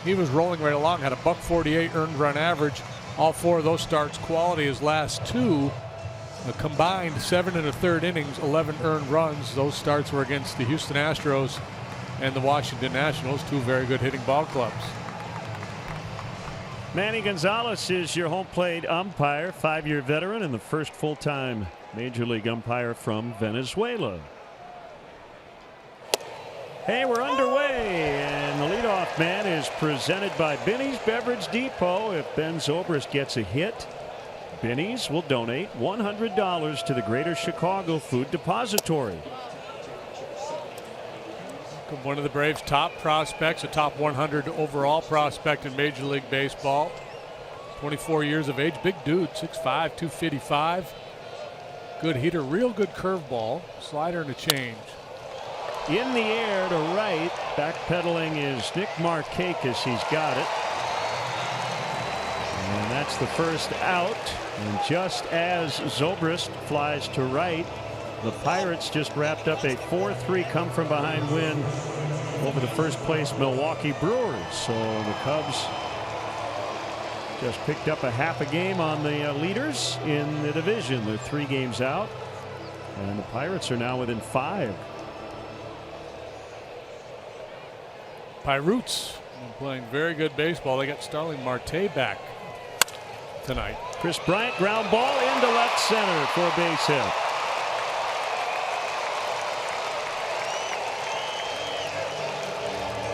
he was rolling right along, had a .148 earned run average. All 4 of those starts quality. His last 2, a combined 7 1/3 innings, 11 earned runs. Those starts were against the Houston Astros and the Washington Nationals, 2 very good hitting ball clubs. Manny Gonzalez is your home plate umpire, 5-year veteran and the first full-time Major League umpire from Venezuela. Hey, we're underway, and the leadoff man is presented by Binny's Beverage Depot. If Ben Zobrist gets a hit, Binny's will donate $100 to the Greater Chicago Food Depository. One of the Braves' top prospects, a top 100 overall prospect in Major League Baseball. 24 years of age, big dude, 6'5", 255. Good hitter, real good curveball, slider and a change. In the air to right, backpedaling is Nick Markakis. He's got it. And that's the first out. And just as Zobrist flies to right, the Pirates just wrapped up a 4-3 come from behind win over the first place Milwaukee Brewers. So the Cubs just picked up a half a game on the leaders in the division. They're 3 games out, and the Pirates are now within 5. Pirates playing very good baseball. They got Starling Marte back tonight. Chris Bryant, ground ball into left center for a base hit.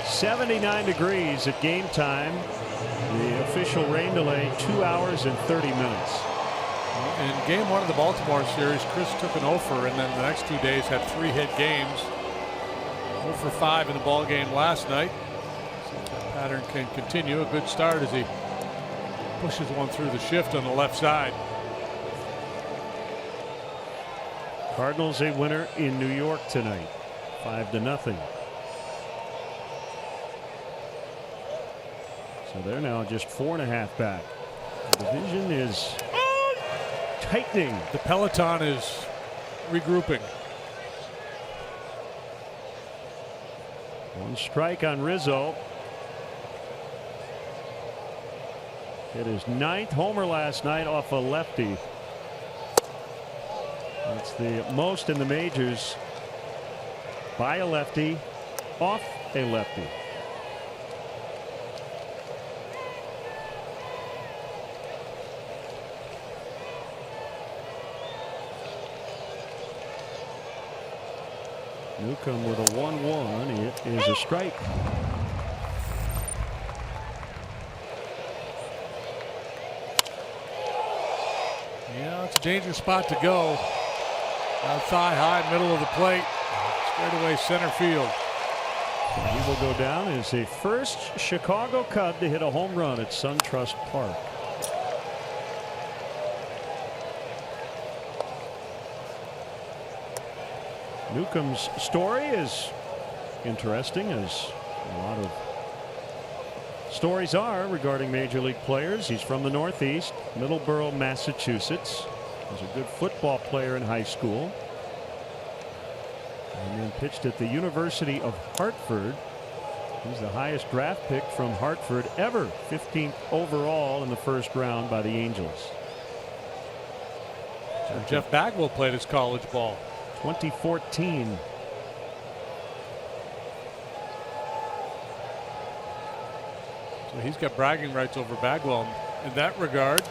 .79 degrees at game time. The official rain delay 2 hours and 30 minutes. In game 1 of the Baltimore series, Chris took an 0-for, and then the next 2 days had 3 hit games. 0-for-5 in the ball game last night. So that pattern can continue. A good start as he pushes one through the shift on the left side. Cardinals a winner in New York tonight, 5-0. So they're now just 4.5 back. The division is tightening. The peloton is regrouping. 1 strike on Rizzo. Hit his 9th homer last night off a lefty. That's the most in the majors by a lefty off a lefty. Newcomb with a 1-1. It is a strike. Yeah, it's a dangerous spot to go. Outside high, middle of the plate, straight away center field. He will go down as the first Chicago Cub to hit a home run at SunTrust Park. Newcomb's story is interesting, as a lot of stories are regarding Major League players. He's from the Northeast, Middleborough, Massachusetts. Was a good football player in high school, and then pitched at the University of Hartford. He's the highest draft pick from Hartford ever, 15th overall in the first round by the Angels. So Jeff Bagwell played his college ball. 2014. So he's got bragging rights over Bagwell in that regard.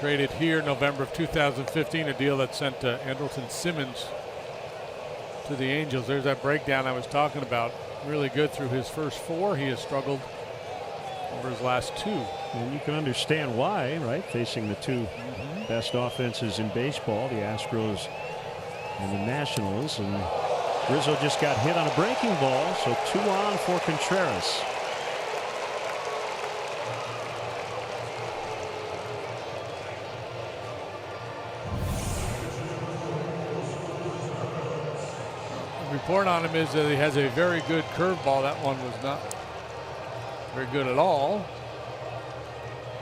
Traded here November of 2015, a deal that sent Andrelton Simmons to the Angels. There's that breakdown I was talking about. Really good through his first 4. He has struggled over his last 2. And you can understand why, right? Facing the 2 best offenses in baseball, the Astros and the Nationals. And Rizzo just got hit on a breaking ball, so 2 on for Contreras. The report on him is that he has a very good curveball. That one was not very good at all.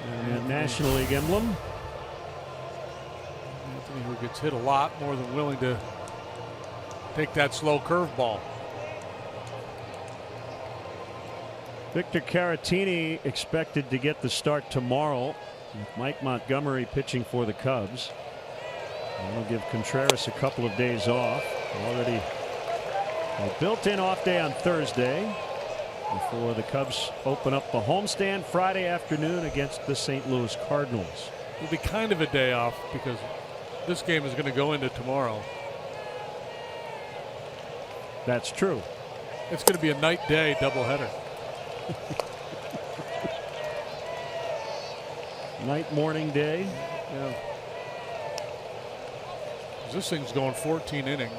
And National League emblem. Anthony, who gets hit a lot, more than willing to take that slow curveball. Victor Caratini expected to get the start tomorrow, with Mike Montgomery pitching for the Cubs. That'll give Contreras a couple of days off. Already a built-in off day on Thursday before the Cubs open up the homestand Friday afternoon against the St. Louis Cardinals. It'll be kind of a day off because this game is going to go into tomorrow. That's true. It's going to be a night-day doubleheader. Night morning day. Yeah. This thing's going 14 innings.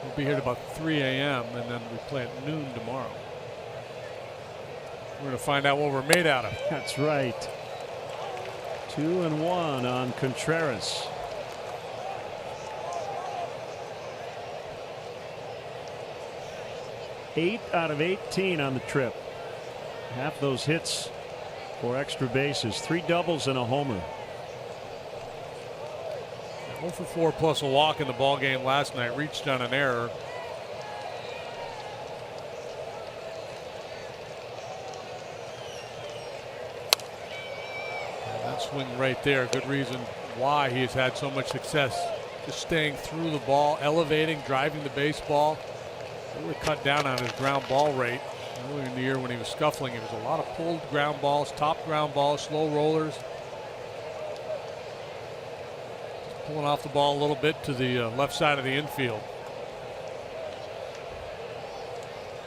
We'll be here at about 3 a.m. and then we play at noon tomorrow. We're going to find out what we're made out of. That's right. 2-1 on Contreras. Eight out of 18 on the trip. Half those hits for extra bases. 3 doubles and a homer. 0 for 4 plus a walk in the ball game last night. Reached on an error. And that swing right there, good reason why he has had so much success. Just staying through the ball, elevating, driving the baseball. Really cut down on his ground ball rate. Earlier in the year when he was scuffling, it was a lot of pulled ground balls, top ground balls, slow rollers. Just pulling off the ball a little bit to the left side of the infield.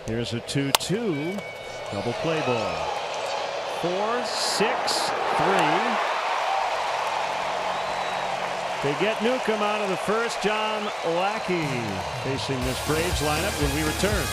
Here's a 2-2. Double play ball. 4-6-3. They get Newcomb out of the first. John Lackey facing this Braves lineup when we return.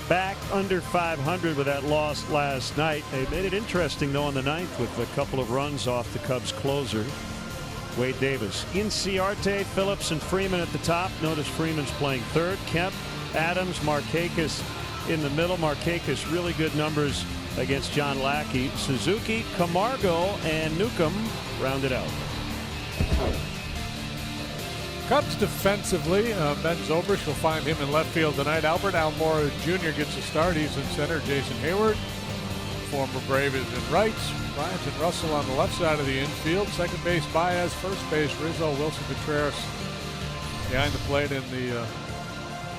Back under 500 with that loss last night. They made it interesting though in the ninth with a couple of runs off the Cubs closer, Wade Davis. Inciarte, Phillips, and Freeman at the top. Notice Freeman's playing third. Kemp, Adams, Markakis in the middle. Markakis really good numbers against John Lackey. Suzuki, Camargo, and Newcomb rounded out. Cubs defensively, Ben Zobrist will find him in left field tonight. Albert Almora Jr. gets a start. He's in center. Jason Hayward, former Brave, is in right. Bryant and Russell on the left side of the infield. Second base Baez, first base Rizzo, Wilson Contreras behind the plate. And the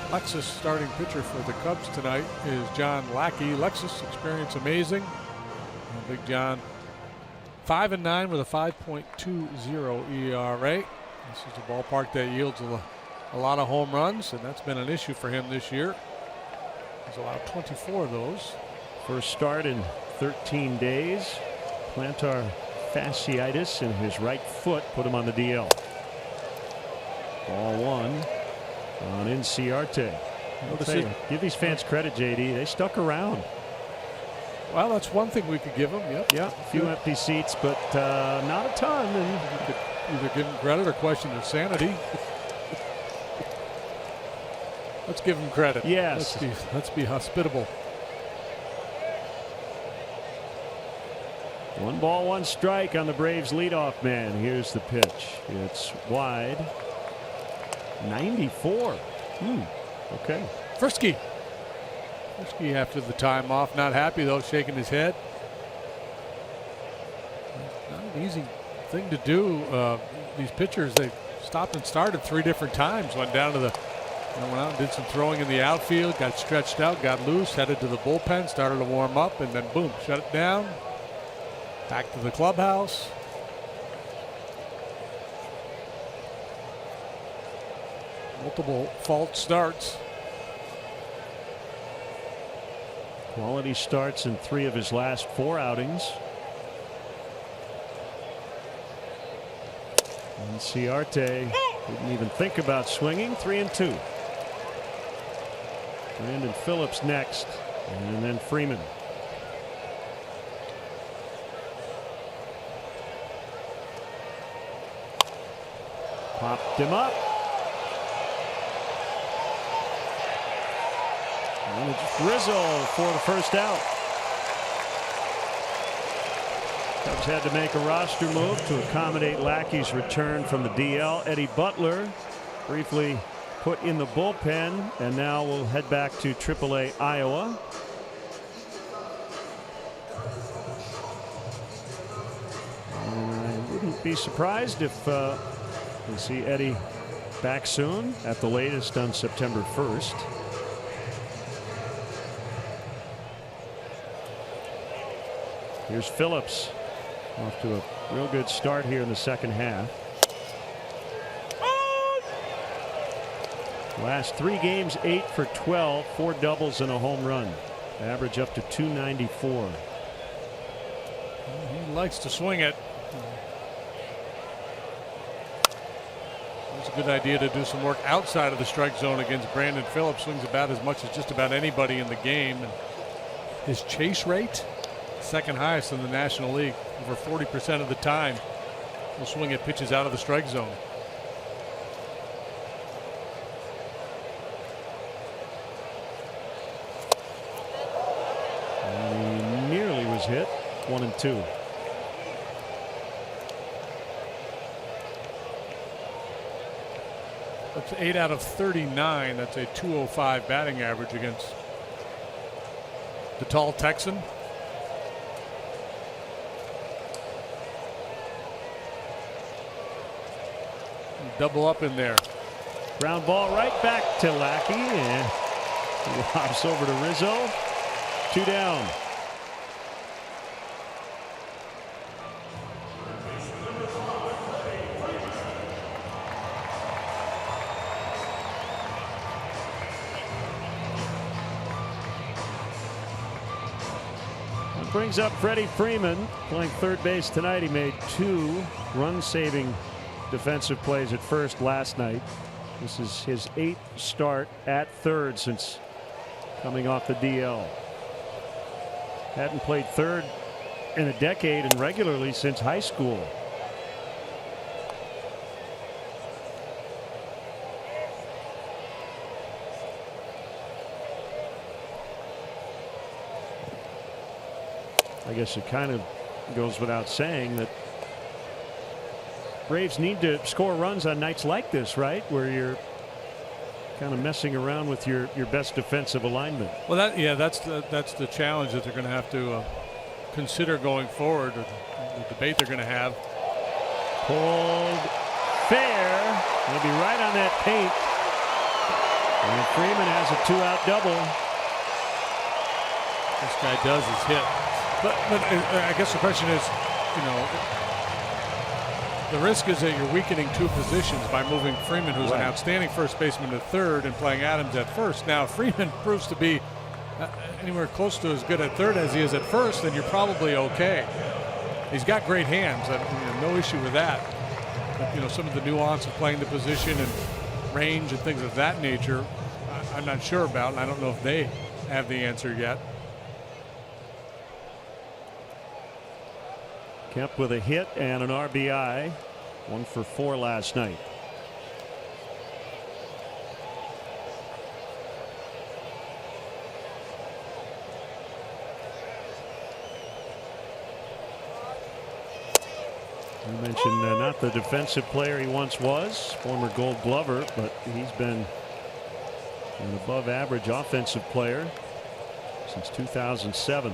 Lexus starting pitcher for the Cubs tonight is John Lackey. Lexus experience amazing. And Big John 5-9 with a 5.20 ERA. This is a ballpark that yields a lot of home runs, and that's been an issue for him this year. He's allowed 24 of those. First start in 13 days. Plantar fasciitis in his right foot put him on the DL. Ball one on Inciarte. Give these fans credit, JD. They stuck around. Well, that's one thing we could give them. Yep. Yeah, a few empty seats, but not a ton. And either give him credit or question his sanity. Let's give him credit. Yes. Let's be hospitable. 1 ball, 1 strike on the Braves leadoff man. Here's the pitch. It's wide. 94. Okay. Frisky after the time off. Not happy though, shaking his head. Not an easy thing to do. These pitchers, they stopped and started 3 different times. Went down to the, went out and did some throwing in the outfield. Got stretched out, got loose, headed to the bullpen, started to warm up, and then boom, shut it down. Back to the clubhouse. Multiple false starts. Quality starts in 3 of his last 4 outings. And Ciarte didn't even think about swinging. 3-2. Brandon Phillips next, and then Freeman. Popped him up. And it's Rizzo for the first out. Cubs had to make a roster move to accommodate Lackey's return from the DL. Eddie Butler briefly put in the bullpen, and now we'll head back to AAA Iowa. I wouldn't be surprised if we'll see Eddie back soon, at the latest on September 1st. Here's Phillips, off to a real good start here in the second half. Last 3 games, 8 for 12, 4 doubles and a home run. Average up to 294. He likes to swing it. It's a good idea to do some work outside of the strike zone against Brandon Phillips. Swings about as much as just about anybody in the game. And his chase rate, second highest in the National League. Over 40% of the time he'll swing at pitches out of the strike zone. And he nearly was hit. 1-2. That's 8 out of 39. That's a 205 batting average against the tall Texan. Double up in there. Ground ball right back to Lackey, and he hops over to Rizzo. 2 down. That brings up Freddie Freeman, playing third base tonight. He made 2 run-saving defensive plays at first last night. This is his 8th start at third since coming off the DL. Hadn't played third in a decade and regularly since high school. I guess it kind of goes without saying that Braves need to score runs on nights like this, right, where you're kind of messing around with your best defensive alignment. Well, that's the challenge that they're going to have to consider going forward, or the debate they're going to have. Pulled fair, maybe right on that paint, and Freeman has a 2-out double. This guy does his hit, but I guess the question is, you know, the risk is that you're weakening 2 positions by moving Freeman, who's an outstanding first baseman, to third and playing Adams at first. Now, if Freeman proves to be anywhere close to as good at third as he is at first, then you're probably okay. He's got great hands. No issue with that. But, you know, some of the nuance of playing the position and range and things of that nature, I'm not sure about, and I don't know if they have the answer yet. Kemp with a hit and an RBI. 1 for 4 last night. You mentioned not the defensive player he once was, former Gold Glover, but he's been an above average offensive player since 2007.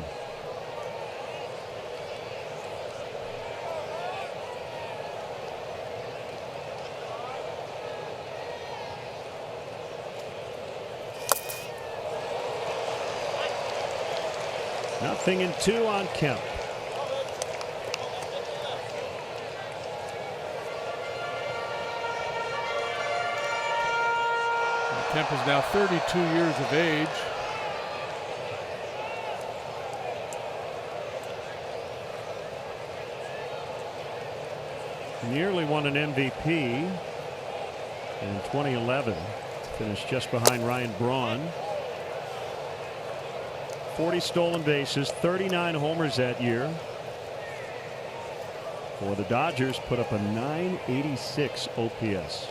Nothing in 2 on Kemp. Kemp is now 32 years of age. Nearly won an MVP in 2011. Finished just behind Ryan Braun. 40 stolen bases, 39 homers that year. For the Dodgers, put up a .986 OPS.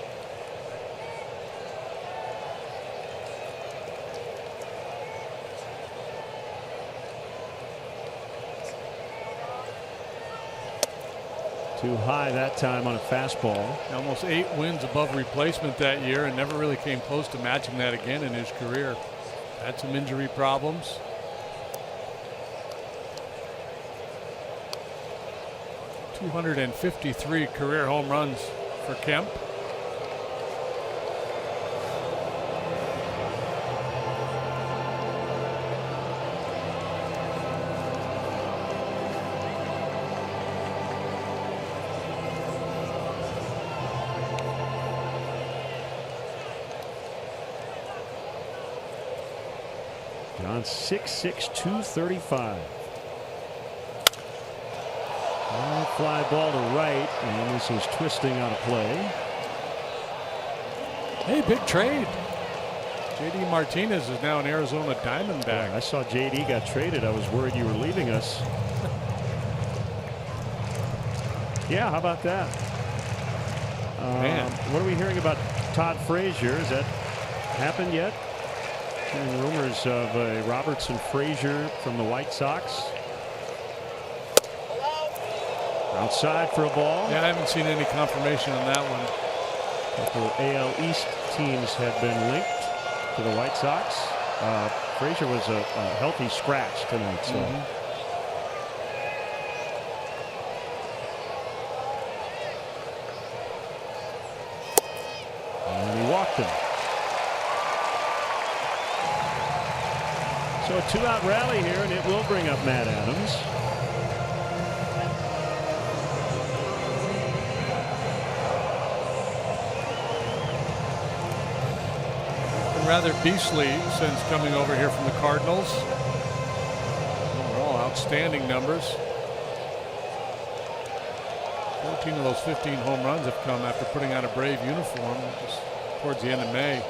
Too high that time on a fastball. Almost 8 wins above replacement that year and never really came close to matching that again in his career. Had some injury problems. .253 career home runs for Kemp. John 6'6", 235. Fly ball to right, and this is twisting out of play. Hey, big trade. JD Martinez is now an Arizona Diamondback. I saw JD got traded. I was worried you were leaving us. Yeah, how about that? Man. What are we hearing about Todd Frazier? Has that happened yet? Hearing rumors of a Robertson Frazier from the White Sox. Outside for a ball. Yeah, I haven't seen any confirmation on that one. A couple AL East teams have been linked to the White Sox. Frazier was a healthy scratch tonight. So. And he walked him. So a 2-out rally here, and it will bring up Matt Adams. Rather beastly since coming over here from the Cardinals. They're all outstanding numbers. 14 of those 15 home runs have come after putting on a Brave uniform just towards the end of May.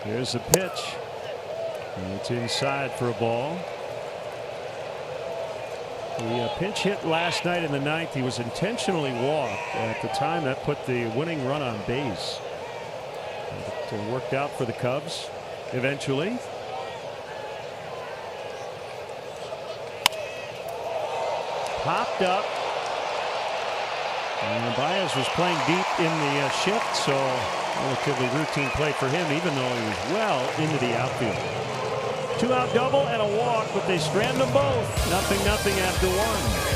Here's the pitch. And it's inside for a ball. The pinch hit last night in the 9th. He was intentionally walked. At the time, that put the winning run on base. It worked out for the Cubs eventually. Popped up. And Baez was playing deep in the shift, so relatively routine play for him, even though he was well into the outfield. 2-out double and a walk, but they strand them both. 0-0 after 1.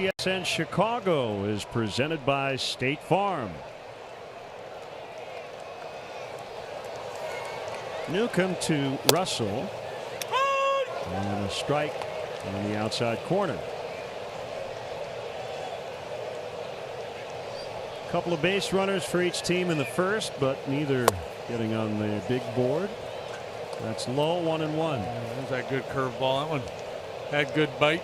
CHN Chicago is presented by State Farm. Newcomb to Russell. And a strike on the outside corner. A couple of base runners for each team in the first, but neither getting on the big board. That's low, 1-1. There's that good curveball. That one had good bite.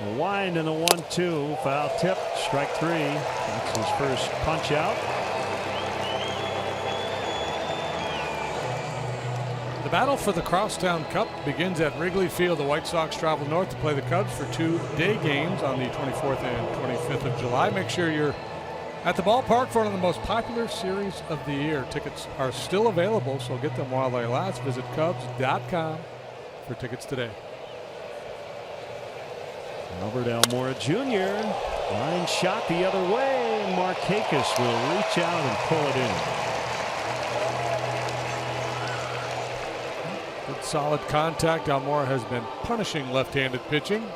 A wind and a 1-2. Foul tip. Strike 3. That's his first punch out. The battle for the Crosstown Cup begins at Wrigley Field. The White Sox travel north to play the Cubs for 2 day games on the 24th and 25th of July. Make sure you're at the ballpark for one of the most popular series of the year. Tickets are still available, so get them while they last. Visit Cubs.com for tickets today. Albert Almora Jr. Line shot the other way, and Markakis will reach out and pull it in. Good solid contact. Almora has been punishing left-handed pitching.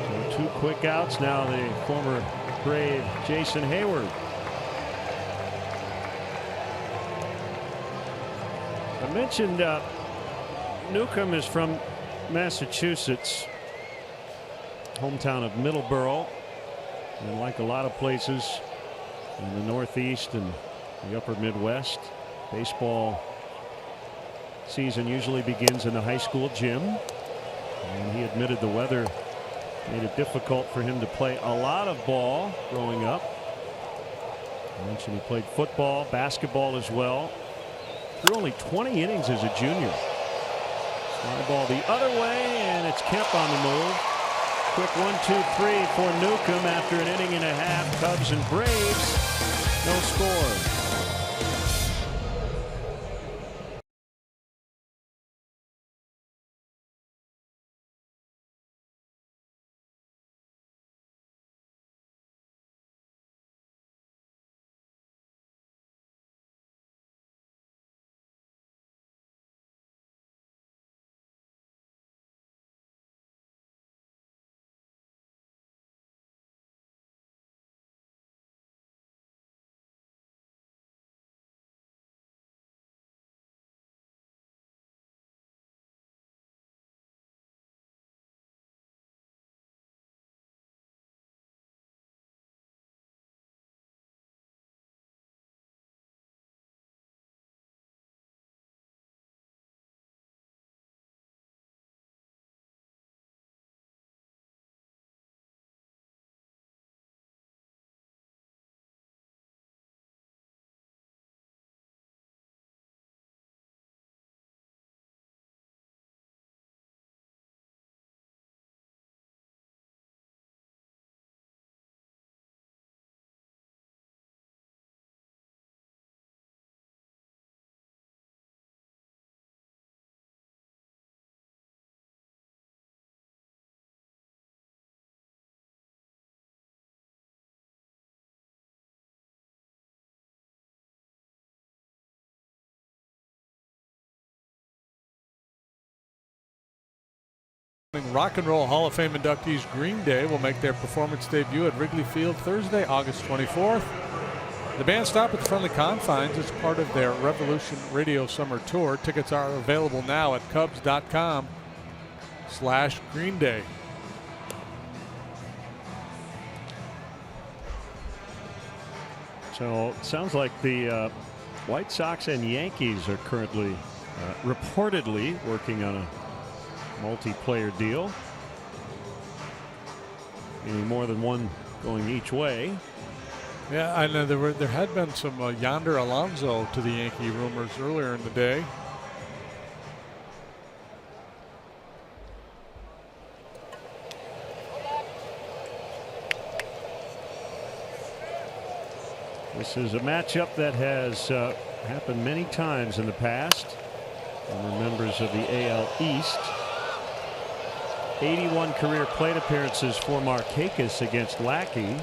So 2 quick outs now. The former Brave Jason Hayward. I mentioned Newcomb is from Massachusetts, hometown of Middleborough, and like a lot of places in the Northeast and the upper Midwest, baseball season usually begins in the high school gym, and he admitted the weather made it difficult for him to play a lot of ball growing up. I mentioned he played football, basketball as well. Threw only 20 innings as a junior. Fly ball the other way, and it's Kemp on the move. Quick 1-2-3 for Newcomb after an inning and a half. Cubs and Braves, no score. Rock and Roll Hall of Fame inductees Green Day will make their performance debut at Wrigley Field Thursday, August 24th. The band stop at the friendly confines as part of their Revolution Radio Summer Tour. Tickets are available now at Cubs.com/Green Day. So it sounds like the White Sox and Yankees are currently reportedly working on a multiplayer deal, meaning more than one going each way. Yeah, I know there had been some Yonder Alonso to the Yankee rumors earlier in the day. This is a matchup that has happened many times in the past. And the members of the AL East. 81 career plate appearances for Markakis against Lackey.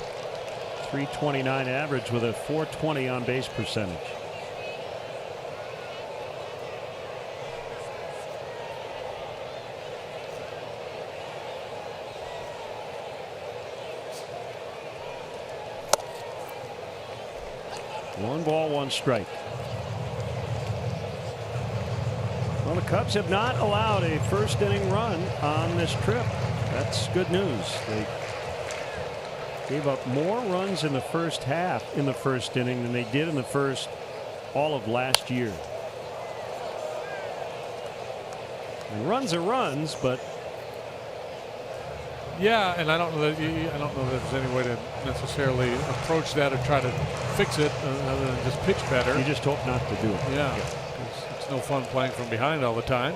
329 average with a 420 on base percentage. One ball, one strike. Well, the Cubs have not allowed a first inning run on this trip. That's good news. They gave up more runs in the first half in the first inning than they did in the first all of last year. And runs are runs, but yeah, and I don't know that there's any way to necessarily approach that or try to fix it other than just pitch better. You just hope not to do it. Yeah. It's no fun playing from behind all the time.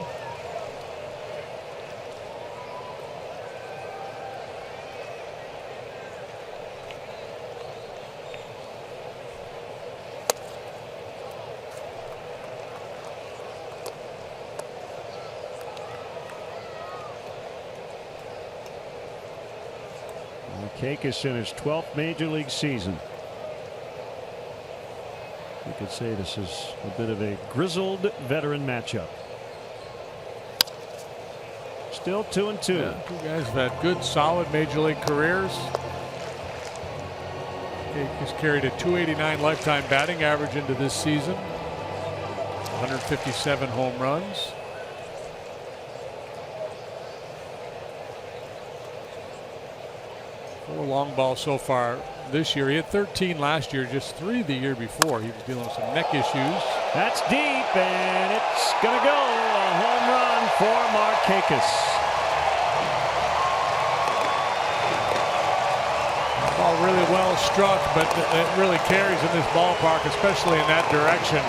Markakis in his 12th major league season. You could say this is a bit of a grizzled veteran matchup. Still 2-2. Yeah, two guys have had good, solid major league careers. He's carried a .289 lifetime batting average into this season. 157 home runs. Four long balls so far this year. He had 13 last year, just 3 the year before. He was dealing with some neck issues. That's deep, and it's going to go. A home run for Markakis. Ball really well struck, but it really carries in this ballpark, especially in that direction.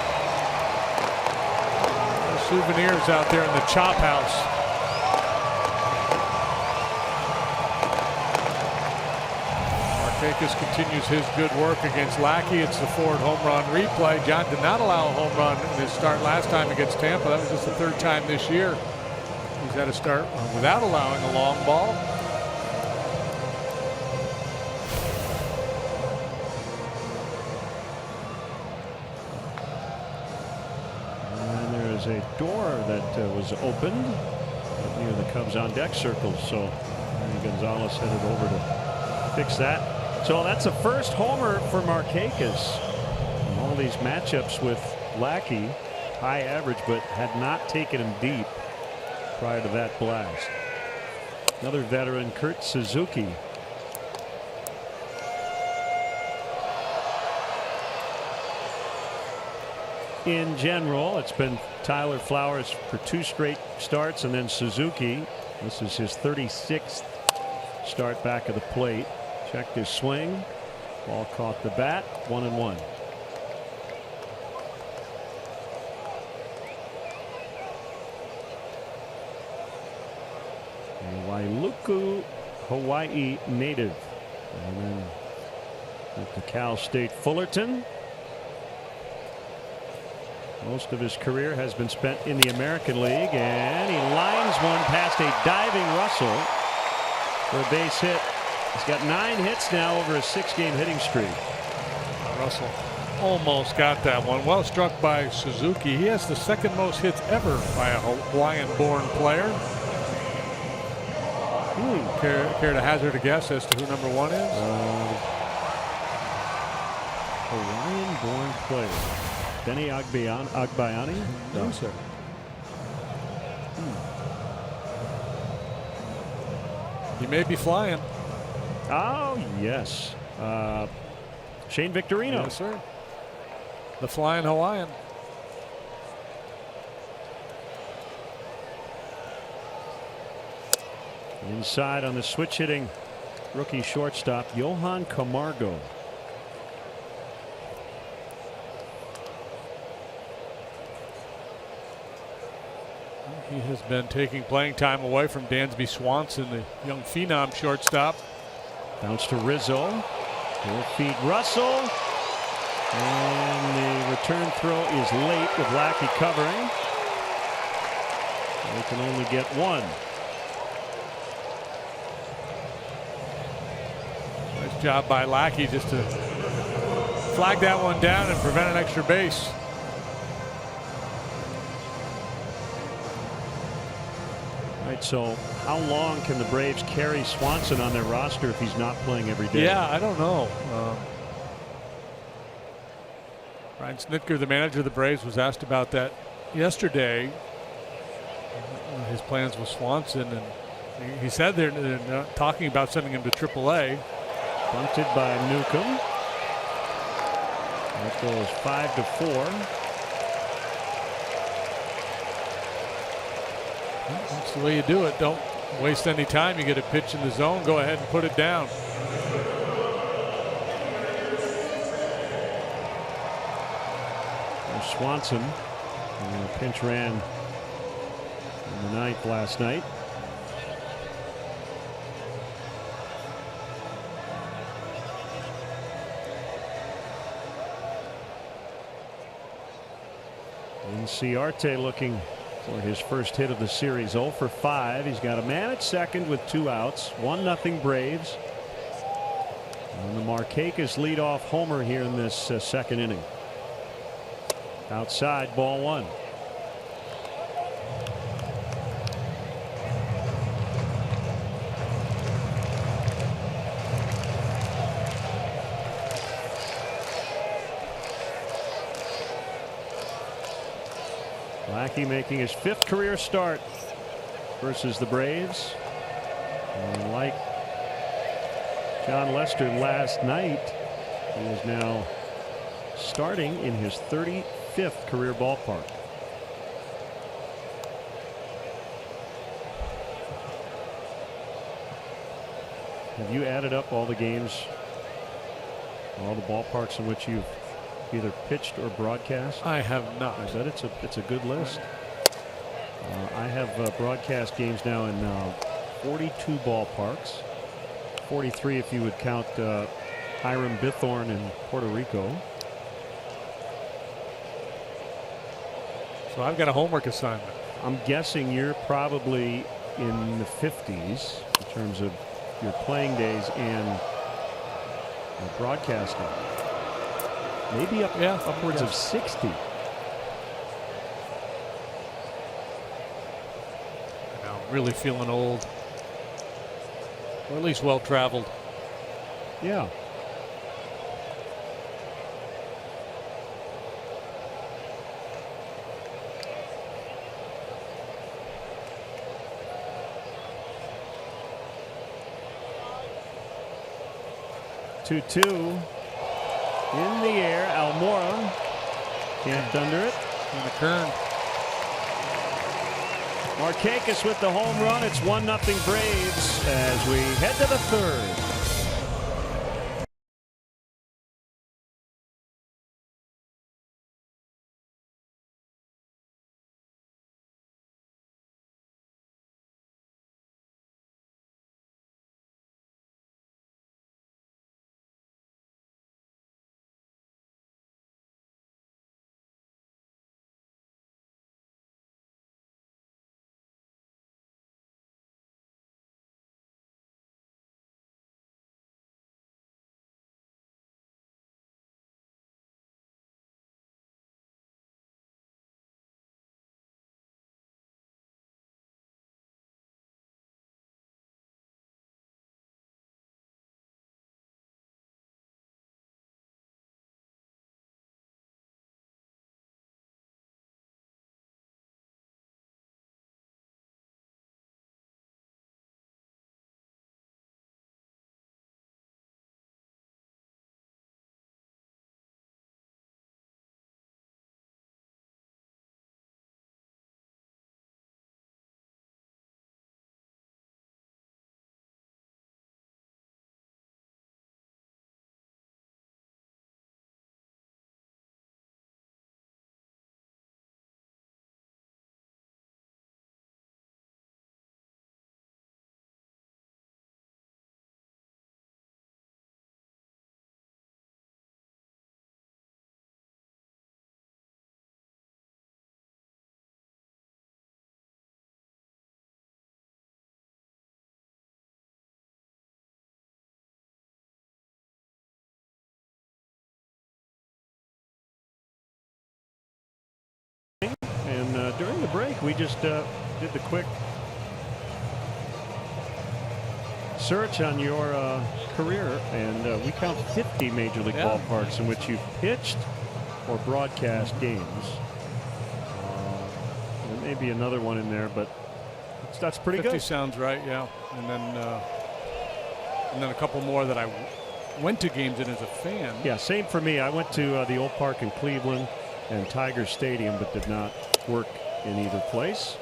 Souvenirs out there in the chop house. Markakis continues his good work against Lackey. It's the Ford home run replay. John did not allow a home run in his start last time against Tampa. That was just the 3rd time this year he's had to start without allowing a long ball. And there's a door that was opened near the Cubs on deck circle. So Gonzalez headed over to fix that. So that's a first homer for Markakis. All these matchups with Lackey, high average, but had not taken him deep prior to that blast. Another veteran, Kurt Suzuki. In general, it's been Tyler Flowers for 2 straight starts, and then Suzuki. This is his 36th start back of the plate. Checked his swing. Ball caught the bat. 1-1. A Wailuku, Hawaii native. And then with the Cal State Fullerton. Most of his career has been spent in the American League, and he lines one past a diving Russell for a base hit. He's got 9 hits now over a 6-game hitting streak. Russell almost got that one. Well struck by Suzuki. He has the 2nd most hits ever by a Hawaiian-born player. Care to hazard a guess as to who number 1 is? Hawaiian-born player. Benny Agbayani? No, sir. He may be flying. Oh, yes. Shane Victorino. Yes, sir. The flying Hawaiian. Inside on the switch hitting rookie shortstop, Johan Camargo. He has been taking playing time away from Dansby Swanson, the young phenom shortstop. Bounce to Rizzo. He'll feed Russell. And the return throw is late with Lackey covering. They can only get one. Nice job by Lackey just to flag that one down and prevent an extra base. All right, so how long can the Braves carry Swanson on their roster if he's not playing every day? Yeah, I don't know. Ryan Snitker, the manager of the Braves, was asked about that yesterday. His plans with Swanson, and he said they're not talking about sending him to AAA. Bunted by Newcomb. That goes 5-4. That's the way you do it. Don't waste any time. You get a pitch in the zone, go ahead and put it down. There's Swanson. And the pinch ran in the ninth last night. And Ciarte looking for his first hit of the series. 0 for 5. He's got a man at second with 2 outs. 1-0 Braves. And the Markakis leadoff homer here in this second inning. Outside, ball 1. Lackey making his 5th career start versus the Braves. And like John Lester last night, he is now starting in his 35th career ballpark. Have you added up all the games, all the ballparks in which you've either pitched or broadcast? I have not. I bet it's a good list. I have broadcast games now in 42 ballparks, 43 if you would count Hiram Bithorn in Puerto Rico. So I've got a homework assignment. I'm guessing you're probably in the 50s in terms of your playing days and broadcasting. Maybe upwards of 60. Now I'm really feeling old, or at least well traveled. Yeah. Two in the air. Almora camped under it. And the Kern. Markakis with the home run. It's 1-0 Braves as we head to the 3rd. break, we just did the quick search on your career, and we count 50 Major League ballparks in which you've pitched or broadcast games. There may be another one in there, but that's pretty 50 good. Sounds right, yeah. And then a couple more that I went to games in as a fan. Yeah, same for me. I went to the old park in Cleveland and Tiger Stadium, but did not work in either place.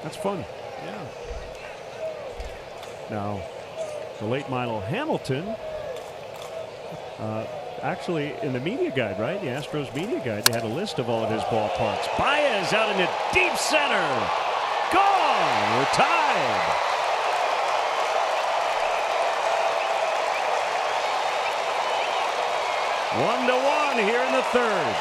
That's fun. Yeah. Now, the late Milo Hamilton, actually in the media guide, right? The Astros media guide, they had a list of all of his ballparks. Baez out in the deep center. Gone. We're tied. One to one here in the third.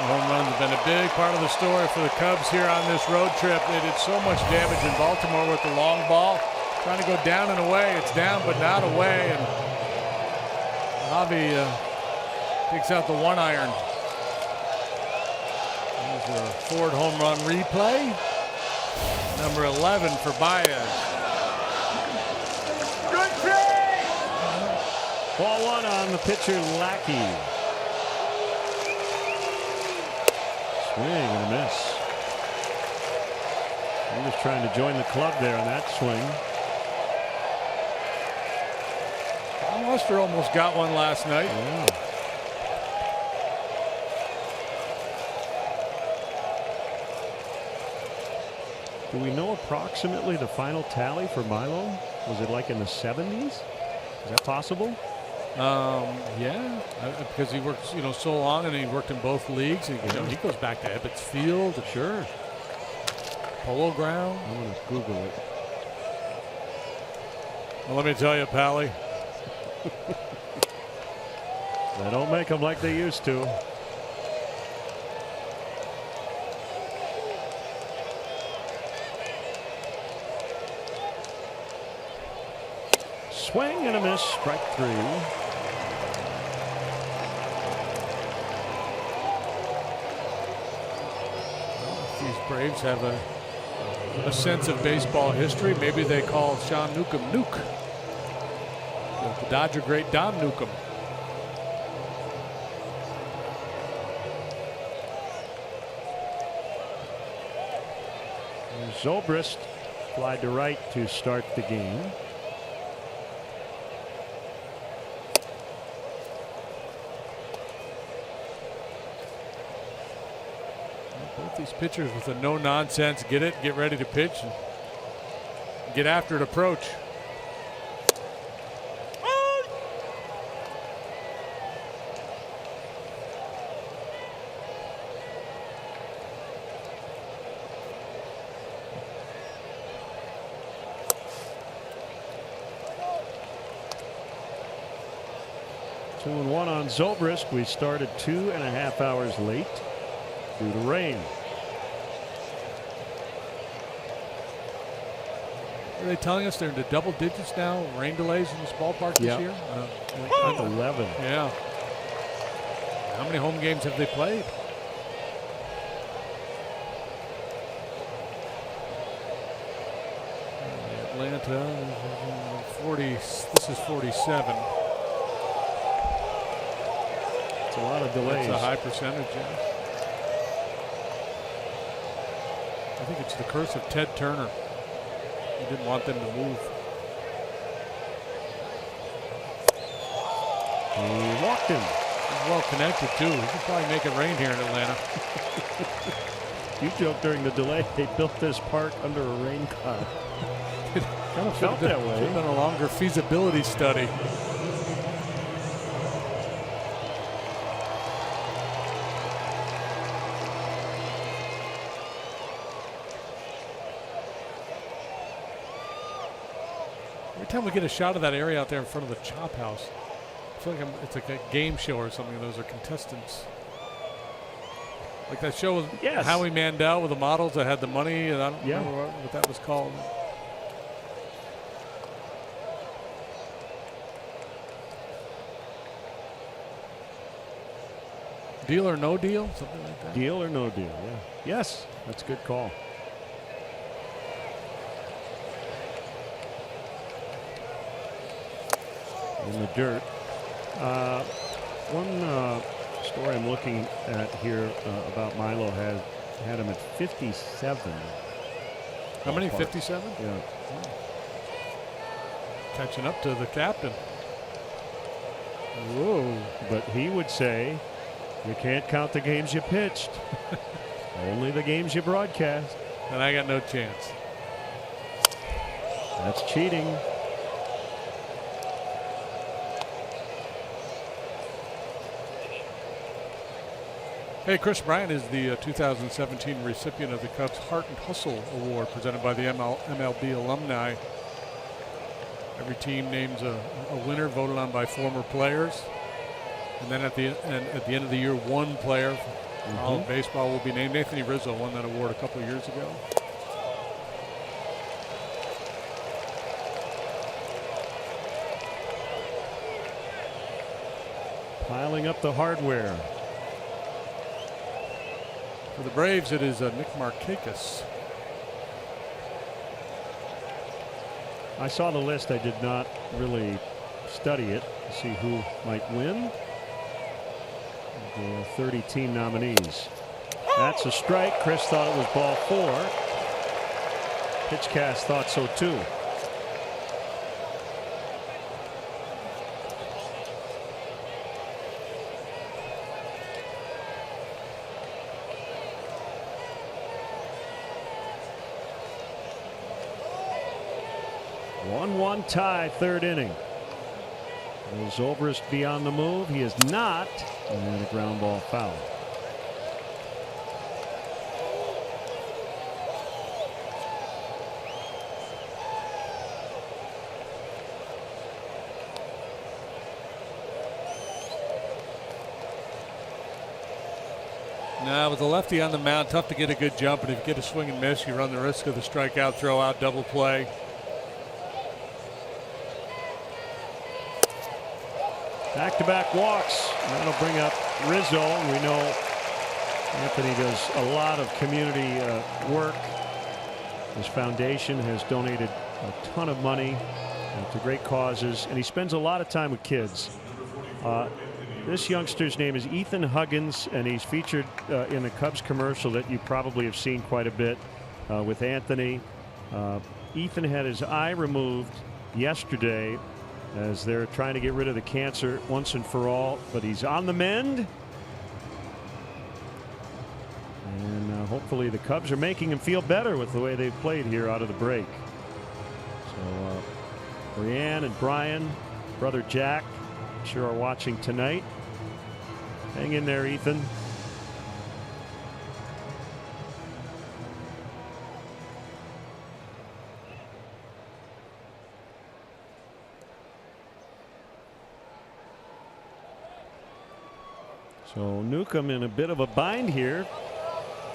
Home runs have been a big part of the story for the Cubs here on this road trip. They did so much damage in Baltimore with the long ball. Trying to go down and away. It's down but not away. And Javi takes out the 1-iron. There's a Ford home run replay. Number 11 for Baez. Good play! Ball one on the pitcher, Lackey. Swing and a miss. I'm just trying to join the club there on that swing. Lester almost got one last night. Yeah. Do we know approximately the final tally for Milo? Was it like in the 70s? Is that possible? Yeah, because he worked, so long, and he worked in both leagues. He goes back to Ebbets Field, sure. Polo Ground. I'm going to Google it. Well, let me tell you, Pally. They don't make them like they used to. Swing and a miss, strike three. These Braves have a sense of baseball history. Maybe they call Sean Newcomb Nuke. The Dodger great Don Newcomb. Zobrist flied to right to start the game. Both these pitchers with a no-nonsense, get it, get ready to pitch, and get after it approach. Two and one on Zobrist. We started 2.5 hours late due to rain. Are they telling us they're into double digits now? Rain delays in this ballpark this year? 11. Yeah. How many home games have they played? Atlanta, 40. This is 47. It's a lot of delays. That's a high percentage. Yeah. I think it's the curse of Ted Turner. He didn't want them to move. He walked him. He's well connected too. He could probably make it rain here in Atlanta. You joked during the delay they built this park under a rain cloud. It kind of felt that way. Should have been a longer feasibility study. Every time we get a shot of that area out there in front of the Chop House, I feel like it's like a game show or something. Those are contestants. Like that show with Howie Mandel with the models that had the money. And I don't remember what that was called. Deal or no deal, something like that. Deal or no deal. Yeah. Yes, that's a good call. In the dirt. One story I'm looking at here about Milo had him at 57. How many? 57? Yeah. Catching up to the captain. Whoa. But he would say, you can't count the games you pitched. Only the games you broadcast. And I got no chance. That's cheating. Hey, Chris Bryant is the 2017 recipient of the Cubs Heart and Hustle Award presented by the MLB alumni. Every team names a winner voted on by former players. And then at the end of the year, one player from all of baseball will be named. Anthony Rizzo won that award a couple of years ago. Piling up the hardware. For the Braves, it is Nick Markakis. I saw the list. I did not really study it to see who might win. The 30 team nominees. That's a strike. Chris thought it was ball 4. Pitchcast thought so too. One tie, third inning. Will Zobrist be on the move? He is not. And a ground ball foul. Now, with the lefty on the mound, tough to get a good jump. And if you get a swing and miss, you run the risk of the strikeout, throw out, double play. Back-to-back walks. That'll bring up Rizzo. We know Anthony does a lot of community work. His foundation has donated a ton of money to great causes, and he spends a lot of time with kids. This youngster's name is Ethan Huggins, and he's featured in the Cubs commercial that you probably have seen quite a bit with Anthony. Ethan had his eye removed yesterday as they're trying to get rid of the cancer once and for all, but he's on the mend. And hopefully the Cubs are making him feel better with the way they've played here out of the break. So Brianne and Brian, brother Jack, I'm sure are watching tonight. Hang in there, Ethan. So Newcomb in a bit of a bind here,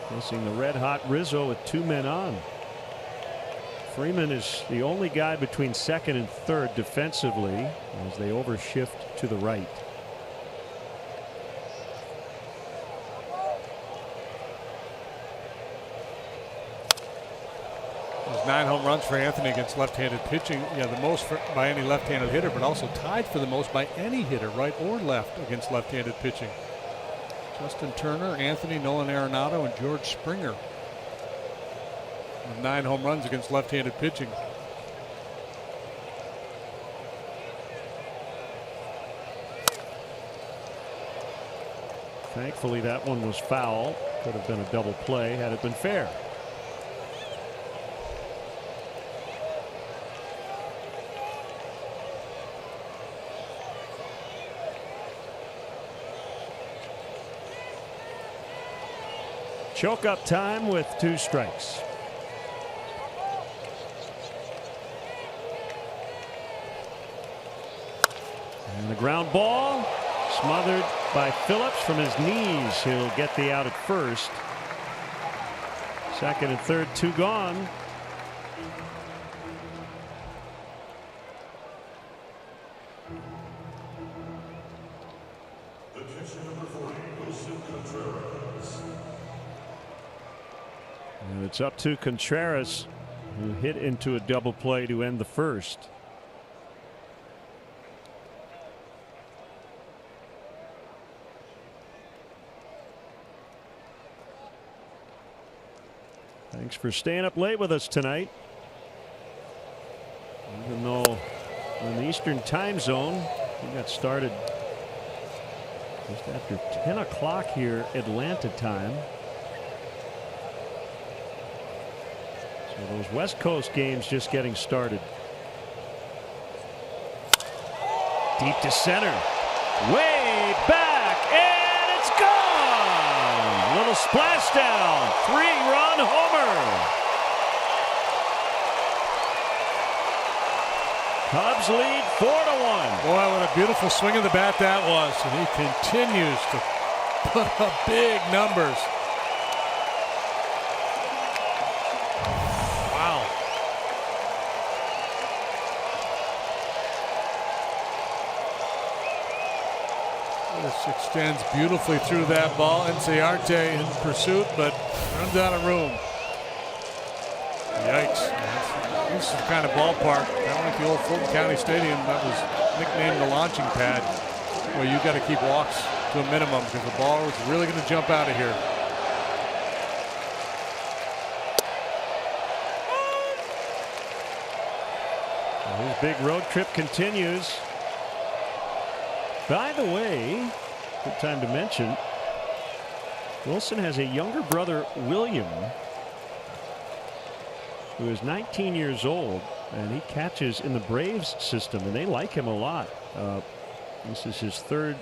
facing the red-hot Rizzo with 2 men on. Freeman is the only guy between second and third defensively as they overshift to the right. There's 9 home runs for Anthony against left-handed pitching. Yeah, the most by any left-handed hitter, but also tied for the most by any hitter, right or left, against left-handed pitching. Justin Turner, Anthony, Nolan Arenado, and George Springer with 9 home runs against left-handed pitching. Thankfully, that one was foul. Could have been a double play had it been fair. Choke up time with 2 strikes. And the ground ball smothered by Phillips from his knees. He'll get the out at first. Second and third, 2 gone. And it's up to Contreras, who hit into a double play to end the first. Thanks for staying up late with us tonight. Even though in the Eastern time zone, we got started just after 10 o'clock here Atlanta time. So those West Coast games just getting started. Deep to center. Way back, and it's gone! Little splashdown. 3-run homer. Cubs lead 4-1. Boy, what a beautiful swing of the bat that was. And he continues to put up big numbers. Wow. This extends beautifully through that ball. Enciarte in pursuit, but runs out of room. Yikes. This is the kind of ballpark, kind of like the old Fulton County Stadium that was nicknamed the launching pad, where you got to keep walks to a minimum because the ball is really going to jump out of here. Well, his big road trip continues. By the way, good time to mention, Wilson has a younger brother, William, who is 19 years old, and he catches in the Braves system, and they like him a lot. This is his third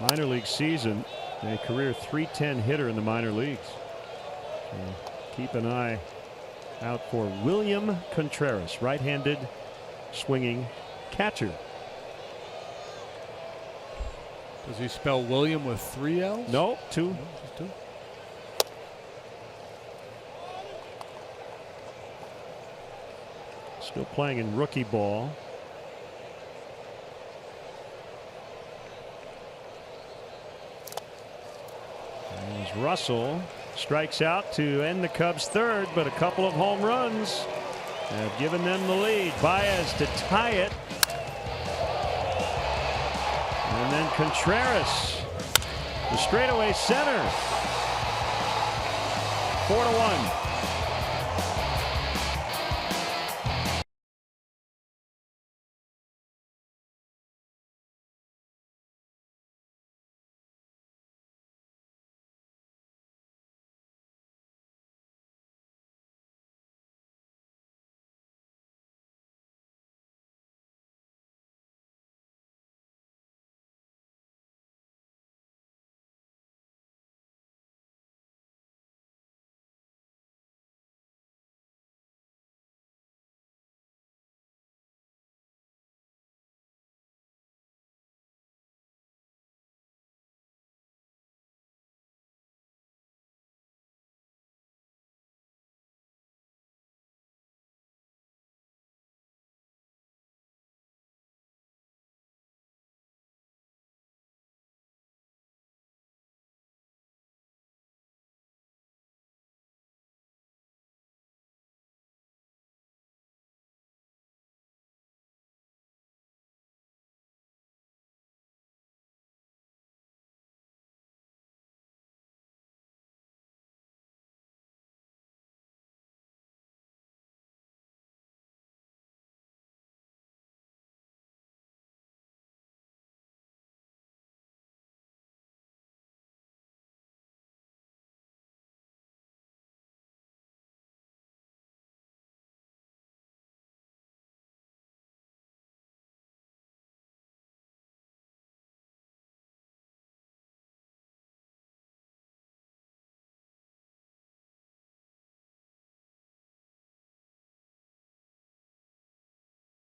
minor league season, a career .310 hitter in the minor leagues. So keep an eye out for William Contreras, right-handed swinging catcher. Does he spell William with 3 L's? No, 2. No, just 2. Still playing in rookie ball. As Russell strikes out to end the Cubs' third, but a couple of home runs have given them the lead. Baez to tie it. And then Contreras, the straightaway center. 4-1.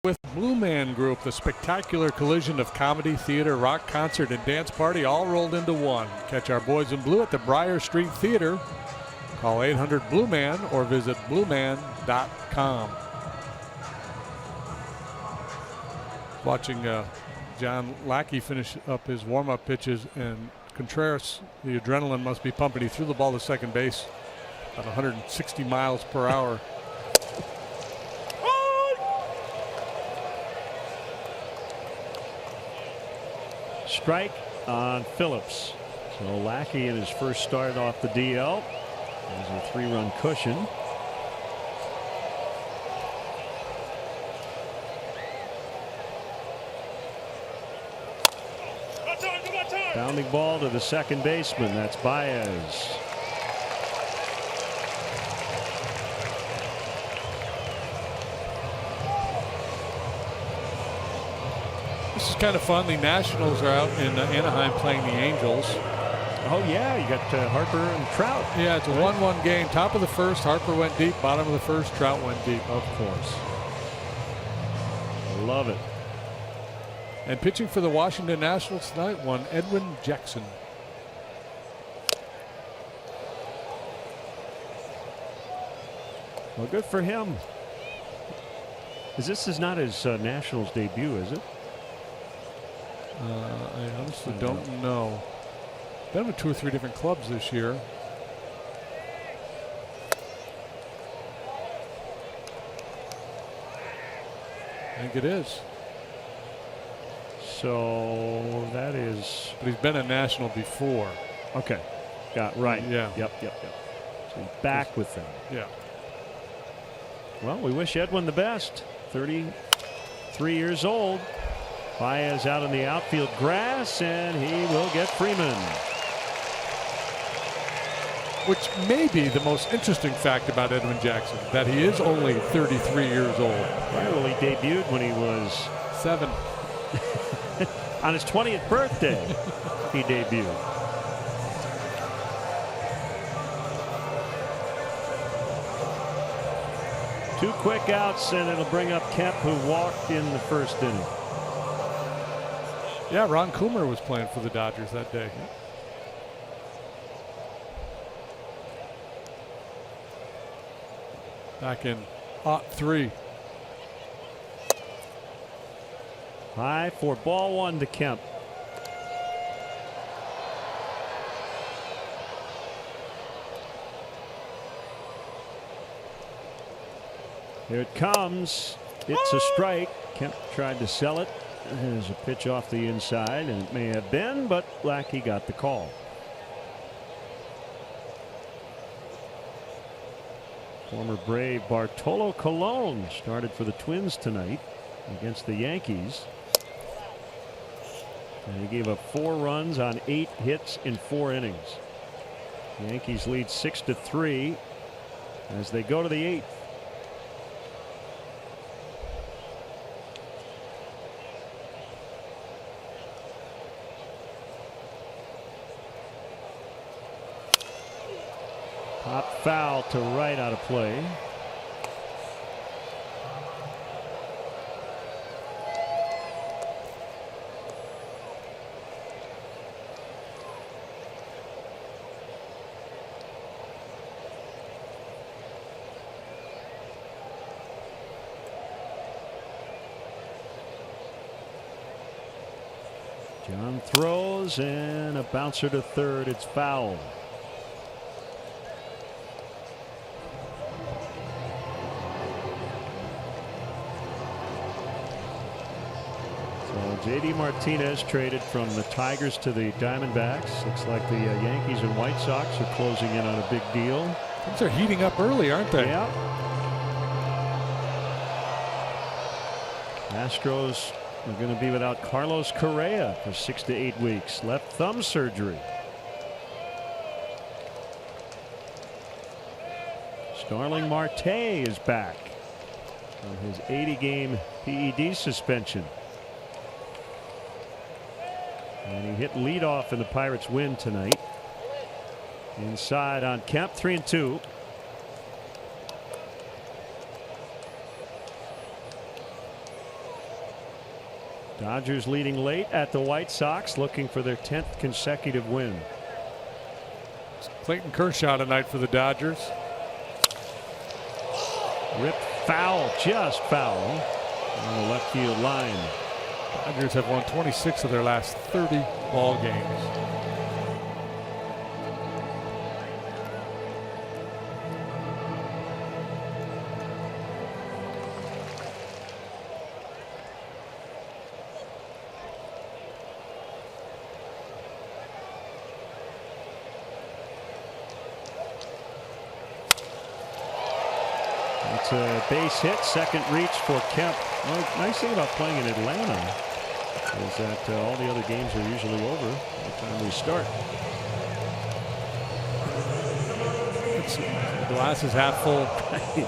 With Blue Man Group, the spectacular collision of comedy, theater, rock, concert, and dance party all rolled into one. Catch our boys in blue at the Briar Street Theater. Call 800-BLUE-MAN or visit blueman.com. Watching John Lackey finished up his warm-up pitches, and Contreras, the adrenaline must be pumping. He threw the ball to second base at 160 miles per hour. Strike on Phillips. So Lackey in his first start off the DL. There's a 3-run cushion. Bounding ball to the second baseman. That's Baez. This is kind of fun. The Nationals are out in Anaheim playing the Angels. Oh, yeah. You got Harper and Trout. Yeah, it's a 1-1 game. Top of the first, Harper went deep. Bottom of the first, Trout went deep. Of course. Love it. And pitching for the Washington Nationals tonight, one Edwin Jackson. Well, good for him. This is not his Nationals debut, is it? I honestly don't know. Been with 2 or 3 different clubs this year. I think it is. So that is. But he's been a National before. Okay. Got right. Yeah. Yep. So he's back with them. Yeah. Well, we wish Edwin the best. 33 years old. Baez out in the outfield grass, and he will get Freeman. Which may be the most interesting fact about Edwin Jackson, that he is only 33 years old. Right, well, he debuted when he was 7. On his 20th birthday, he debuted. Two quick outs, and it'll bring up Kemp, who walked in the first inning. Yeah, Ron Coomer was playing for the Dodgers that day. Back in '03. High for ball 1 to Kemp. Here it comes. It's a strike. Kemp tried to sell it. There's a pitch off the inside, and it may have been, but Lackey got the call. Former Brave Bartolo Colon started for the Twins tonight against the Yankees. And he gave up 4 runs on 8 hits in 4 innings. The Yankees lead 6-3 as they go to the 8th. Pop foul to right, out of play. John throws, and a bouncer to third. It's foul. JD Martinez traded from the Tigers to the Diamondbacks. Looks like the Yankees and White Sox are closing in on a big deal. Things are heating up early, aren't they? Yeah. Astros are going to be without Carlos Correa for 6 to 8 weeks. Left thumb surgery. Starling Marte is back from his 80-game PED suspension. And he hit leadoff in the Pirates' win tonight. Inside on Kemp, 3-2. Dodgers leading late at the White Sox, looking for their 10th consecutive win. Clayton Kershaw tonight for the Dodgers. Ripped foul, just foul on the left field line. Padres have won 26 of their last 30 ball games. It's a base hit, second reach for Kemp. Well, nice thing about playing in Atlanta is that all the other games are usually over by the time we start. It's the glass is half full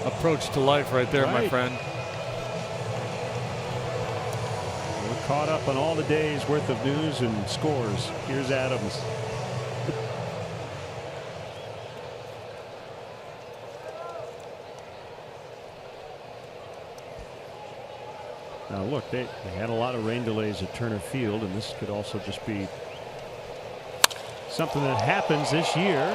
approach to life right there, my friend. We're caught up on all the days worth of news and scores. Here's Adams. Now look, they had a lot of rain delays at Turner Field, and this could also just be something that happens this year.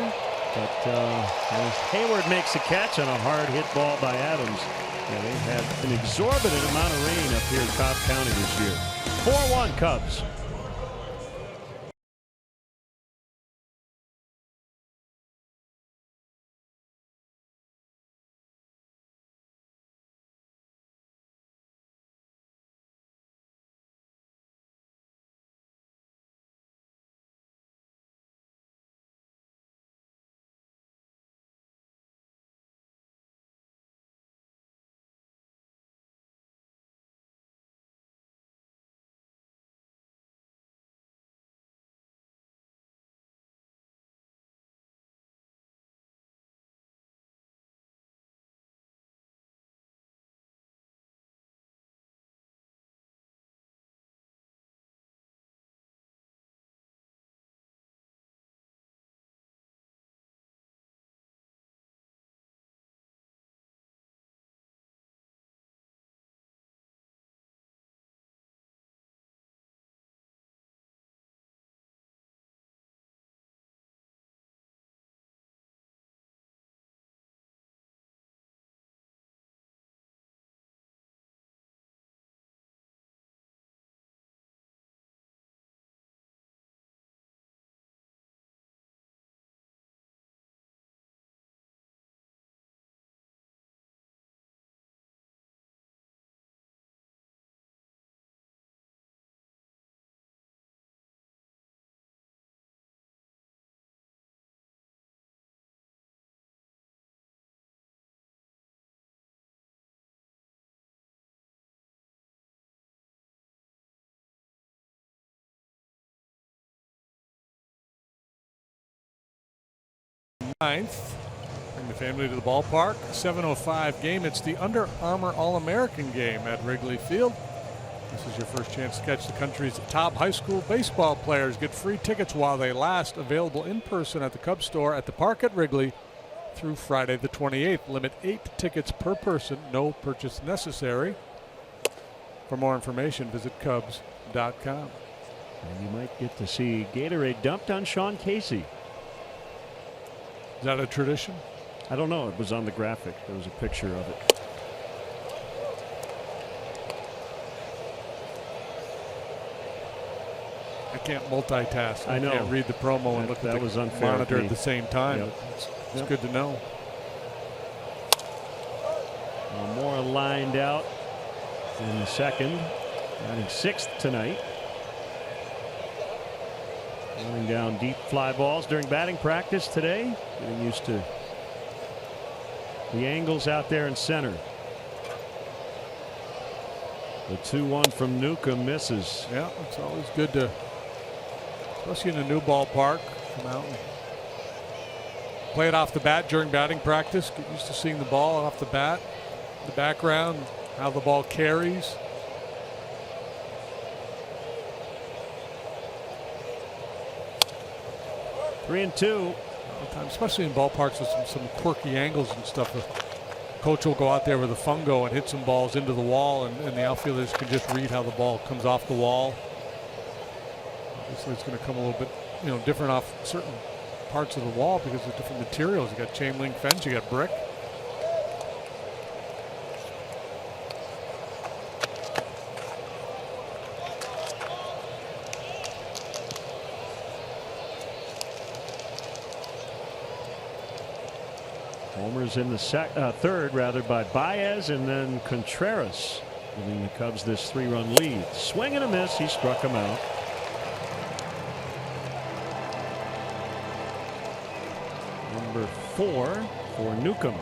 But as Hayward makes a catch on a hard hit ball by Adams. Yeah, they had an exorbitant amount of rain up here in Cobb County this year. 4-1 Cubs. Ninth. Bring the family to the ballpark. 7:05 game. It's the Under Armour All-American game at Wrigley Field. This is your first chance to catch the country's top high school baseball players. Get free tickets while they last. Available in person at the Cubs store at the park at Wrigley through Friday the 28th. Limit 8 tickets per person. No purchase necessary. For more information, visit Cubs.com. And you might get to see Gatorade dumped on Sean Casey. Is that a tradition? I don't know. It was on the graphic. There was a picture of it. I can't multitask. I know. I can't read the promo and look at the monitor at the same time. Yep. It's good to know. More lined out in the second. Batting sixth tonight. Running down deep fly balls during batting practice today. Getting used to the angles out there in center. The 2-1 from Newcomb misses. Yeah, it's always good to, especially in a new ballpark, come out and play it off the bat during batting practice. Get used to seeing the ball off the bat, the background, how the ball carries. Three and two. Especially in ballparks with some quirky angles and stuff. The coach will go out there with a fungo and hit some balls into the wall, and the outfielders can just read how the ball comes off the wall. Obviously, it's going to come a little bit, different off certain parts of the wall because of different materials. You got chain link fence, you got brick. Homers in the third rather by Baez, and then Contreras giving the Cubs this 3-run lead. Swing and a miss. He struck him out. Number 4 for Newcomb.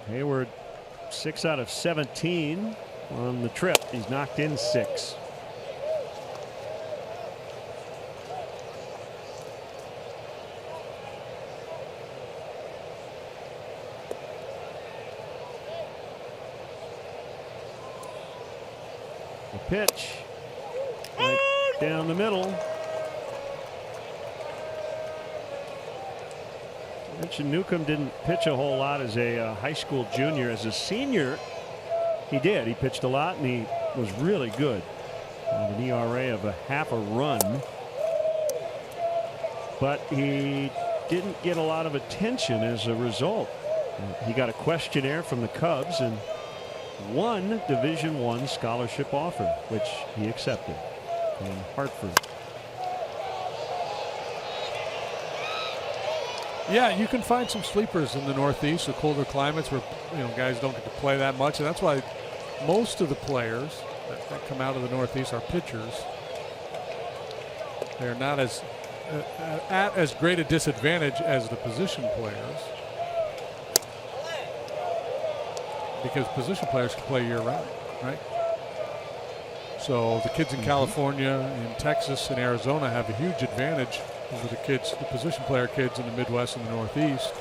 Hayward 6 out of 17 on the trip. He's knocked in 6. The pitch right down the middle. Mentioned Newcomb didn't pitch a whole lot as a high school junior. As a senior, he did. He pitched a lot and he was really good. An ERA of a half a run. But he didn't get a lot of attention as a result. He got a questionnaire from the Cubs and one Division I scholarship offer, which he accepted from Hartford. Yeah, you can find some sleepers in the Northeast, the colder climates where guys don't get to play that much, and that's why most of the players that come out of the Northeast are pitchers. They're not at as great a disadvantage as the position players, because position players can play year-round, right? So the kids in California, in Texas, and Arizona have a huge advantage over the position player kids in the Midwest and the Northeast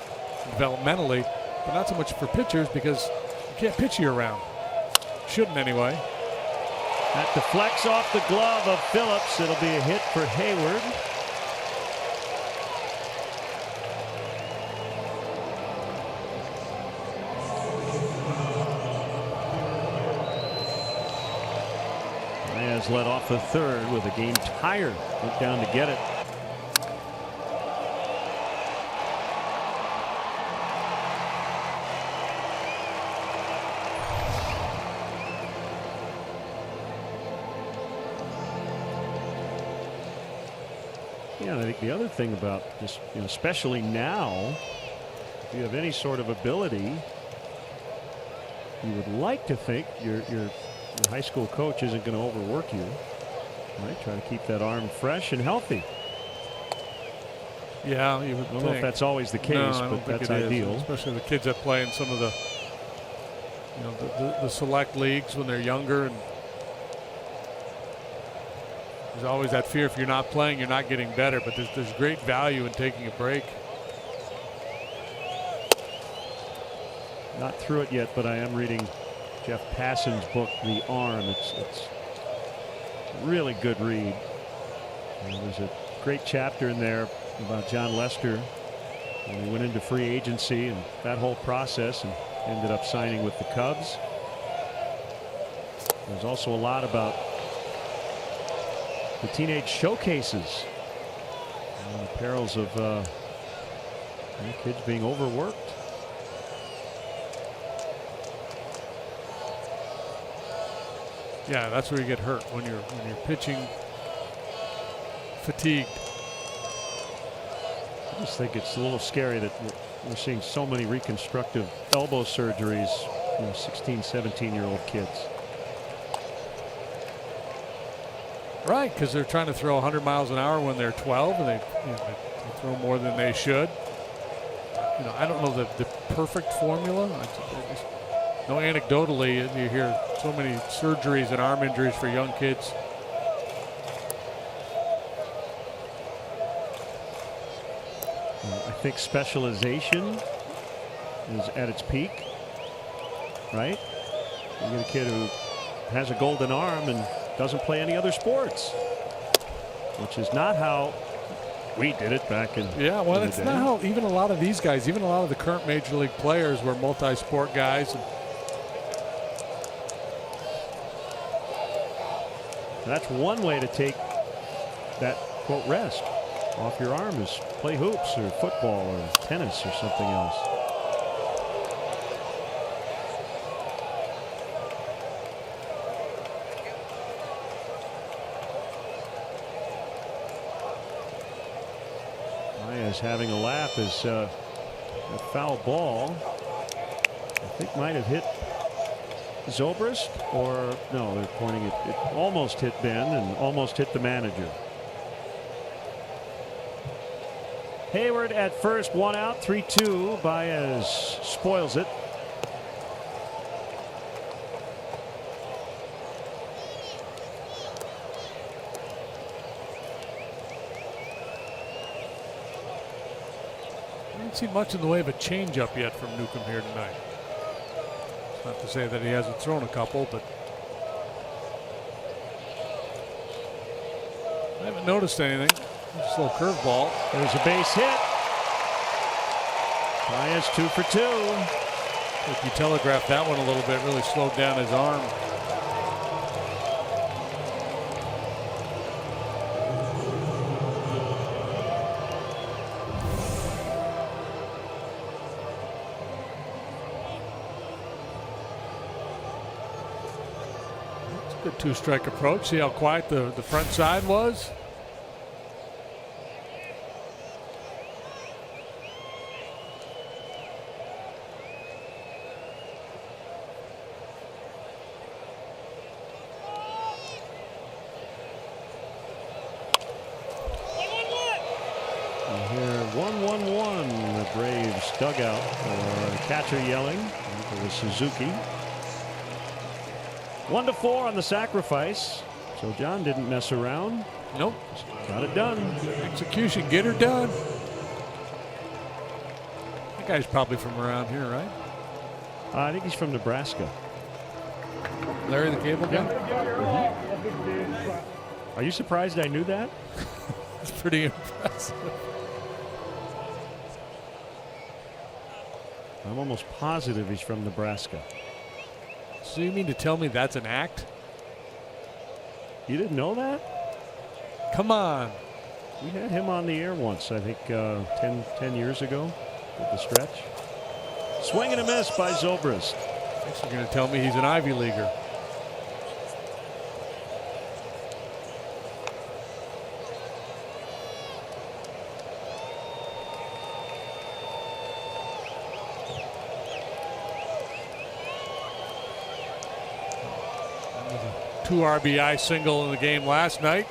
developmentally, but not so much for pitchers because you can't pitch year-round. Shouldn't anyway. That deflects off the glove of Phillips. It'll be a hit for Hayward. Baez led off the third with a game tire. Went down to get it. Yeah, I think the other thing about this, especially now, if you have any sort of ability, you would like to think your high school coach isn't going to overwork you. Right, try to keep that arm fresh and healthy. Yeah, you would I don't know if that's always the case, but that's ideal. Especially the kids that play in some of the, the select leagues when they're younger, and there's always that fear if you're not playing, you're not getting better. But there's great value in taking a break. Not through it yet, but I am reading Jeff Passan's book, The Arm. It's a really good read. There's a great chapter in there about John Lester when he went into free agency and that whole process and ended up signing with the Cubs. There's also a lot about the teenage showcases and the perils of kids being overworked. Yeah, that's where you get hurt, when you're pitching fatigued. I just think it's a little scary that we're seeing so many reconstructive elbow surgeries, 16, 17-year-old kids. Right, because they're trying to throw 100 miles an hour when they're 12, and they throw more than they should. I don't know the perfect formula. No, anecdotally, you hear so many surgeries and arm injuries for young kids. I think specialization is at its peak, right? You get a kid who has a golden arm and doesn't play any other sports, which is not how we did it back in. Yeah, well, it's not how even a lot of these guys, even a lot of the current major league players, were multi-sport guys. And That's one way to take that, quote, rest off your arm, is play hoops or football or tennis or something else. Maya's having a laugh as a foul ball, I think, might have hit Zobrist, or no, they're pointing it. It almost hit Ben and almost hit the manager. Hayward at first, one out, 3-2. Baez spoils it. I didn't see much in the way of a changeup yet from Newcomb here tonight. It's not to say that he hasn't thrown a couple, but I haven't noticed anything. Just a little curveball. There's a base hit. Baez 2 for 2. If you telegraphed that one a little bit, really slowed down his arm. It's a good two-strike approach. See how quiet the front side was? Dugout, the catcher yelling for the Suzuki. 1-4 on the sacrifice. So John didn't mess around. Nope. Got it done. Execution, get her done. That guy's probably from around here, right? I think he's from Nebraska. Larry the Cable Guy? Are you surprised I knew that? That's pretty impressive. I'm almost positive he's from Nebraska. So you mean to tell me that's an act? You didn't know that? Come on. We had him on the air once, I think 10 years ago at the stretch. Swing and a miss by Zobrist. Thanks for going to tell me he's an Ivy Leaguer. Two RBI single in the game last night.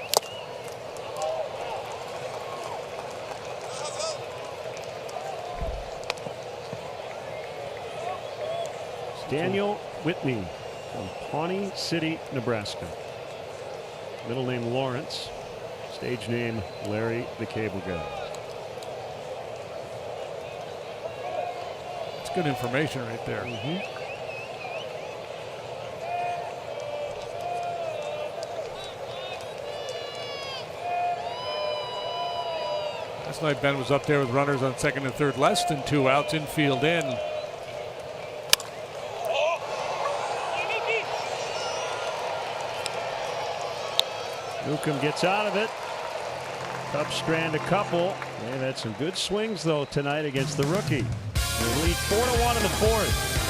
Daniel Whitney from Pawnee City, Nebraska. Middle name Lawrence. Stage name Larry the Cable Guy. That's good information right there. Last night Ben was up there with runners on second and third, less than 2 outs, infield in. Newcomb gets out of it. Cubs strand a couple. They've had some good swings though tonight against the rookie. They lead 4-1 in the fourth.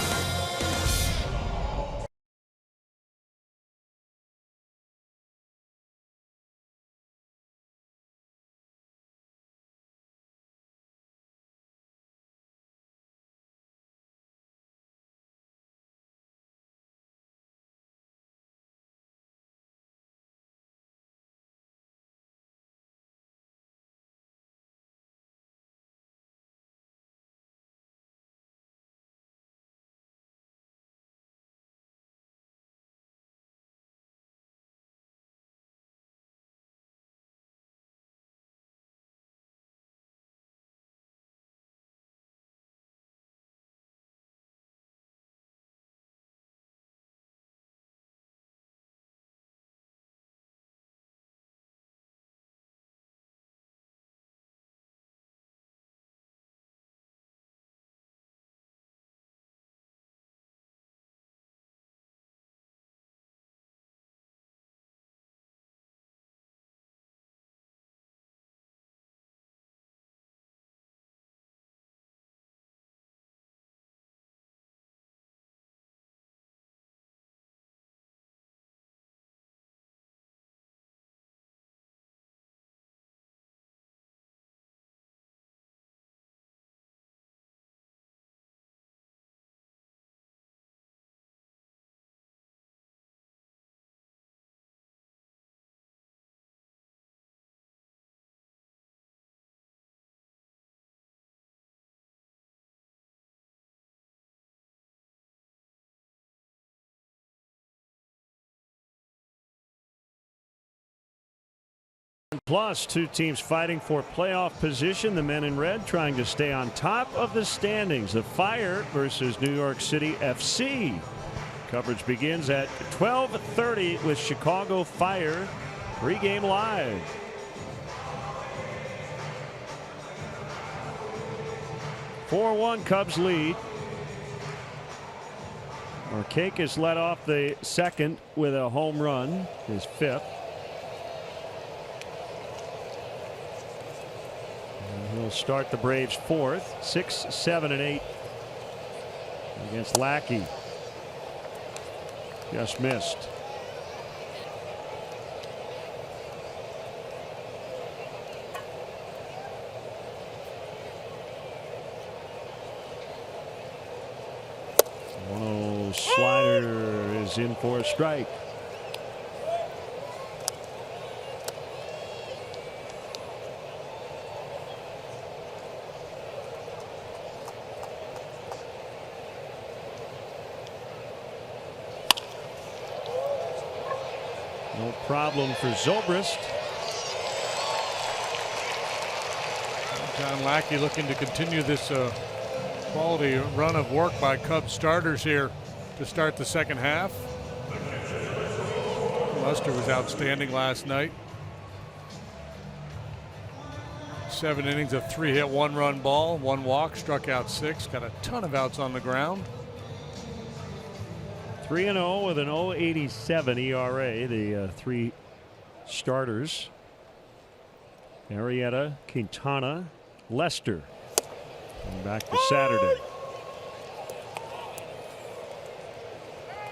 Plus, two teams fighting for playoff position. The men in red trying to stay on top of the standings. The Fire versus New York City FC. Coverage begins at 12:30 with Chicago Fire pregame live. (4-1) Cubs lead. Markakis led off the second with a home run, his fifth. And he'll start the Braves fourth. 6, 7, and 8 against Lackey. Just missed. Slider is in for a strike. No problem for Zobrist. John Lackey looking to continue this quality run of work by Cubs starters here to start the second half. Lester was outstanding last night. 7 innings of 3-hit, 1-run ball, 1 walk, struck out 6, got a ton of outs on the ground. 3-0 with an 0.87 ERA. The 3 starters: Arrieta, Quintana, Lester. And back to Saturday.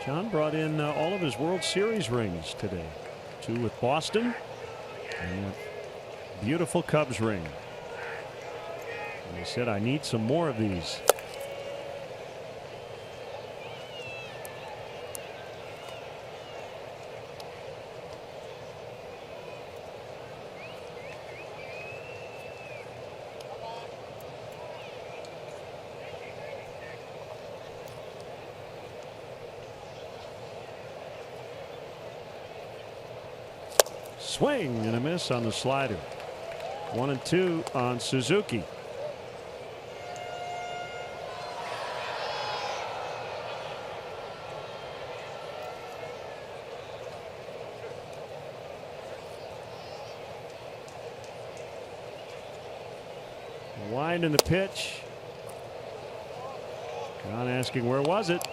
John brought in all of his World Series rings today. 2 with Boston and a beautiful Cubs ring. And he said, "I need some more of these." Swing and a miss on the slider. 1-2 on Suzuki. Wind in the pitch. John asking, where was it?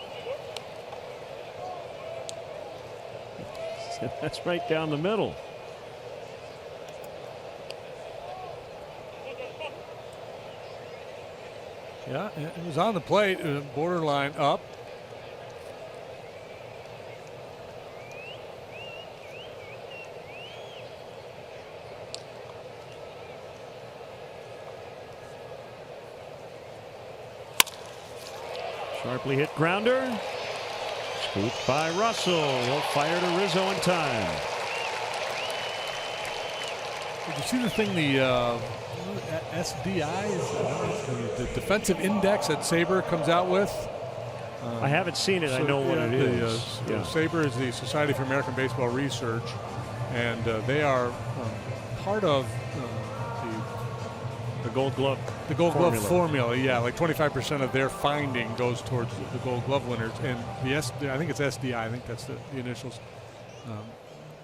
That's right down the middle. Yeah, it was on the plate, borderline up. Sharply hit grounder. Scooped by Russell. Will fire to Rizzo in time. Did you see the thing, the SDI, the defensive index that Saber comes out with? I haven't seen it. So I know what it is. Saber is the Society for American Baseball Research, and they are part of the Gold Glove. The Gold Glove formula, yeah, like 25% of their finding goes towards the Gold Glove winners, and I think it's SDI. I think that's the initials.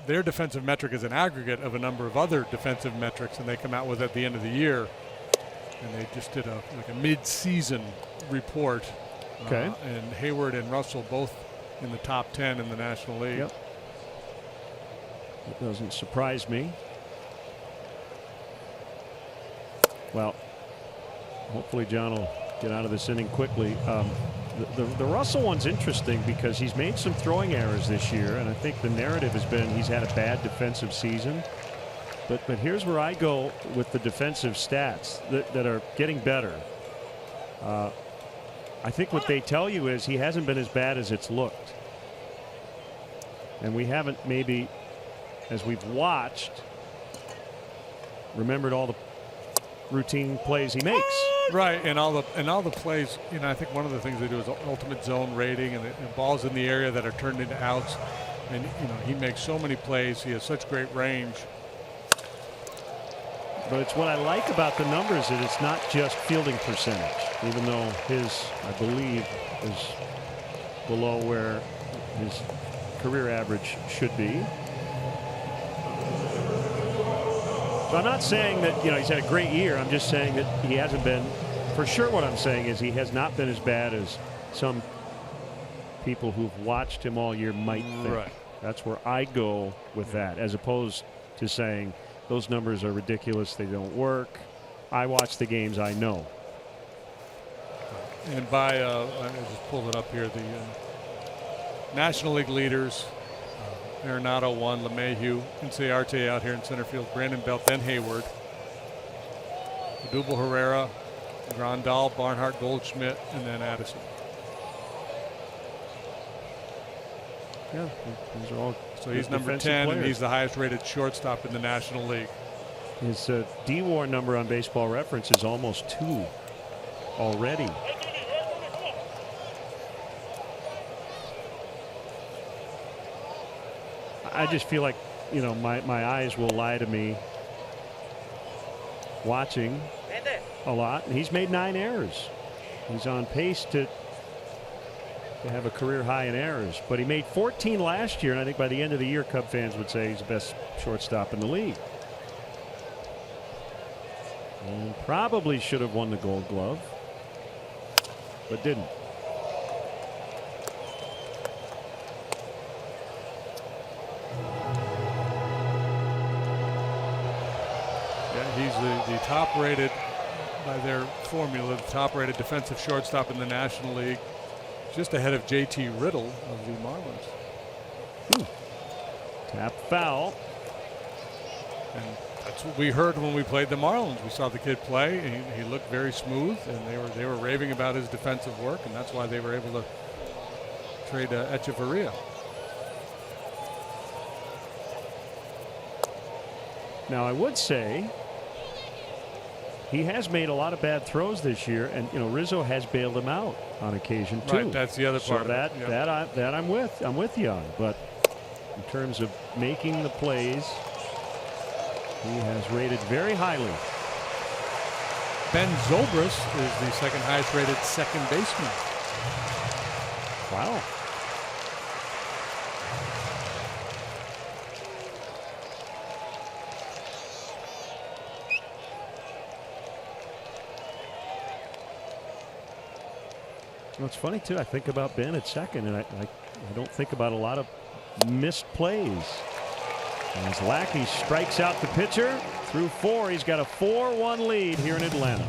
Their defensive metric is an aggregate of a number of other defensive metrics, and they come out with at the end of the year. And they just did a mid-season report. Okay. And Hayward and Russell both in the top 10 in the National League. Yep. That doesn't surprise me. Well, hopefully John will get out of this inning quickly. The Russell one's interesting because he's made some throwing errors this year, and I think the narrative has been he's had a bad defensive season. But here's where I go with the defensive stats that are getting better. I think what they tell you is he hasn't been as bad as it's looked. And we haven't, maybe, as we've watched, remembered all the routine plays he makes. Right, and all the plays. I think one of the things they do is ultimate zone rating, and the balls in the area that are turned into outs. And he makes so many plays. He has such great range. But it's what I like about the numbers, that it's not just fielding percentage, even though his, I believe, is below where his career average should be. So I'm not saying that, you know, he's had a great year. I'm just saying that he hasn't been, for sure what I'm saying is he has not been as bad as some people who've watched him all year might think. Right. That's where I go with that, as opposed to saying those numbers are ridiculous, they don't work. I watch the games, I know. And by, I just pulled it up here, the National League leaders, Arenado 1, LeMahieu, Inciarte out here in center field, Brandon Belt, then Hayward, Odubel Herrera, Grandal, Barnhart, Goldschmidt, and then Addison. Yeah, these are all. So he's number 10, and he's the highest rated shortstop in the National League. His D-WAR number on Baseball Reference is almost 2 already. I just feel like, you know, my eyes will lie to me watching a lot, and he's made 9 errors. He's on pace to have a career high in errors, but he made 14 last year, and I think by the end of the year Cub fans would say he's the best shortstop in the league. And probably should have won the Gold Glove, but didn't. Yeah, he's the top rated, by their formula, the top rated defensive shortstop in the National League, just ahead of JT Riddle of the Marlins. Tap foul. And that's what we heard when we played the Marlins. We saw the kid play, and he looked very smooth, and they were raving about his defensive work, and that's why they were able to trade Echeverria. Now I would say he has made a lot of bad throws this year, and you know Rizzo has bailed him out on occasion too. Right, that's the other part. So that I'm with you on. But in terms of making the plays, he has rated very highly. Ben Zobrist is the second highest rated second baseman. Wow. Well, it's funny too. I think about Ben at second, and I don't think about a lot of missed plays. As Lackey strikes out the pitcher through 4, he's got a 4-1 lead here in Atlanta.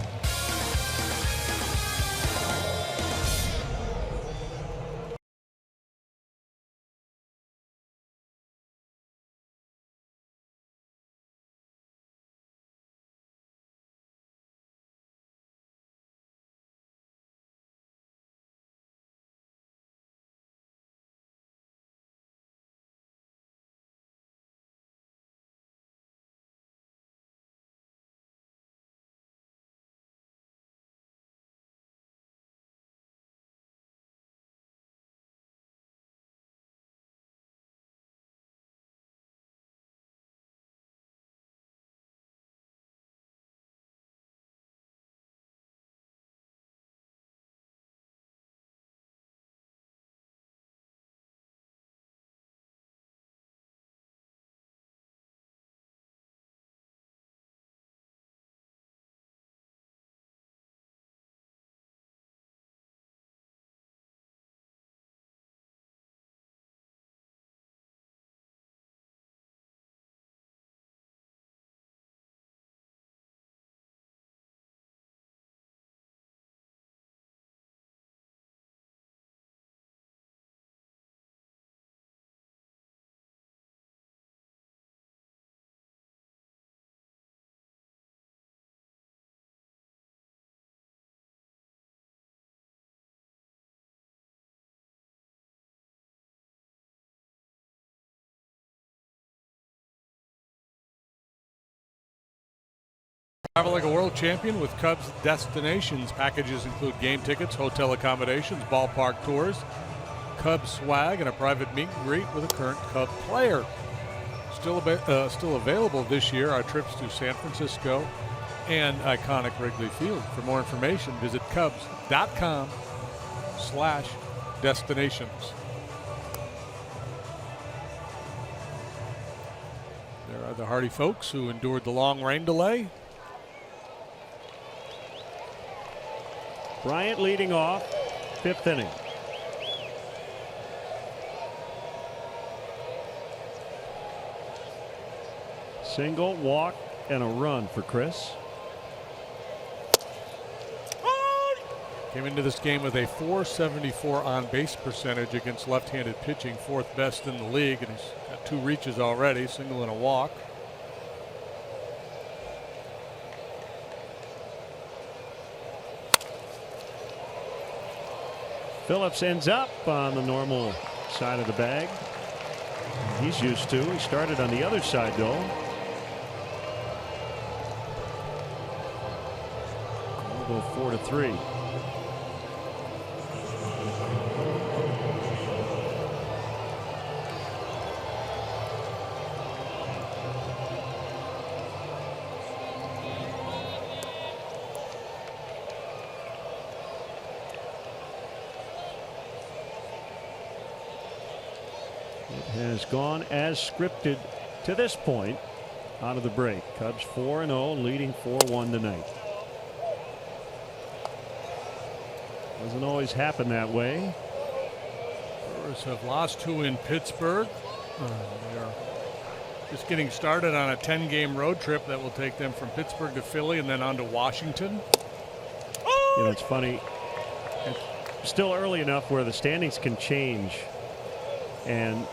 Travel like a world champion with Cubs destinations. Packages include game tickets, hotel accommodations, ballpark tours, Cubs swag, and a private meet and greet with a current Cub player. Still available this year are trips to San Francisco and iconic Wrigley Field. For more information, visit Cubs.com/destinations. There are the Hardy folks who endured the long rain delay. Bryant leading off, 5th inning. Single, walk, and a run for Chris. Came into this game with a .474 on-base percentage against left-handed pitching, 4th best in the league, and he's got 2 reaches already, single and a walk. Phillips ends up on the normal side of the bag. He's used to. He started on the other side, though. We'll go 4-3. Has gone as scripted to this point out of the break. Cubs 4-0, leading 4-1 tonight. Doesn't always happen that way. Brewers have lost 2 in Pittsburgh. They are just getting started on a 10-game road trip that will take them from Pittsburgh to Philly and then on to Washington. You know, it's funny. It's still early enough where the standings can change, and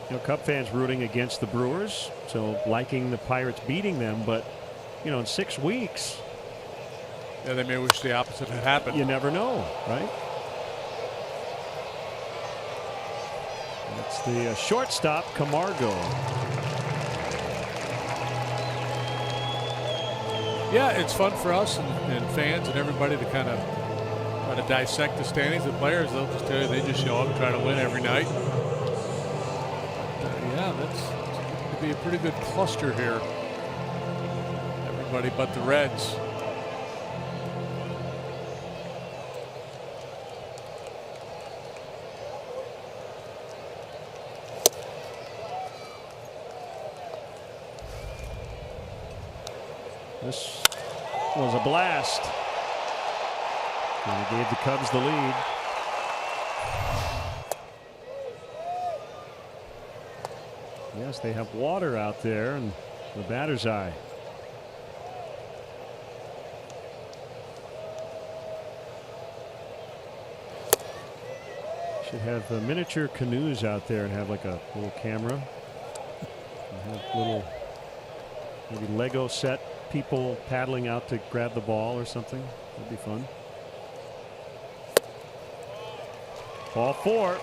you know, Cub fans rooting against the Brewers, so liking the Pirates beating them, but you know, in 6 weeks, yeah, they may wish the opposite had happened. You never know, right? That's the shortstop, Camargo. Yeah, it's fun for us and fans and everybody to kind of try to dissect the standings. The players, they'll just tell you they just show up and try to win every night. Yeah, that's going to be a pretty good cluster here. Everybody but the Reds. This was a blast. And it gave the Cubs the lead. Yes, they have water out there in the batter's eye. Should have miniature canoes out there and have like a little camera. And have little maybe Lego set people paddling out to grab the ball or something. That'd be fun. Ball 4.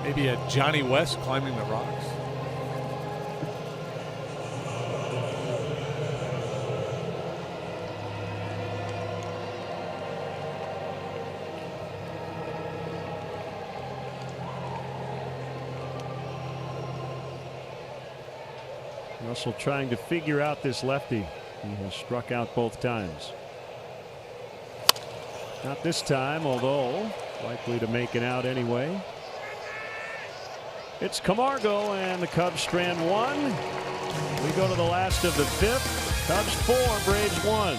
Maybe a Johnny West climbing the rocks. Russell trying to figure out this lefty. He has struck out both times. Not this time, although likely to make it out anyway. It's Camargo, and the Cubs strand 1. We go to the last of the 5th. Cubs 4, Braves 1.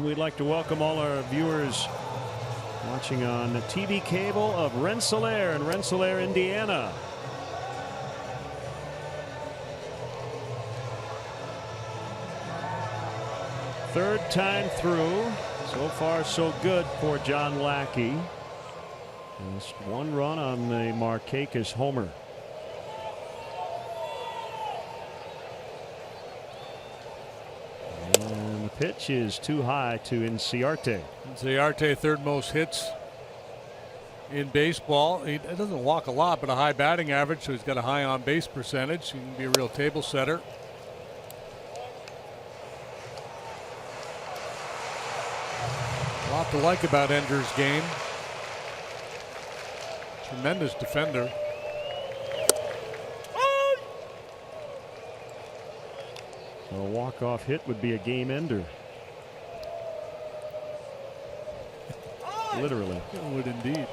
We'd like to welcome all our viewers watching on the TV cable of Rensselaer in Rensselaer, Indiana. Third time through. So far, so good for John Lackey. Just one run on the Markakis homer. And the pitch is too high to Inciarte. Inciarte, third most hits in baseball. He doesn't walk a lot, but a high batting average, so he's got a high on base percentage. He can be a real table setter. A lot to like about Ender's game. Tremendous defender. So a walk-off hit would be a game ender. Literally. It would indeed.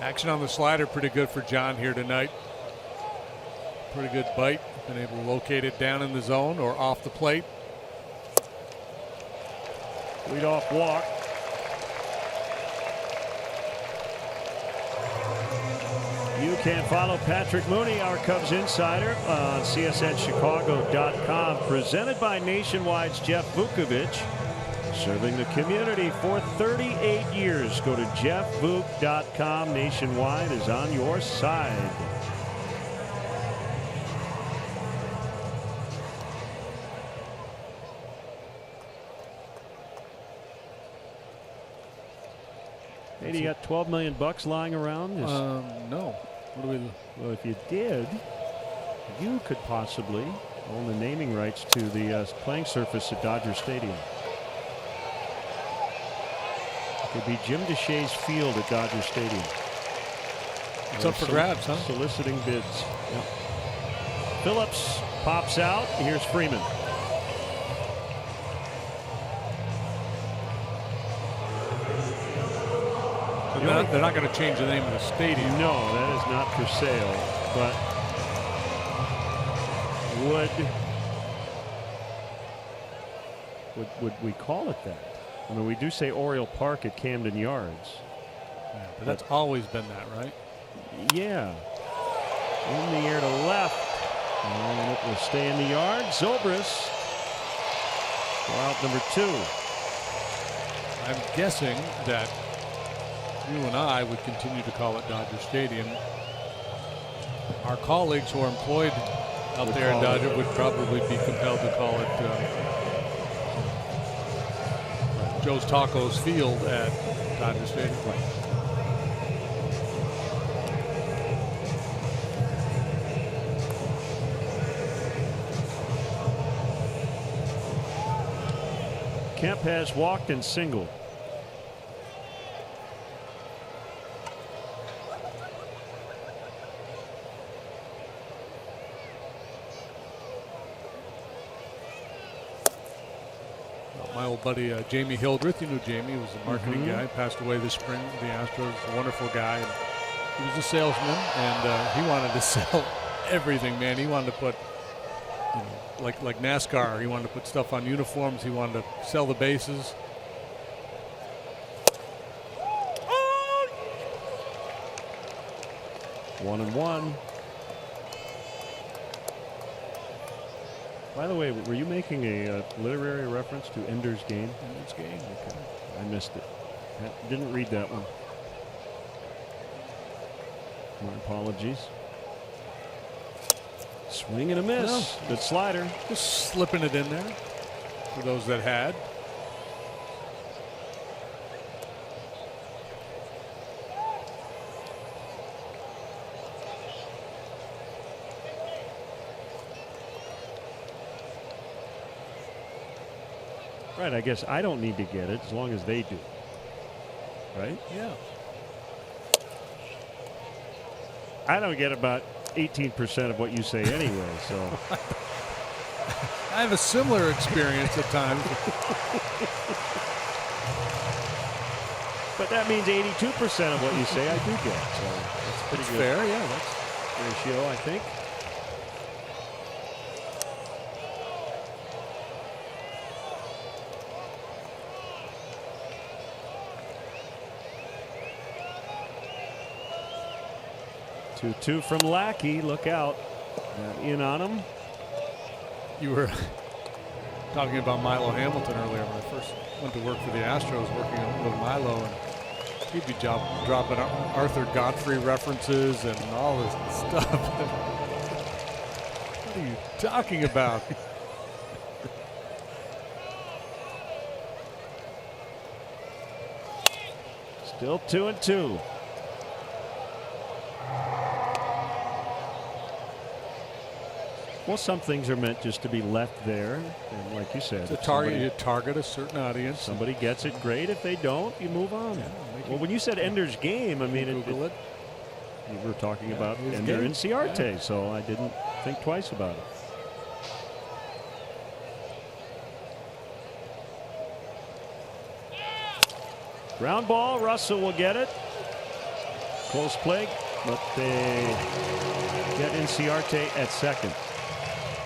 Action on the slider pretty good for John here tonight. Pretty good bite. Been able to locate it down in the zone or off the plate. Leadoff walk. You can follow Patrick Mooney, our Cubs insider, on CSNChicago.com. Presented by Nationwide's Jeff Vukovich. Serving the community for 38 years. Go to jeffvuk.com. Nationwide is on your side. Hey, do you got $12 million lying around? No. What do we do? Well, if you did, you could possibly own the naming rights to the playing surface at Dodger Stadium. It could be Jim DeShay's field at Dodger Stadium. It's up for grabs, huh? Soliciting bids. Yep. Phillips pops out. Here's Freeman. They're not going to change the name of the stadium. No, that is not for sale. But would we call it that? I mean, we do say Oriole Park at Camden Yards. Yeah, but that's always been that, right? Yeah. In the air to left. And it will stay in the yard. Zobrist. Out number 2. I'm guessing that you and I would continue to call it Dodger Stadium. Our colleagues who are employed out there in Dodger would probably be compelled to call it Joe's Tacos Field at Dodger Stadium. Right. Kemp has walked and singled. My old buddy Jamie Hildreth, you knew Jamie, he was a marketing guy, passed away this spring with the Astros, a wonderful guy. And he was a salesman, and he wanted to sell everything, man. He wanted to put, you know, like NASCAR, he wanted to put stuff on uniforms, he wanted to sell the bases. One and one. By the way, were you making a literary reference to Ender's Game? Ender's Game? Okay. I missed it. I didn't read that one. My apologies. Swing and a miss. No. Good slider. Just slipping it in there for those that had. Right, I guess I don't need to get it as long as they do. Right? Yeah. I don't get about 18% of what you say anyway, so. I have a similar experience at times. But that means 82% of what you say I do get. So that's pretty good. Fair, yeah. That's ratio, I think. Two from Lackey. Look out. In on him. You were talking about Milo Hamilton earlier. When I first went to work for the Astros, working with Milo, and he'd be dropping Arthur Godfrey references and all this stuff. What are you talking about? Still 2-2. Well, some things are meant just to be left there, and like you said, you target a certain audience. Somebody gets it, great. If they don't, you move on. Yeah, well, when you said Ender's Game, I mean, Google it. You were talking about Ender Inciarte, so I didn't think twice about it. Ground ball, Russell will get it. Close play, but they get Inciarte at second.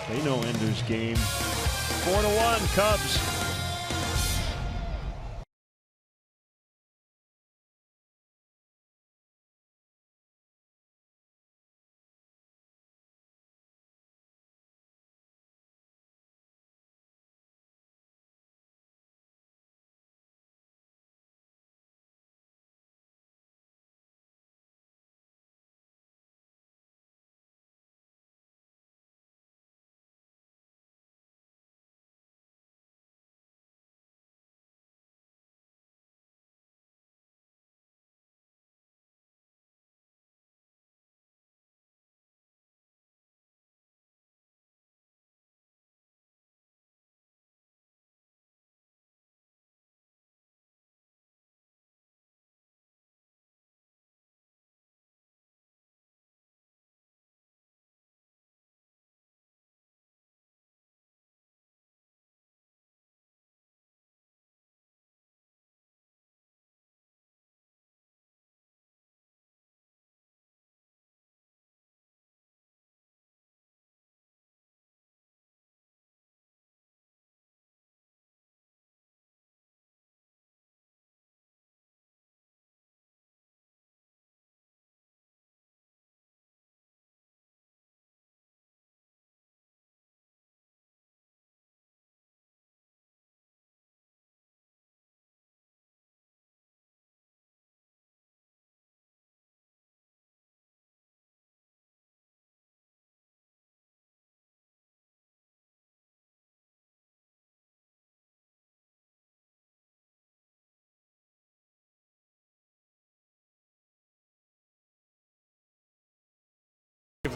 They know Ender's Game. 4-1 Cubs.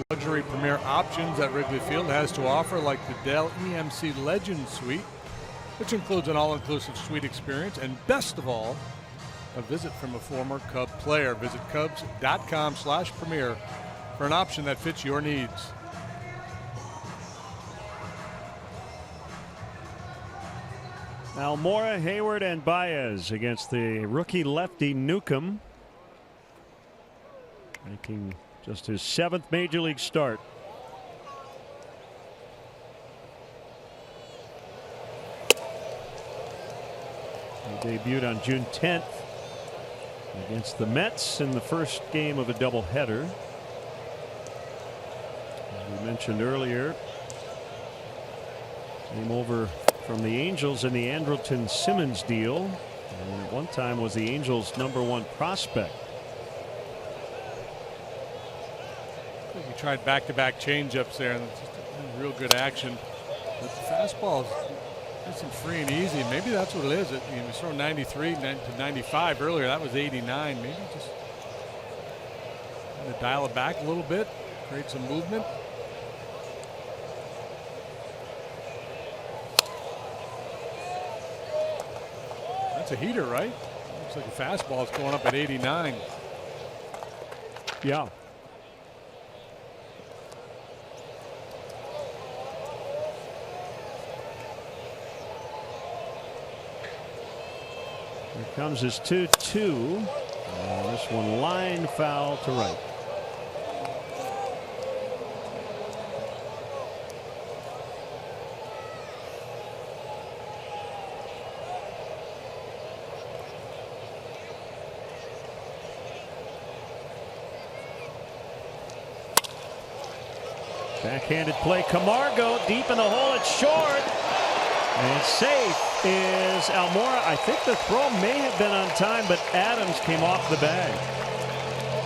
Luxury premier options that Wrigley Field has to offer, like the Dell EMC Legend Suite, which includes an all-inclusive suite experience, and best of all, a visit from a former Cub player. Visit Cubs.com/premier for an option that fits your needs. Almora, Hayward, and Baez against the rookie lefty Newcomb, making just his 7th major league start. He debuted on June 10th against the Mets in the first game of a doubleheader. As we mentioned earlier, came over from the Angels in the Andrelton Simmons deal, and at one time was the Angels' #1 prospect. He tried back-to-back changeups there, and it's just real good action. But the fastball is nice and free and easy. Maybe that's what it is. He was throwing 93 to 95 earlier. That was 89. Maybe just kind of dial it back a little bit, create some movement. That's a heater, right? Looks like a fastball is going up at 89. Here comes his 2-2. This one line foul to right. Backhanded play. Camargo deep in the hole. It's short. And safe is Almora. I think the throw may have been on time, but Adams came off the bag.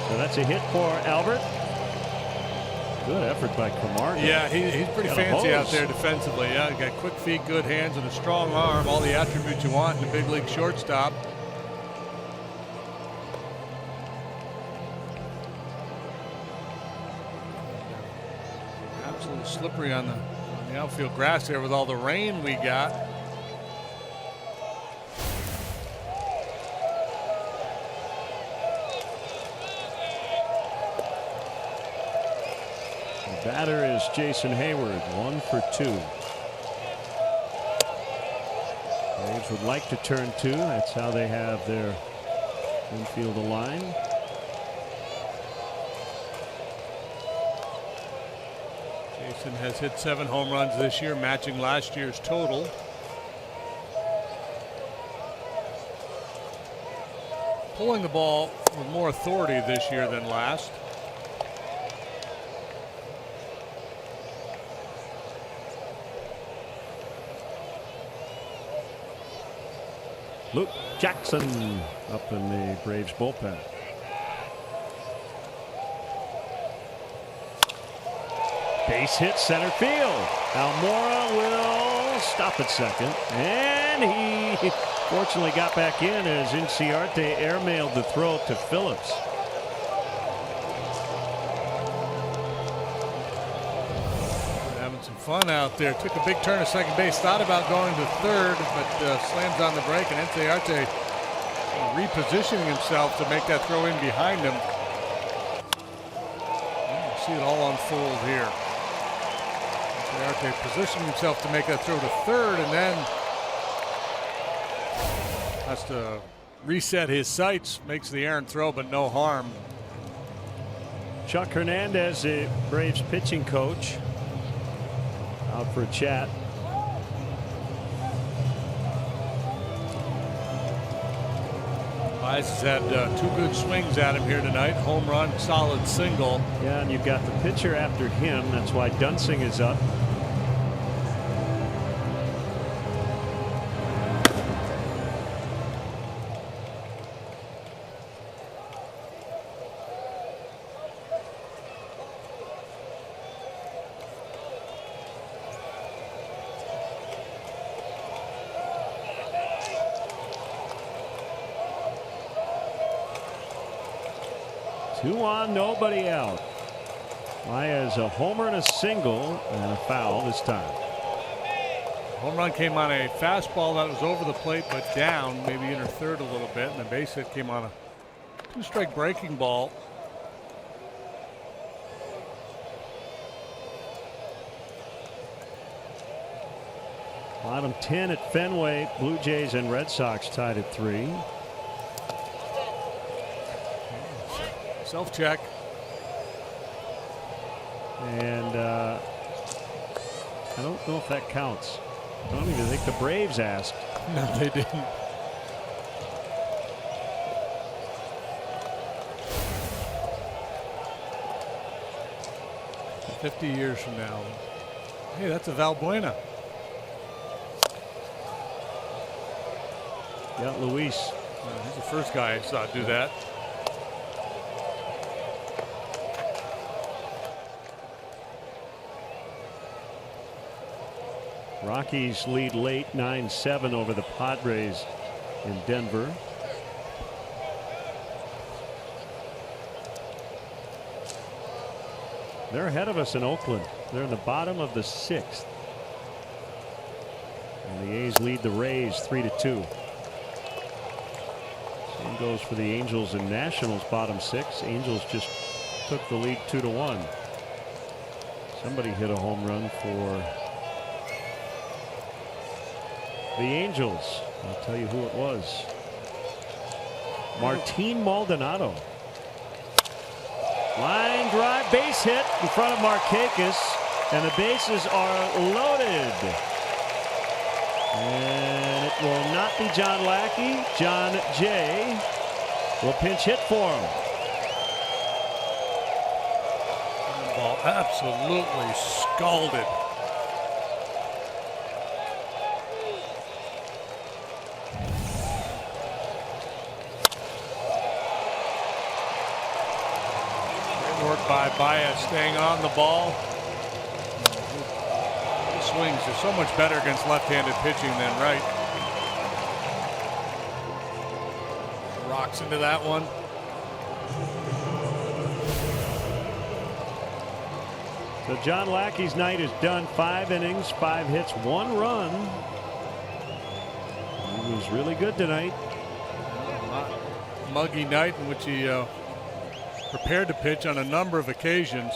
So that's a hit for Albert. Good effort by Camargo. Yeah, he's pretty fancy out there defensively. Yeah, got quick feet, good hands, and a strong arm. All the attributes you want in a big league shortstop. Absolutely slippery on the outfield grass there with all the rain we got. The batter is Jason Hayward, 1 for 2. Braves would like to turn 2. That's how they have their infield aligned. Jason has hit 7 home runs this year, matching last year's total. Pulling the ball with more authority this year than last. Luke Jackson up in the Braves bullpen. Base hit center field. Almora will stop at second. And he fortunately got back in as Inciarte airmailed the throw to Phillips. Having some fun out there. Took a big turn to second base. Thought about going to third, but slams on the brake, and Inciarte repositioning himself to make that throw in behind him. You see it all unfold here. Inciarte positioning himself to make that throw to third, and then has to reset his sights. Makes the errant throw, but no harm. Chuck Hernandez, the Braves pitching coach, out for a chat. Wise has had 2 good swings at him here tonight. Home run, solid single. Yeah, and you've got the pitcher after him. That's why Dunsing is up. Two on, nobody out. Maya's a homer and a single and a foul this time. Home run came on a fastball that was over the plate but down, maybe in her third a little bit, and the base hit came on a 2-strike breaking ball. Bottom 10 at Fenway. Blue Jays and Red Sox tied at 3. Self-check. And I don't know if that counts. I don't even think the Braves asked. No, they didn't. "50 years from now." Hey, that's a Valbuena. Yeah, Luis. He's the first guy I saw do that. Rockies lead late 9-7 over the Padres in Denver. They're ahead of us in Oakland. They're in the bottom of the 6th. And the A's lead the Rays 3-2. Same goes for the Angels and Nationals, bottom 6. Angels just took the lead 2-1. Somebody hit a home run for the Angels. I'll tell you who it was. Martin Maldonado. Line drive, base hit in front of Markakis, and the bases are loaded. And it will not be John Lackey. John Jay will pinch hit for him. Ball absolutely scalded. By Baez staying on the ball. His swings are so much better against left-handed pitching than right. Rocks into that one. So John Lackey's night is done. 5 innings, 5 hits, 1 run. He was really good tonight. Muggy night in which he prepared to pitch on a number of occasions.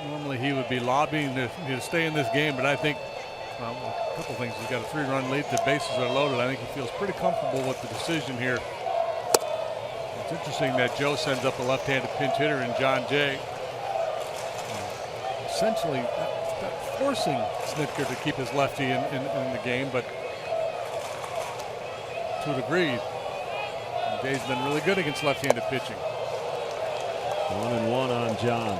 Normally he would be lobbying to stay in this game, but I think a couple things. He's got a 3-run lead. The bases are loaded. I think he feels pretty comfortable with the decision here. It's interesting that Joe sends up a left-handed pinch hitter in John Jay. Essentially forcing Snitker to keep his lefty in the game, but to a degree, Jay's been really good against left-handed pitching. 1-1 on John.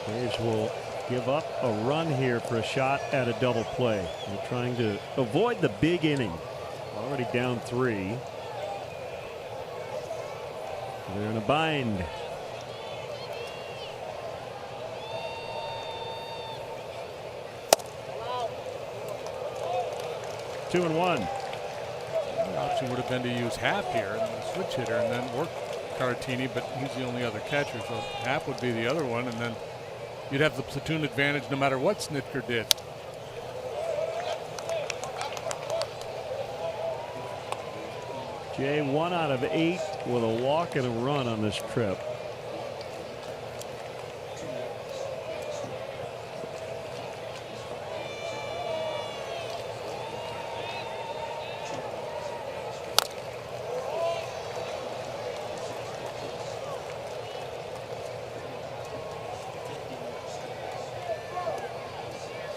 Braves will give up a run here for a shot at a double play. They're trying to avoid the big inning. Already down 3. They're in a bind. Two and one. The option would have been to use Happ here and the switch hitter and then work Caratini, but he's the only other catcher, so Happ would be the other one, and then you'd have the platoon advantage no matter what Snitker did. Jay 1 out of 8 with a walk and a run on this trip.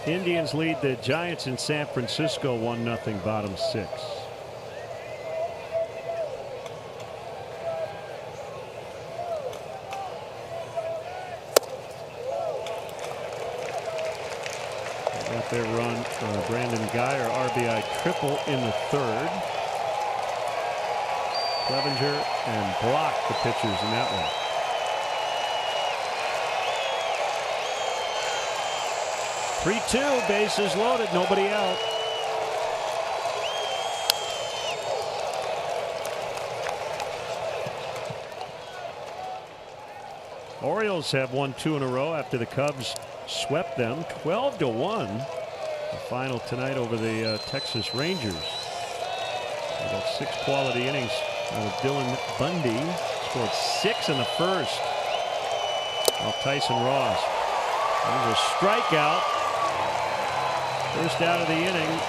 Indians lead the Giants in San Francisco 1-0 bottom 6. Got their run Brandon Guyer RBI triple in the 3rd. Clevenger and Block the pitchers in that one. Three-two, bases loaded, nobody out. Orioles have won 2 in a row after the Cubs swept them 12-1. The final tonight over the Texas Rangers. They got 6 quality innings out of Dylan Bundy. Scored 6 in the 1st. Off Tyson Ross. There's a strikeout. First out of the inning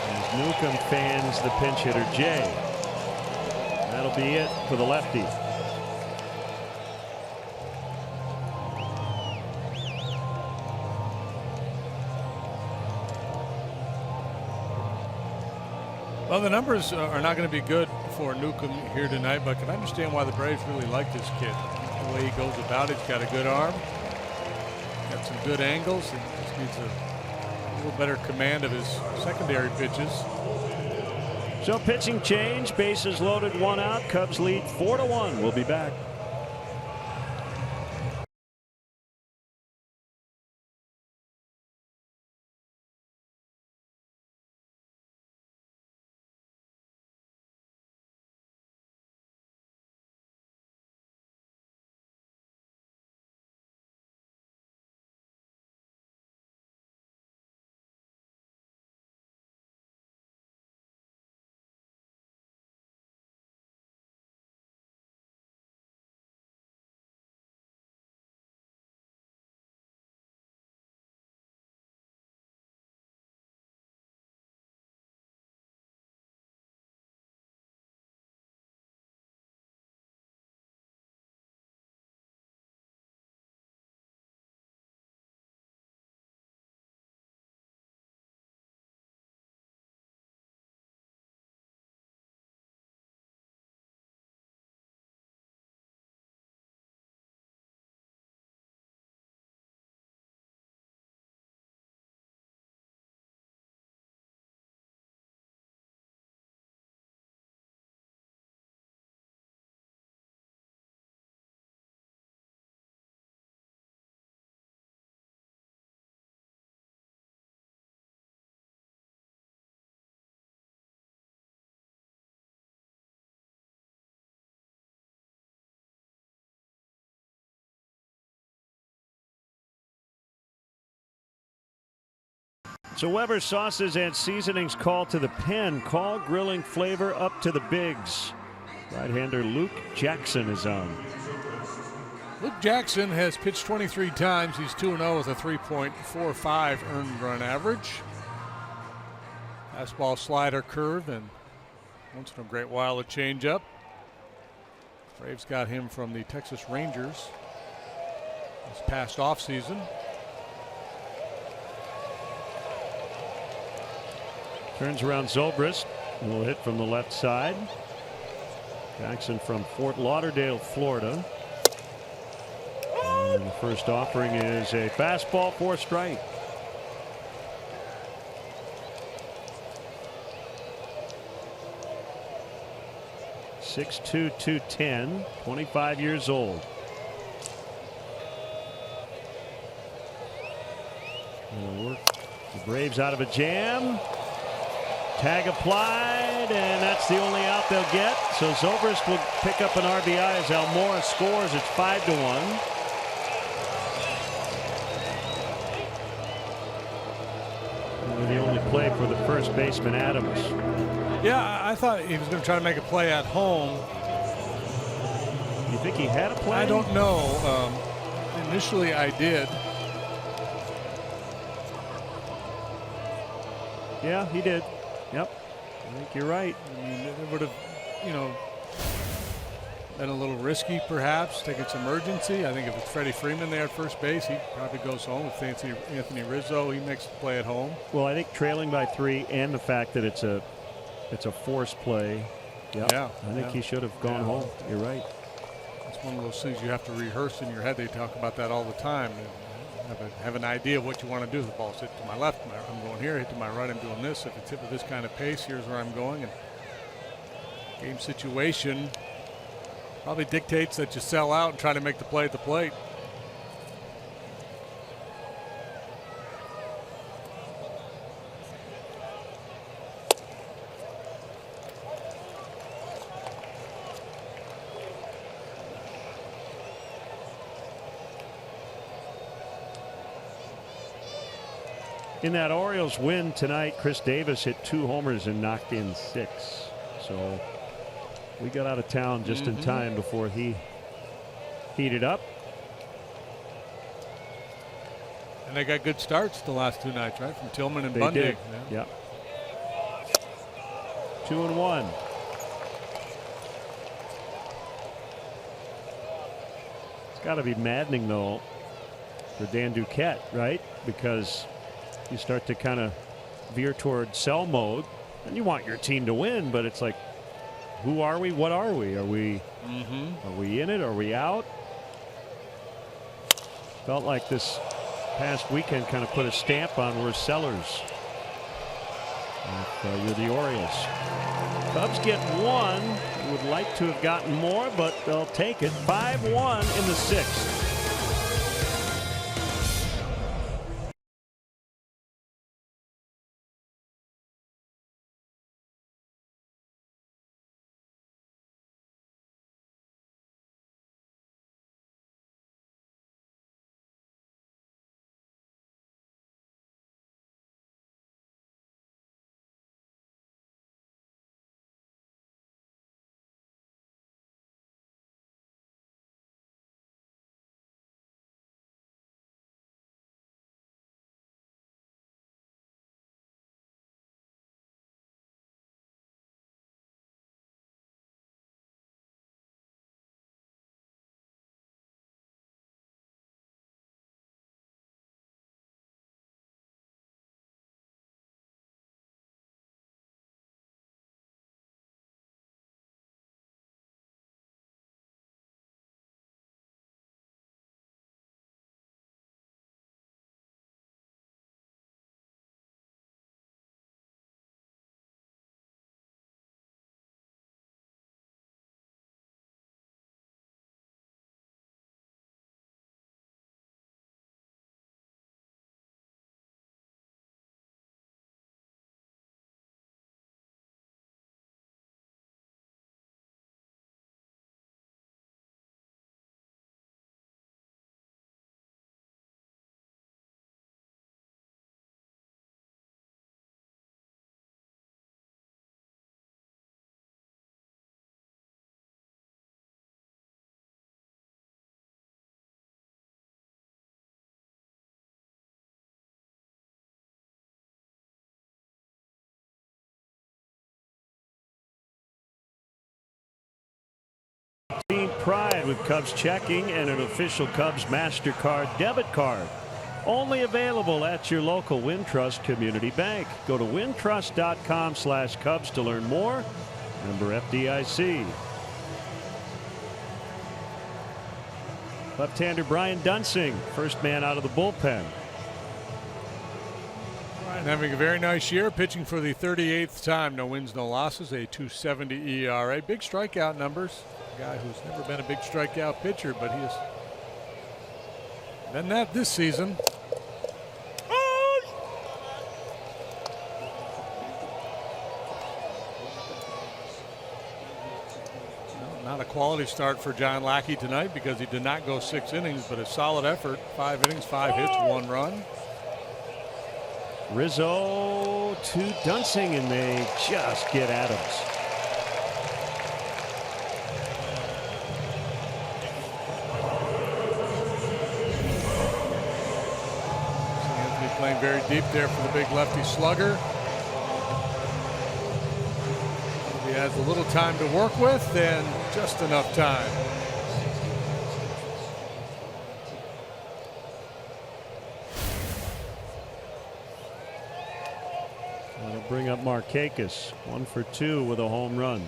as Newcomb fans the pinch hitter Jay. That'll be it for the lefty. Well, the numbers are not going to be good for Newcomb here tonight, but I can understand why the Braves really like this kid. The way he goes about it, he's got a good arm, got some good angles, and just needs a little better command of his secondary pitches. So pitching change, bases loaded, 1 out. Cubs lead 4-1. We'll be back. So Weber sauces and seasonings call to the pen. Call grilling flavor up to the bigs. Right-hander Luke Jackson is on. Luke Jackson has pitched 23 times. He's 2-0 with a 3.45 earned run average. Fastball, slider, curve, and once in a great while a changeup. Braves got him from the Texas Rangers this past offseason. Turns around Zobrist. A little hit from the left side. Jackson from Fort Lauderdale, Florida. And the first offering is a fastball for a strike. .6'2", 210, 25 years old. Work the Braves out of a jam. Tag applied, and that's the only out they'll get. So Zobrist will pick up an RBI as Almora scores. It's 5-1. The only play for the first baseman, Adams. Yeah, I thought he was going to try to make a play at home. You think he had a play? I don't know. Initially, I did. Yeah, he did. Yep. I think you're right. I mean, it would have, been a little risky, perhaps, take its emergency. I think if it's Freddie Freeman there at first base, he probably goes home. If Anthony Rizzo, he makes the play at home. Well, I think trailing by 3 and the fact that it's a force play. Yep. Yeah. I think he should have gone home. You're right. It's one of those things you have to rehearse in your head. They talk about that all the time. Have an idea of what you want to do. The ball's hit to my left, I'm going here. Hit to my right, I'm doing this. If it's hit with this kind of pace, here's where I'm going. And game situation probably dictates that you sell out and try to make the play at the plate. In that Orioles win tonight, Chris Davis hit 2 homers and knocked in 6. So we got out of town just in time before he heated up. And they got good starts the last 2 nights, right? From Tillman and Bundy. Did. Yeah. 2-1. It's got to be maddening, though, for Dan Duquette, right? Because you start to kind of veer toward sell mode, and you want your team to win, but it's like, who are we? What are we? Are we in it? Are we out? Felt like this past weekend kind of put a stamp on we're sellers. If you're the Orioles. Cubs get 1. Would like to have gotten more, but they'll take it. 5-1 in the 6th. Pride with Cubs checking and an official Cubs MasterCard debit card. Only available at your local Wintrust Community Bank. Go to wintrust.com/Cubs to learn more. Member FDIC. Left-hander Brian Dunsing, first man out of the bullpen. Brian having a very nice year, pitching for the 38th time. No wins, no losses, a 2.70 ERA. Big strikeout numbers. A guy who's never been a big strikeout pitcher, but he has been that this season. Not a quality start for John Lackey tonight because he did not go 6 innings, but a solid effort. 5 innings, 5 hits, 1 run. Rizzo to Dunsing, and they just get Adams. Anthony playing very deep there for the big lefty slugger. He has a little time to work with and just enough time. That'll bring up Markakis, 1 for 2 with a home run.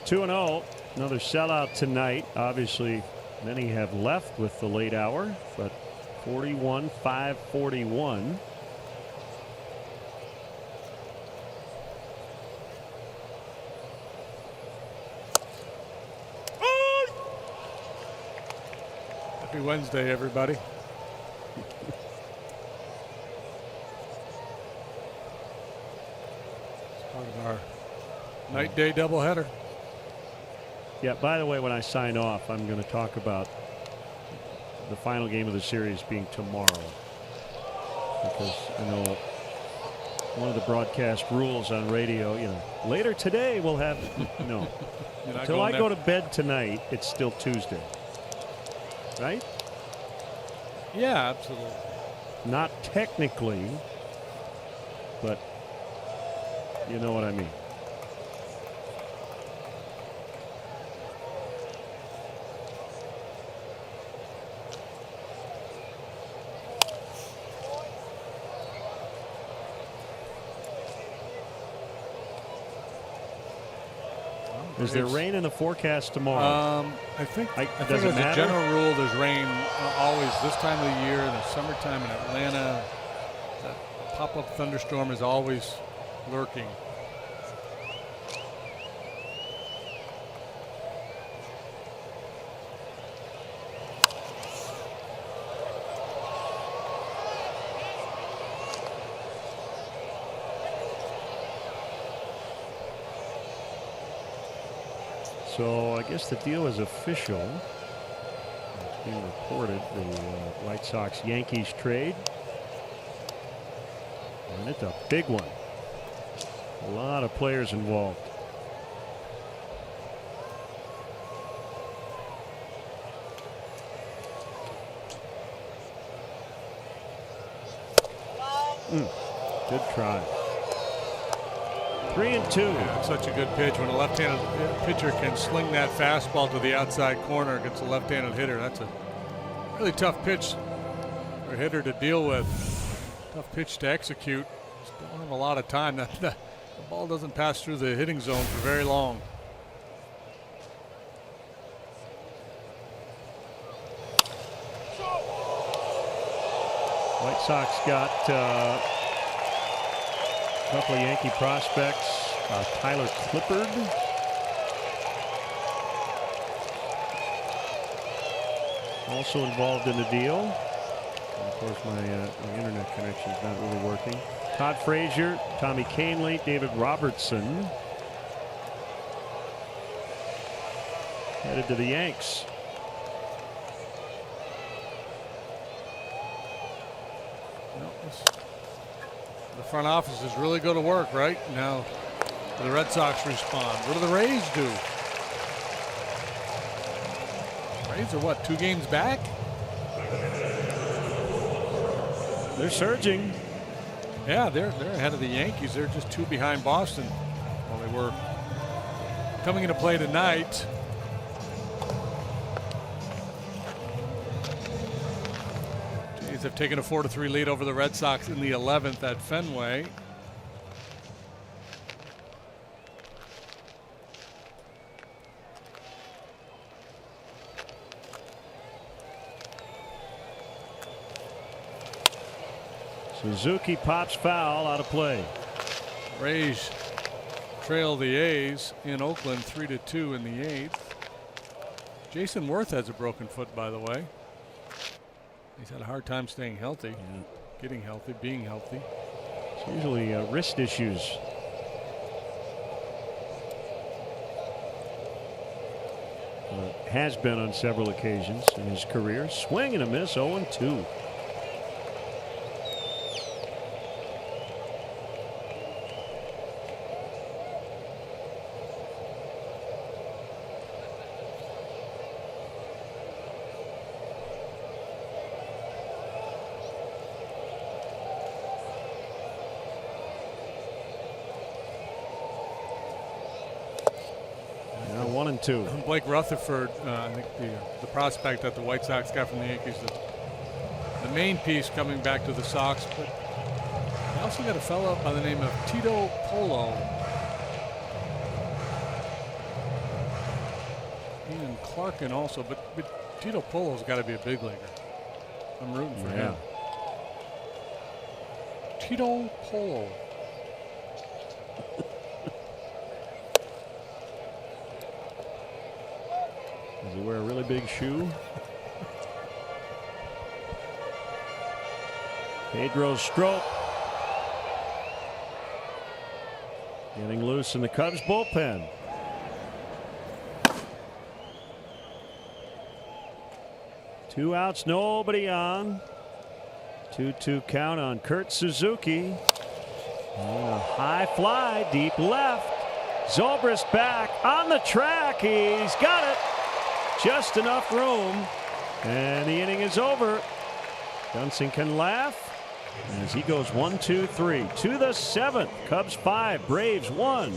Two and 0. Another sellout tonight. Obviously, many have left with the late hour, but 41-5-41. Happy Wednesday, everybody. It's part of our night-day doubleheader. Yeah, by the way, when I sign off, I'm going to talk about the final game of the series being tomorrow. Because I know one of the broadcast rules on radio, later today we'll have, no. Until I go to bed tonight, it's still Tuesday. Right? Yeah, absolutely. Not technically, but you know what I mean. Is there rain in the forecast tomorrow? I think as does it a matter? general rule, there's rain always this time of the year. In the summertime in Atlanta, that pop-up thunderstorm is always lurking. So I guess the deal is official. It's being reported, the White Sox-Yankees trade. And it's a big one. A lot of players involved. Good try. 3-2. Yeah, it's such a good pitch when a left-handed pitcher can sling that fastball to the outside corner against a left-handed hitter. That's a really tough pitch for a hitter to deal with. Tough pitch to execute. Just don't have a lot of time. The ball doesn't pass through the hitting zone for very long. White Sox got a couple of Yankee prospects. Tyler Clippard. Also involved in the deal. And of course, my internet connection is not really working. Todd Frazier, Tommy Kahnle, David Robertson. Headed to the Yanks. The front office is really going to work right now. The Red Sox respond. What do the Rays do? Rays are what, 2 games back? They're surging. Yeah, they're ahead of the Yankees. They're just 2 behind Boston. Well, they were coming into play tonight. Jays have taken a 4-3 lead over the Red Sox in the 11th at Fenway. Suzuki pops foul, out of play. Rays trail the A's in Oakland 3-2 in the 8th. Jason Worth has a broken foot, by the way. He's had a hard time staying healthy, getting healthy, being healthy. It's usually wrist issues. Has been on several occasions in his career. Swing and a miss, 0-2. Now 1-2. Blake Rutherford, I think the prospect that the White Sox got from the Yankees, the main piece coming back to the Sox, but they also got a fellow by the name of Tito Polo. Ian Clarkin also, but Tito Polo's got to be a big leaguer. I'm rooting for him. Tito Polo. Does he wear a really big shoe? Pedro Strop getting loose in the Cubs bullpen. Two outs, nobody on. 2-2 count on Kurt Suzuki. And a high fly, deep left. Zobrist back on the track. He's got it. Just enough room. And the inning is over. Dunsing can laugh as he goes 1-2-3 to the 7th. Cubs 5, Braves 1.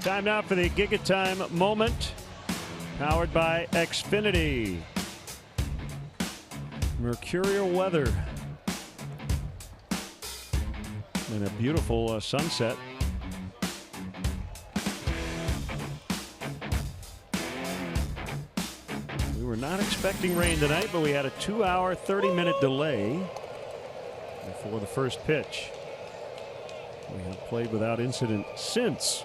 Time now for the Giga Time moment, powered by Xfinity. Mercurial weather and a beautiful sunset. We were not expecting rain tonight, but we had a 2-hour, 30-minute delay before the first pitch. We have played without incident since.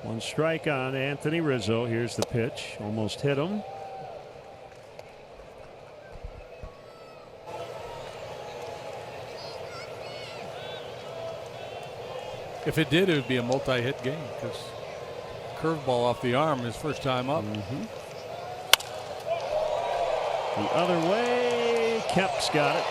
One strike on Anthony Rizzo. Here's the pitch. Almost hit him. If it did, it would be a multi-hit game because curveball off the arm his first time up. The other way. Kemp's got it.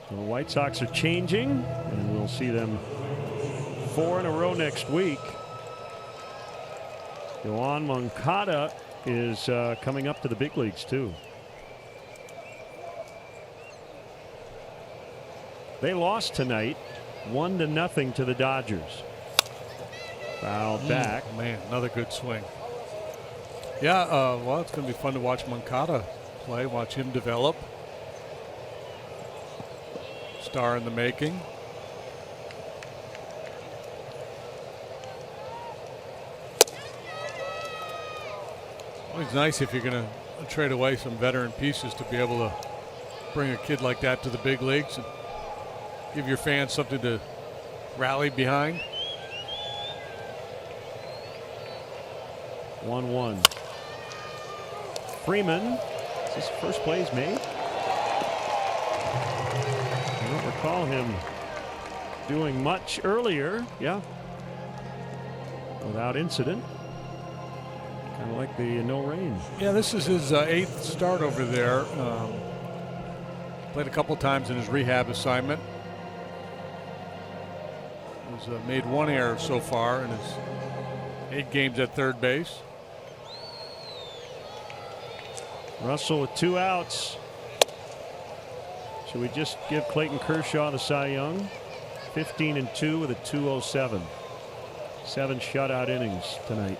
So the White Sox are changing, and we'll see them 4 in a row next week. Yoan Moncada is coming up to the big leagues too. They lost tonight 1-0 to the Dodgers. Fouled back. Man, another good swing. Yeah, well, it's going to be fun to watch Moncada play, watch him develop. Star in the making. Always nice if you're going to trade away some veteran pieces to be able to bring a kid like that to the big leagues and give your fans something to rally behind. 1-1. Freeman. Is this the first play he's made? I don't recall him doing much earlier. Yeah. Without incident. Kind of like the no rain. Yeah, this is his 8th start over there. Played a couple times in his rehab assignment. He's made 1 error so far in his 8 games at third base. Russell with 2 outs. Should we just give Clayton Kershaw the Cy Young? 15-2 with a 2.07. 7 shutout innings tonight.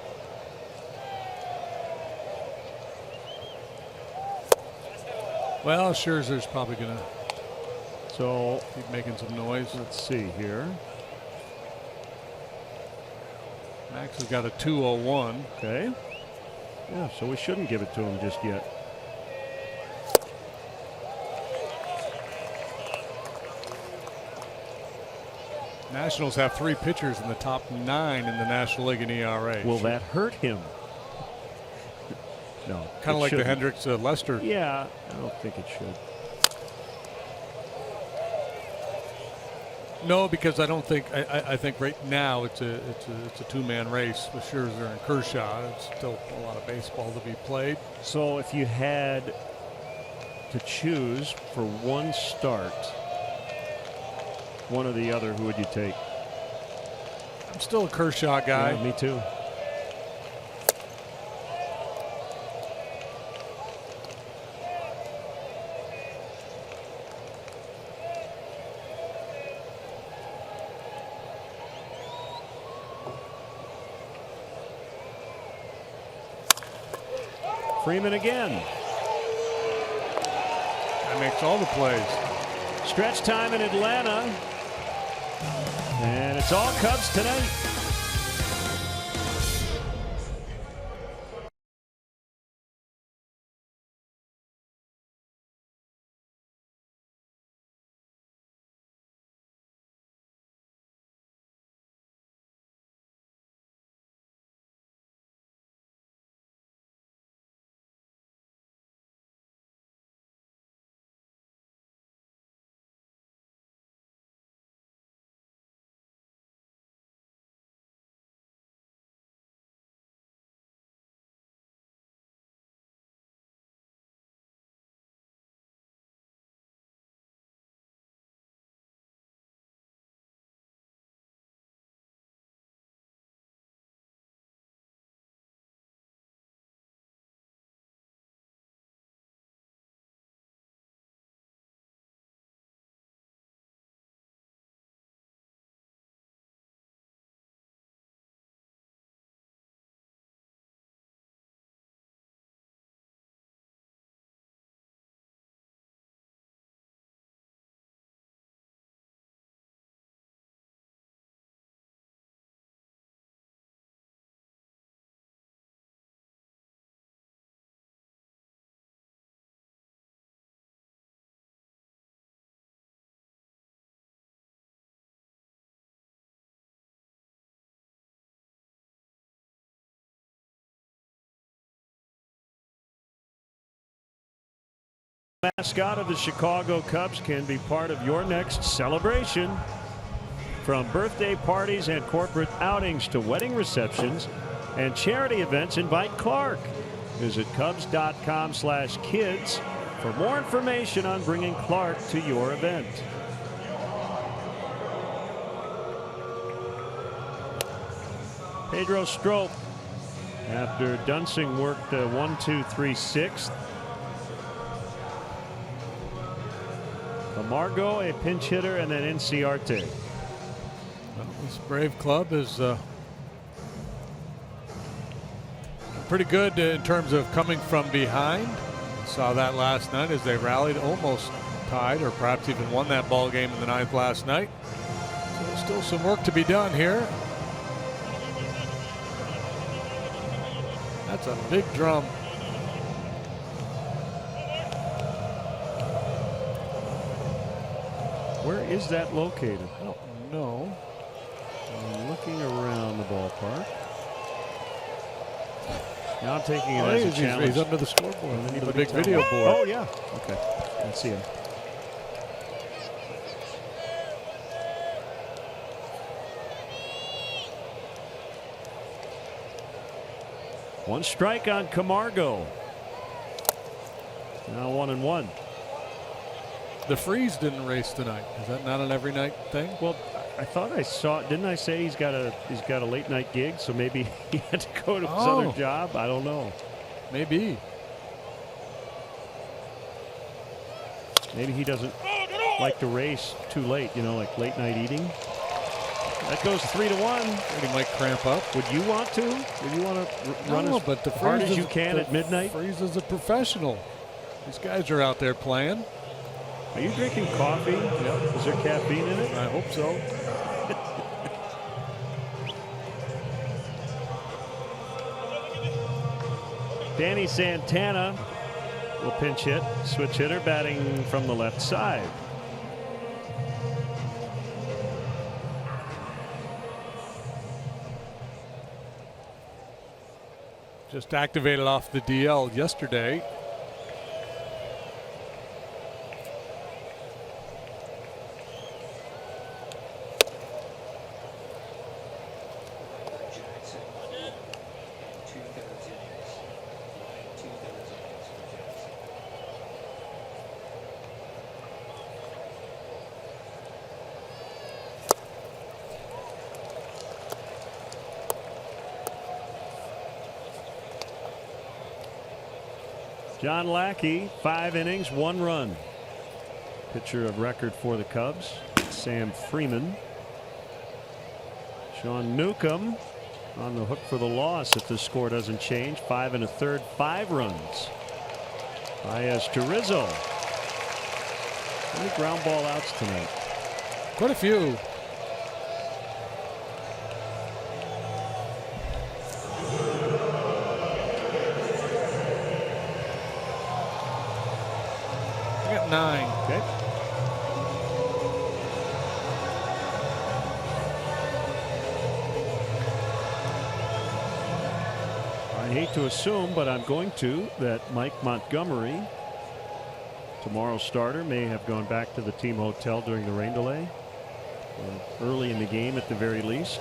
Well, Scherzer's probably going to keep making some noise. Let's see here. Max has got a 2.01. Okay. Yeah, so we shouldn't give it to him just yet. Nationals have 3 pitchers in the top 9 in the National League in ERA. Will that hurt him? No. Kind of like the Hendricks Lester. Yeah, I don't think it should. No, because I don't think I think right now it's a 2-man race with Scherzer and Kershaw. It's still a lot of baseball to be played. So if you had to choose for one start, one or the other, who would you take? I'm still a Kershaw guy. Yeah, me too. Freeman again. That makes all the plays. Stretch time in Atlanta. And it's all Cubs tonight. mascot of the Chicago Cubs can be part of your next celebration. From birthday parties and corporate outings to wedding receptions and charity events, invite Clark. Visit Cubs.com/kids for more information on bringing Clark to your event. Pedro Strop, after Dunsing worked 1, 2, 3, 6th. Camargo, a pinch hitter, and then Inciarte. Well, this Brave club is pretty good in terms of coming from behind. Saw that last night as they rallied, almost tied or perhaps even won that ball game in the 9th last night. So there's still some work to be done here. That's a big drum. Where is that located? I don't know. I'm looking around the ballpark. Now I'm taking it as a challenge. He's under the scoreboard. And then the big video board. Oh, yeah. Okay. I see him. One strike on Camargo. Now 1-1. The Freeze didn't race tonight. Is that not an every night thing? Well, I thought I saw. Didn't I say he's got a late night gig? So maybe he had to go to his other job. I don't know. Maybe. Maybe he doesn't like to race too late. You know, like late night eating. That goes 3-1. He might cramp up. Would you want to? Would you want to run as hard as you can at midnight? Freeze is a professional. These guys are out there playing. Are you drinking coffee? Yep. Is there caffeine in it? I hope so. Danny Santana will pinch hit. Switch hitter batting from the left side. Just activated off the DL yesterday. John Lackey, 5 innings, 1 run. Pitcher of record for the Cubs. Sam Freeman. Sean Newcomb on the hook for the loss if the score doesn't change. 5 1/3, 5 runs. Baez to Rizzo. How many ground ball outs tonight? Quite a few. I got 9. Okay. I hate to assume, but I'm going to, that Mike Montgomery, tomorrow's starter, may have gone back to the team hotel during the rain delay. Early in the game at the very least.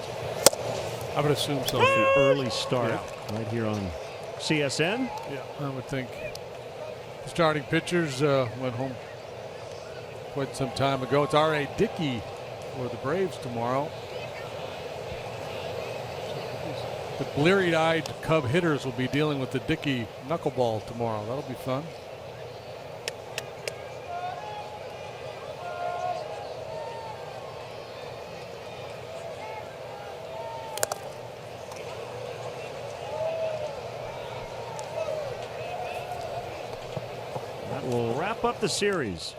I would assume so. The early start right here on CSN. Yeah, I would think. Starting pitchers went home quite some time ago. It's R.A. Dickey for the Braves tomorrow. The bleary-eyed Cub hitters will be dealing with the Dickey knuckleball tomorrow. That'll be fun. That will wrap up the series.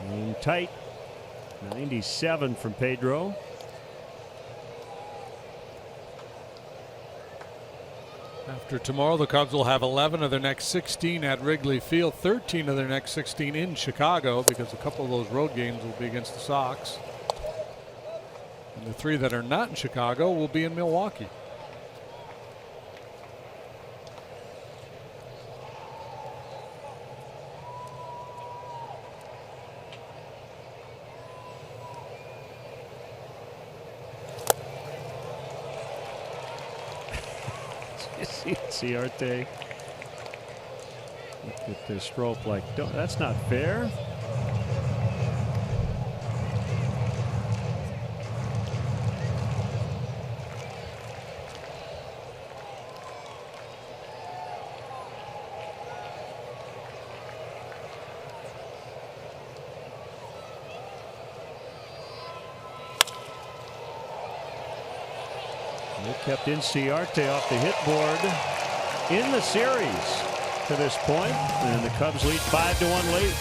Game tight. 97 from Pedro. After tomorrow, the Cubs will have 11 of their next 16 at Wrigley Field, 13 of their next 16 in Chicago, because a couple of those road games will be against the Sox. And the 3 that are not in Chicago will be in Milwaukee. Ciarte. Look at this stroke like, that's not fair. They kept Ciarte off the hit board in the series to this point, and the Cubs lead 5-1 late.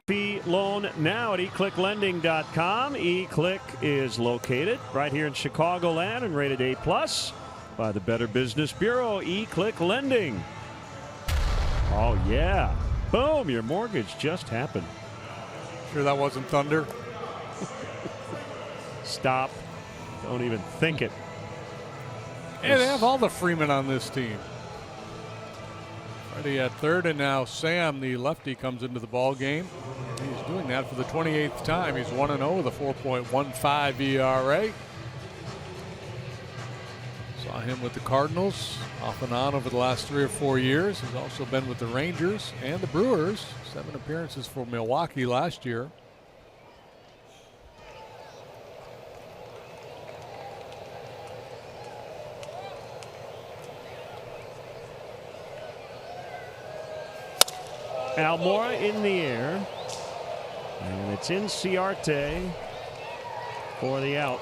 Fee loan now at eclicklending.com. eClick is located right here in Chicagoland and rated A+ by the Better Business Bureau. eClick Lending. Oh yeah, boom, your mortgage just happened. Sure that wasn't thunder? Stop, don't even think it. And they have all the Freeman on this team. Ready at third, and now Sam, the lefty, comes into the ball game. He's doing that for the 28th time. He's 1-0 with a 4.15 ERA. Saw him with the Cardinals off and on over the last 3 or 4 years. He's also been with the Rangers and the Brewers. 7 appearances for Milwaukee last year. Almora in the air, and it's Ciarte for the out.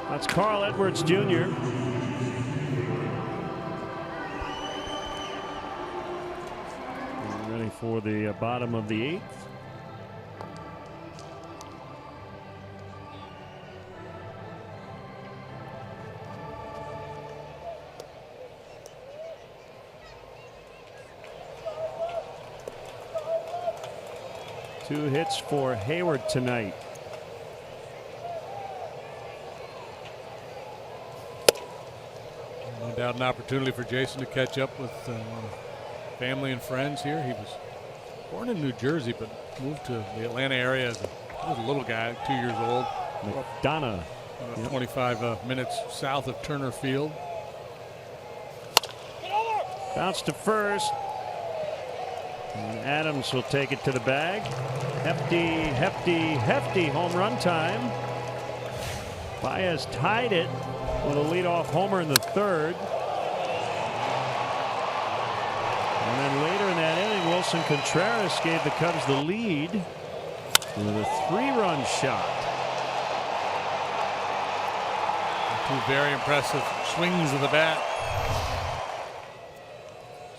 That's Carl Edwards Jr. Ready for the bottom of the 8th. Two hits for Hayward tonight. No doubt an opportunity for Jason to catch up with family and friends here. He was born in New Jersey, but moved to the Atlanta area as a little guy, 2 years old. McDonough. 25 minutes south of Turner Field. Bounce to first. And Adams will take it to the bag. Hefty home run time. Baez tied it with a leadoff homer in the third. And then later in that inning, Wilson Contreras gave the Cubs the lead with a 3-run shot. Two very impressive swings of the bat.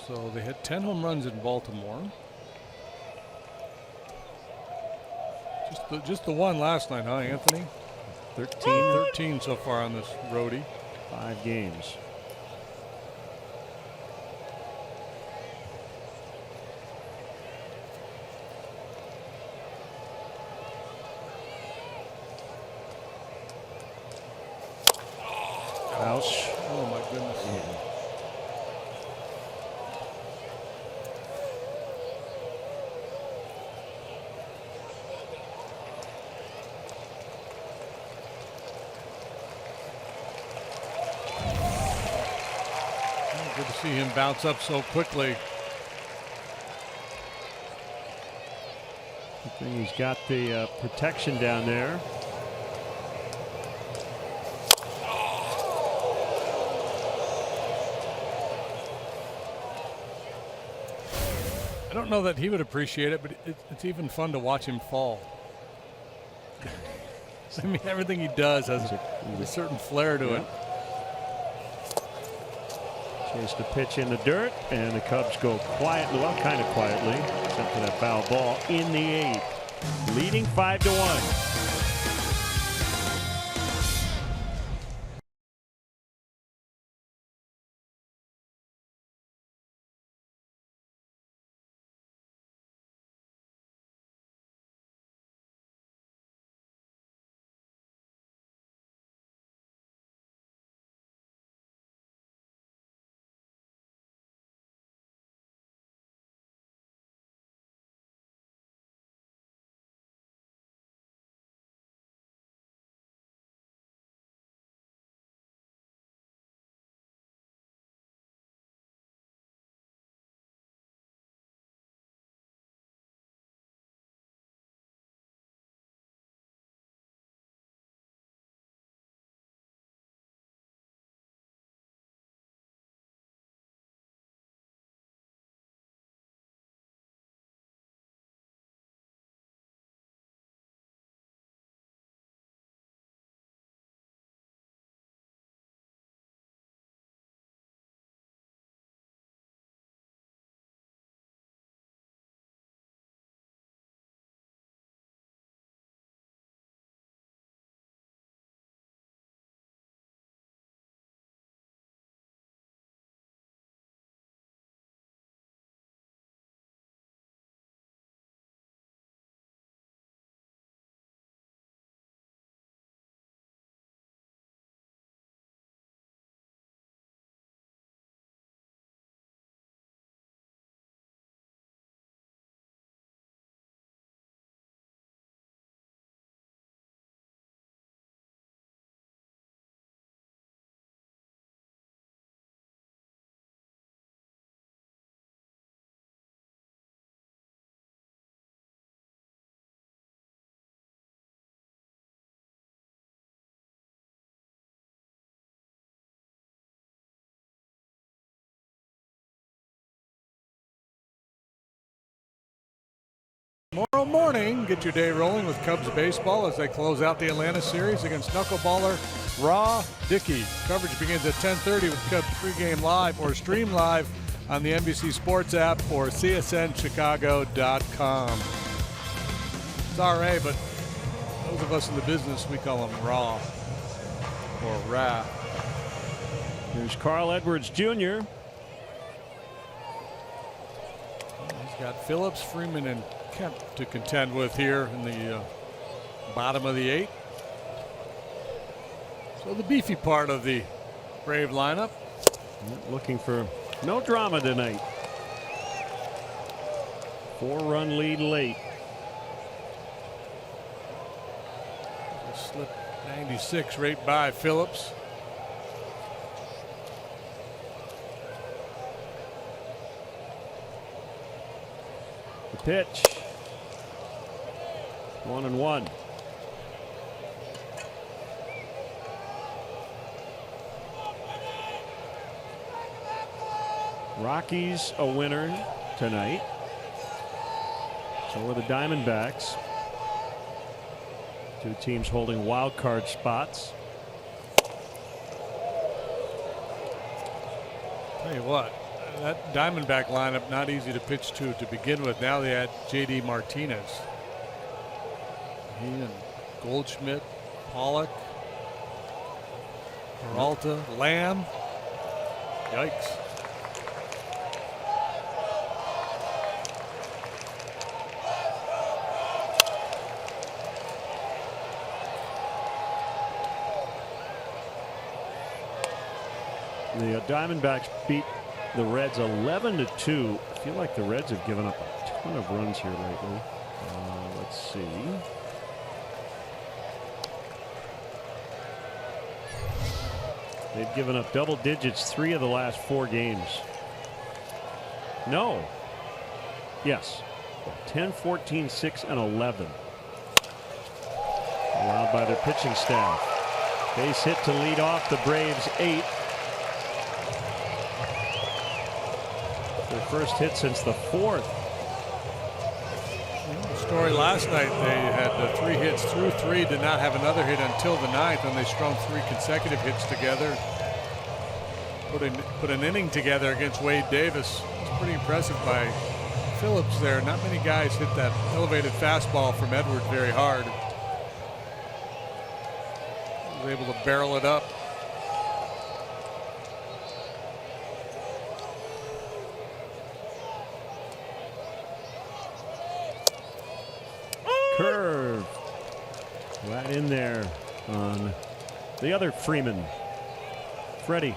So they hit 10 home runs in Baltimore. Just the one last night, huh, Anthony? 13 so far on this roadie. 5 games. Ouch. Oh my goodness. Yeah. Good to see him bounce up so quickly. Good thing he's got the protection down there. I don't know that he would appreciate it, but it's even fun to watch him fall. I mean, everything he does has a certain flair to it. Chased the pitch in the dirt, and the Cubs go quietly, well, kind of quietly, except for that foul ball in the 8th, leading 5-1. Tomorrow morning, get your day rolling with Cubs baseball as they close out the Atlanta series against knuckleballer Raw Dickey. Coverage begins at 10:30 with Cubs pregame live or stream live on the NBC Sports app or csnchicago.com. It's RA, but those of us in the business, we call them Raw or Ra. Here's Carl Edwards Jr. He's got Phillips, Freeman, and Kemp to contend with here in the bottom of the 8th. So the beefy part of the Brave lineup. Looking for no drama tonight. 4-run lead late. Slip 96 right by Phillips. The pitch. 1-1. Rockies a winner tonight. So are the Diamondbacks. Two teams holding wild card spots. Tell you what, that Diamondback lineup not easy to pitch to begin with. Now they had J.D. Martinez. He and Goldschmidt, Pollock, Peralta, Lamb. Yikes. The Diamondbacks beat the Reds 11-2. I feel like the Reds have given up a ton of runs here lately. Let's see. They've given up double digits 3 of the last 4 games. No. Yes. 10, 14, 6, and 11. Allowed by their pitching staff. Base hit to lead off the Braves 8. Their first hit since the 4th. The story last night, they had 3 hits through 3, did not have another hit until the 9th, and they strung 3 consecutive hits together. Put an inning together against Wade Davis. It's pretty impressive by Phillips there. Not many guys hit that elevated fastball from Edwards very hard. He was able to barrel it up. Curve right in there on the other Freeman, Freddie.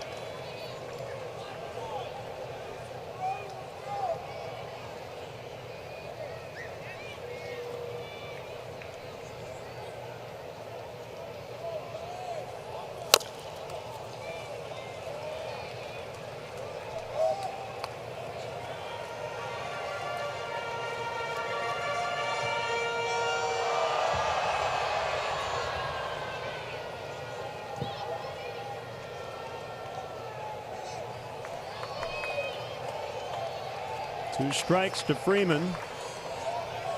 Two strikes to Freeman.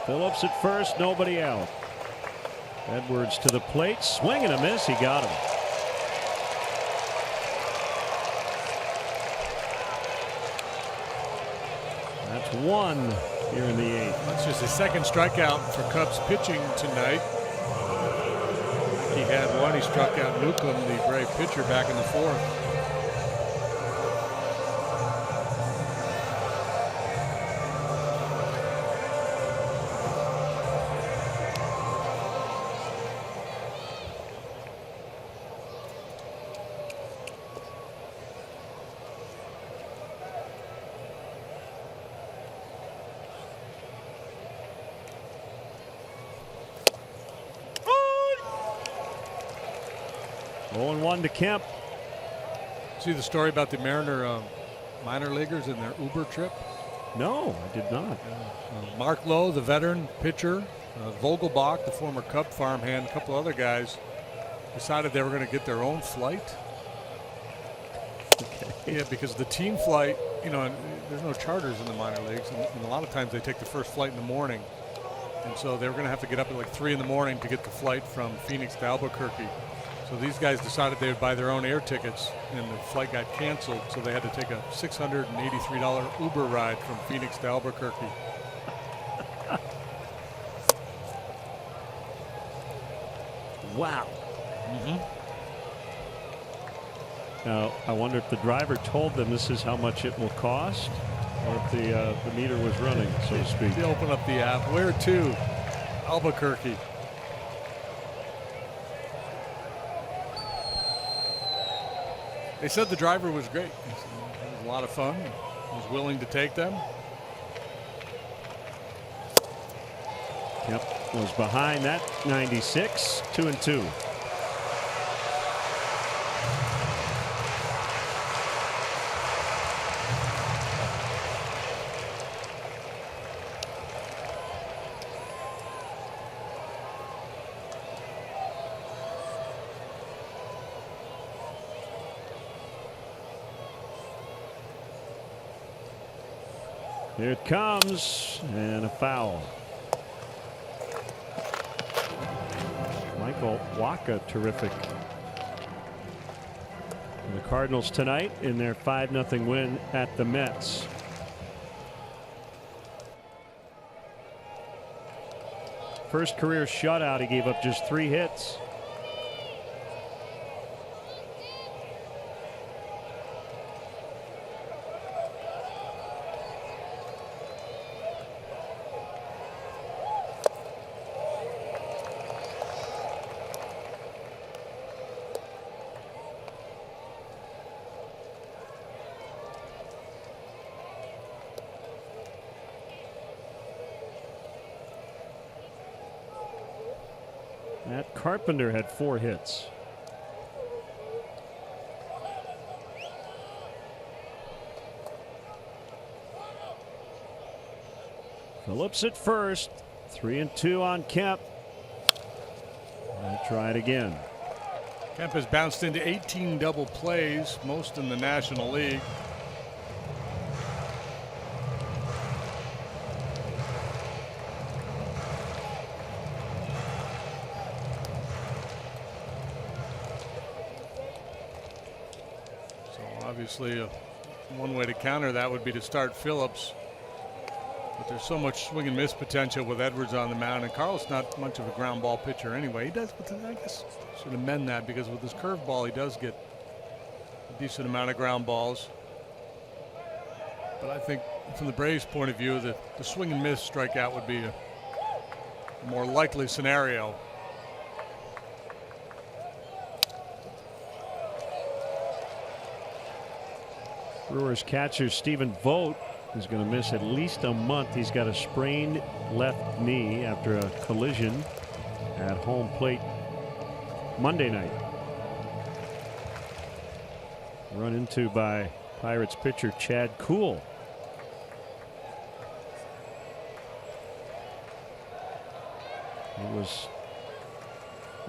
Phillips at first, nobody out. Edwards to the plate, swing and a miss. He got him. That's 1 here in the 8th. That's just his second strikeout for Cubs pitching tonight. He had 1. He struck out Newcomb, the Brave pitcher, back in the 4th. To Kemp. See the story about the Mariner minor leaguers and their Uber trip? No, I did not. Mark Lowe, the veteran pitcher, Vogelbach, the former Cub farmhand, a couple other guys decided they were going to get their own flight. Okay. Yeah, because the team flight, there's no charters in the minor leagues, and a lot of times they take the first flight in the morning. And so they were going to have to get up at like 3 in the morning to get the flight from Phoenix to Albuquerque. So these guys decided they would buy their own air tickets, and the flight got canceled, so they had to take a $683 Uber ride from Phoenix to Albuquerque. Wow. Mm-hmm. Now, I wonder if the driver told them this is how much it will cost, or if the meter was running, so to speak. They open up the app. Where to? Albuquerque. They said the driver was great. It was a lot of fun. He was willing to take them. Yep, was behind that 96, 2-2. Here it comes, and a foul. Michael Wacha, terrific. And the Cardinals tonight in their 5-0 win at the Mets. First career shutout, he gave up just 3 hits. Matt Carpenter had 4 hits. Phillips at first. 3-2 on Kemp. I'll try it again. Kemp has bounced into 18 double plays, most in the National League. Obviously, one way to counter that would be to start Phillips. But there's so much swing and miss potential with Edwards on the mound, and Carl's not much of a ground ball pitcher anyway. He does, but I guess should amend that, because with his curveball, he does get a decent amount of ground balls. But I think from the Braves' point of view, the swing and miss strikeout would be a more likely scenario. Brewers catcher Stephen Vogt is going to miss at least a month. He's got a sprained left knee after a collision at home plate Monday night. Run into by Pirates pitcher Chad Kuhl. He was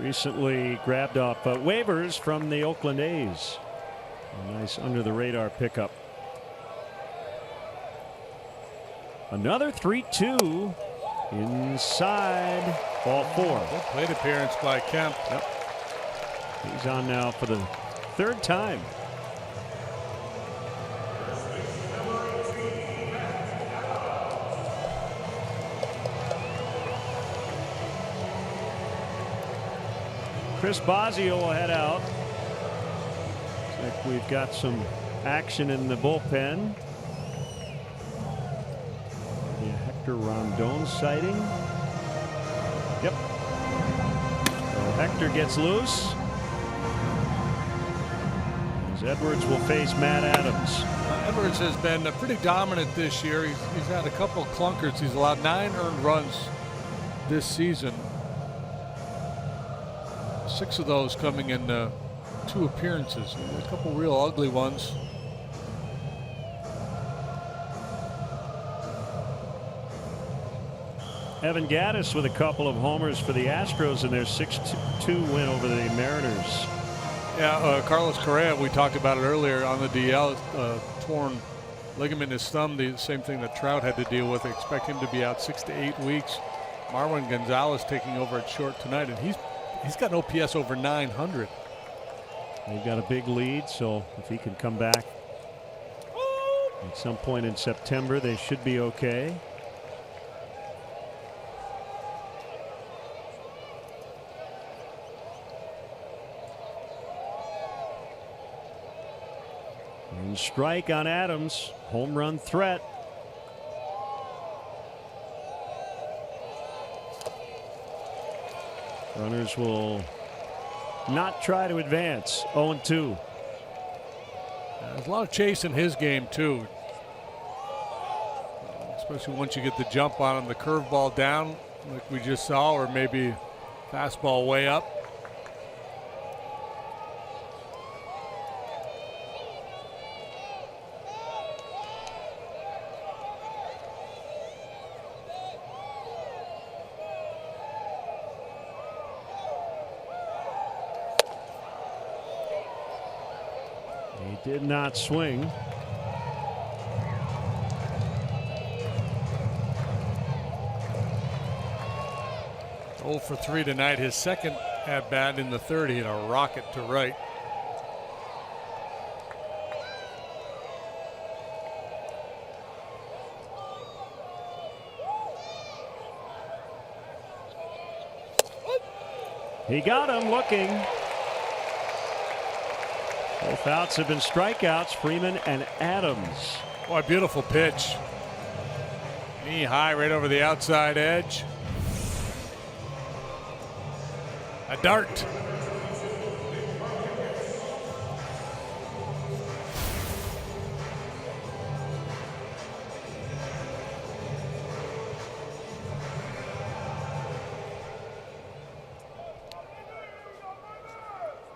recently grabbed off waivers from the Oakland A's. A nice under the radar pickup. Another 3-2 inside, ball 4. Good plate appearance by Kemp. Yep. He's on now for the 3rd time. Chris Bosio will head out. Looks like we've got some action in the bullpen. Hector Rondon sighting. Yep. So Hector gets loose. As Edwards will face Matt Adams. Edwards has been pretty dominant this year. He's had a couple of clunkers. He's allowed 9 earned runs this season. 6 of those coming in 2 appearances. A couple real ugly ones. Evan Gattis with a couple of homers for the Astros in their 6-2 win over the Mariners. Yeah, Carlos Correa, we talked about it earlier on the DL, torn ligament in his thumb, the same thing that Trout had to deal with. They expect him to be out 6 to 8 weeks. Marwin Gonzalez taking over at short tonight, and he's got an OPS over 900. They've got a big lead, so if he can come back at some point in September, they should be okay. And strike on Adams. Home run threat. Runners will not try to advance. 0-2. There's a lot of chase in his game too, especially once you get the jump on him. The curveball down like we just saw, or maybe fastball way up. Did not swing. 0 for 3 tonight. His second at bat in the third. He had a rocket to right. He got him looking. Both outs have been strikeouts, Freeman and Adams. Boy, beautiful pitch. Knee high right over the outside edge. A dart.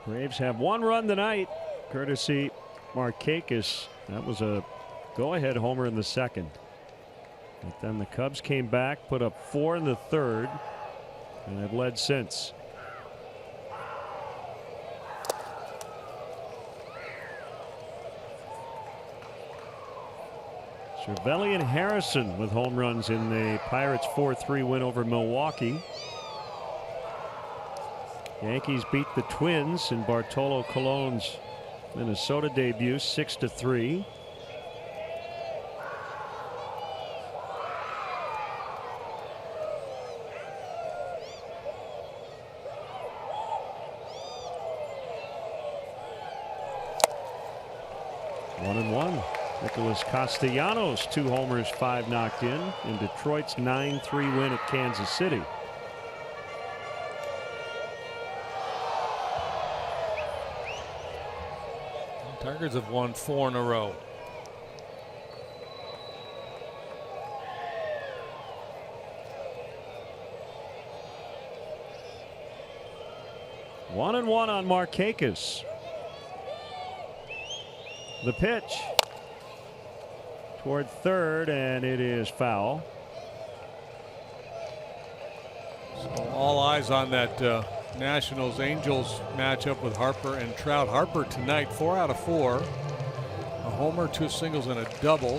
Braves have one run tonight, courtesy Markakis. That was a go-ahead homer in the second. But then the Cubs came back, put up 4 in the third, and have led since. Cervelli and Harrison with home runs in the Pirates' 4-3 win over Milwaukee. Yankees beat the Twins in Bartolo Colon's Minnesota debut 6-3. One and one. Nicholas Castellanos 2 homers, 5 knocked in Detroit's 9-3 win at Kansas City. Tigers have won 4 in a row. One and one on Markakis. The pitch toward third, and it is foul. So all eyes on that Nationals Angels matchup with Harper and Trout. Harper tonight 4 out of 4, a homer, 2 singles and a double.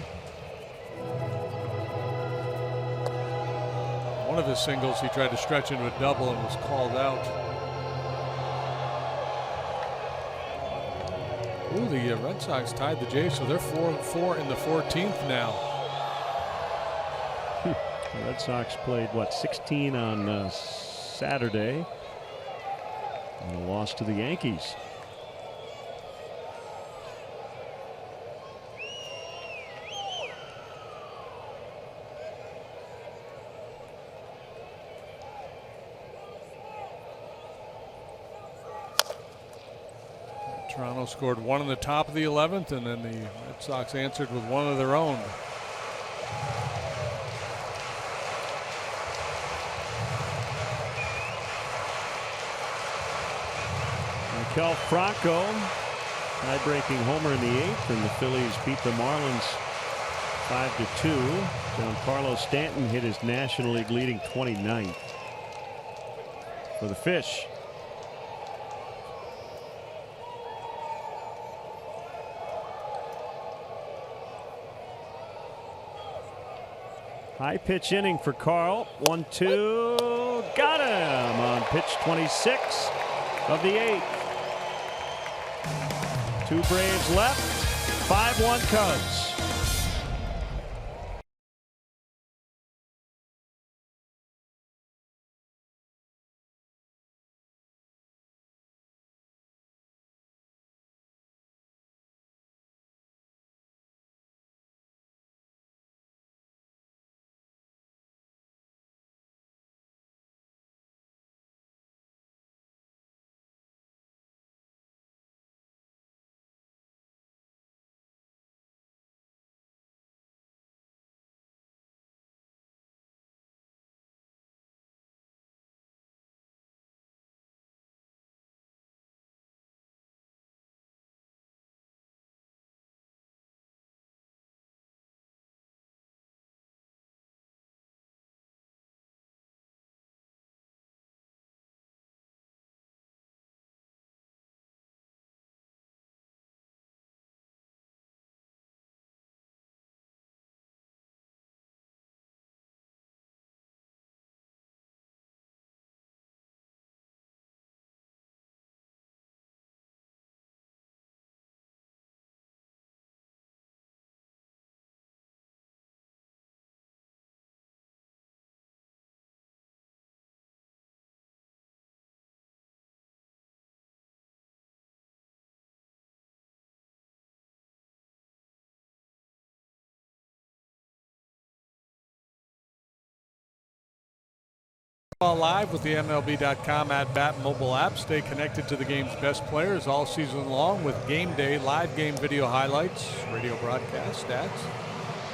One of his singles he tried to stretch into a double and was called out. Ooh, the Red Sox tied the Jays, so they're 4-4 in the 14th now. The Red Sox played what, 16 on Saturday. And a loss to the Yankees. Toronto scored 1 in the top of the 11th, and then the Red Sox answered with 1 of their own. Kel Franco, tie-breaking homer in the 8th, and the Phillies beat the Marlins 5-2. Giancarlo Stanton hit his National League leading 29th for the Fish. High pitch inning for Carl. 1-2. Got him on pitch 26 of the 8th. 2 Braves left. 5-1 Cubs. Live with the MLB.com at Bat mobile app. Stay connected to the game's best players all season long with game day, live game video highlights, radio broadcast, stats,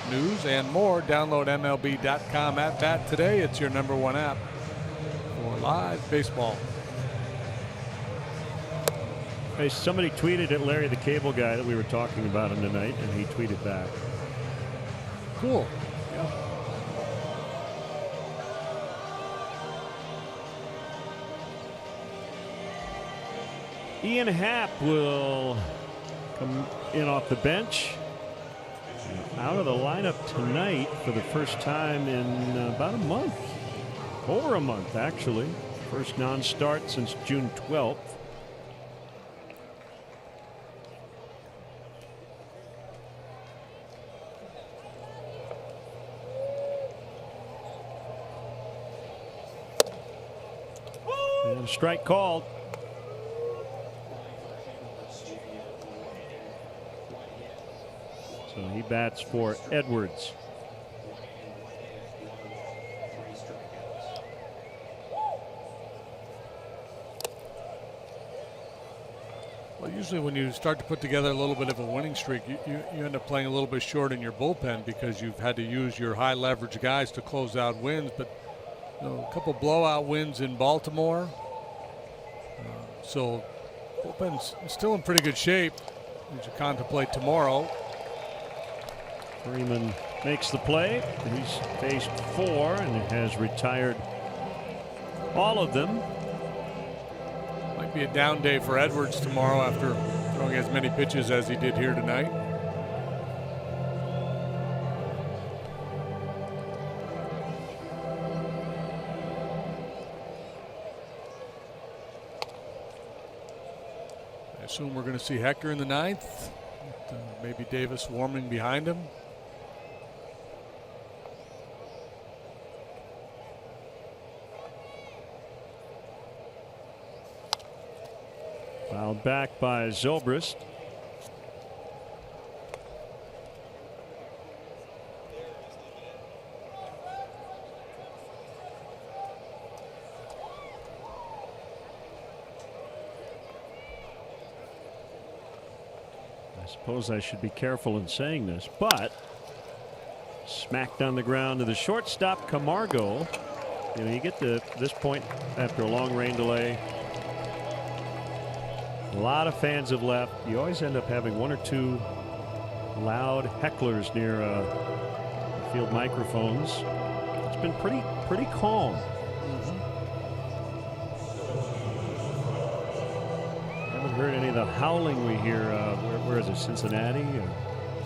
news, and more. Download MLB.com at Bat today. It's your #1 app for live baseball. Hey, somebody tweeted at Larry the Cable Guy that we were talking about him tonight, and he tweeted back. Cool. Yeah. Ian Happ will come in off the bench. Out of the lineup tonight for the first time in about a month. Over a month, actually. First non-start since June 12th. And a strike called. So he bats for Edwards. Well, usually when you start to put together a little bit of a winning streak, you end up playing a little bit short in your bullpen because you've had to use your high leverage guys to close out wins. But a couple blowout wins in Baltimore. So bullpen's still in pretty good shape as you contemplate tomorrow. Freeman makes the play. He's faced 4 and has retired all of them. Might be a down day for Edwards tomorrow after throwing as many pitches as he did here tonight. I assume we're going to see Hector in the 9th. Maybe Davis warming behind him. Fouled back by Zobrist. I suppose I should be careful in saying this, but smacked on the ground to the shortstop, Camargo. You know, you get to this point after a long rain delay. A lot of fans have left. You always end up having 1 or 2 loud hecklers near field microphones. It's been pretty calm. Haven't heard any of the howling we hear. Where is it? Cincinnati?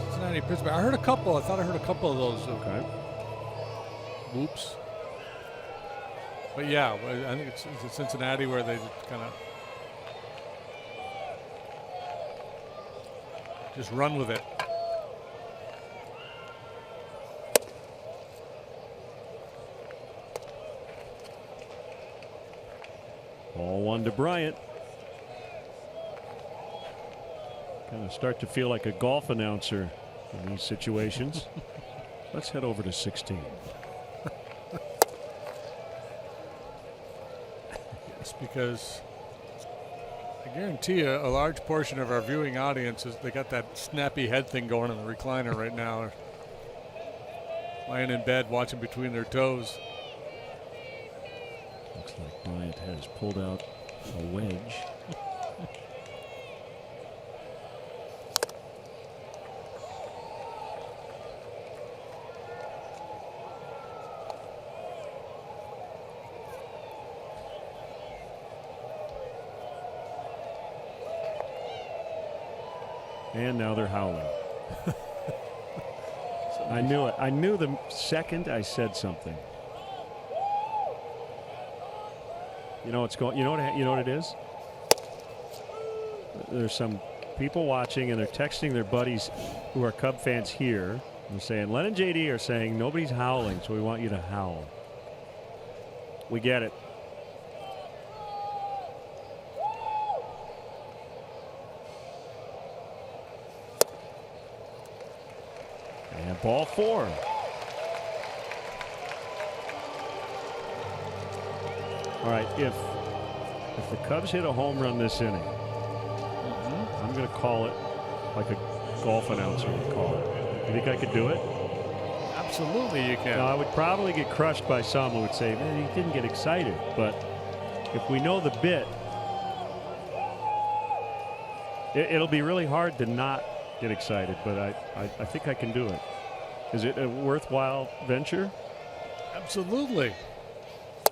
Cincinnati, Pittsburgh. I heard a couple. I thought I heard a couple of those. Okay. Whoops. But yeah, I think it's Cincinnati where they kind of just run with it. Ball 1 to Bryant. Kind of start to feel like a golf announcer in these situations. Let's head over to 16. Yes, because I guarantee you a large portion of our viewing audience they got that snappy head thing going in the recliner right now. Lying in bed watching between their toes. Looks like Bryant has pulled out a wedge. And now they're howling. I knew it. I knew the second I said something. You know what's going? You know what it is? There's some people watching and they're texting their buddies who are Cub fans here. They're saying Len and JD are saying nobody's howling, so we want you to howl. We get it. And ball 4. All right, if the Cubs hit a home run this inning, I'm going to call it like a golf announcer would call it. You think I could do it? Absolutely, you can. No, I would probably get crushed by some who would say, man, he didn't get excited. But if we know the bit, it'll be really hard to not get excited. But I think I can do it. Is it a worthwhile venture? Absolutely.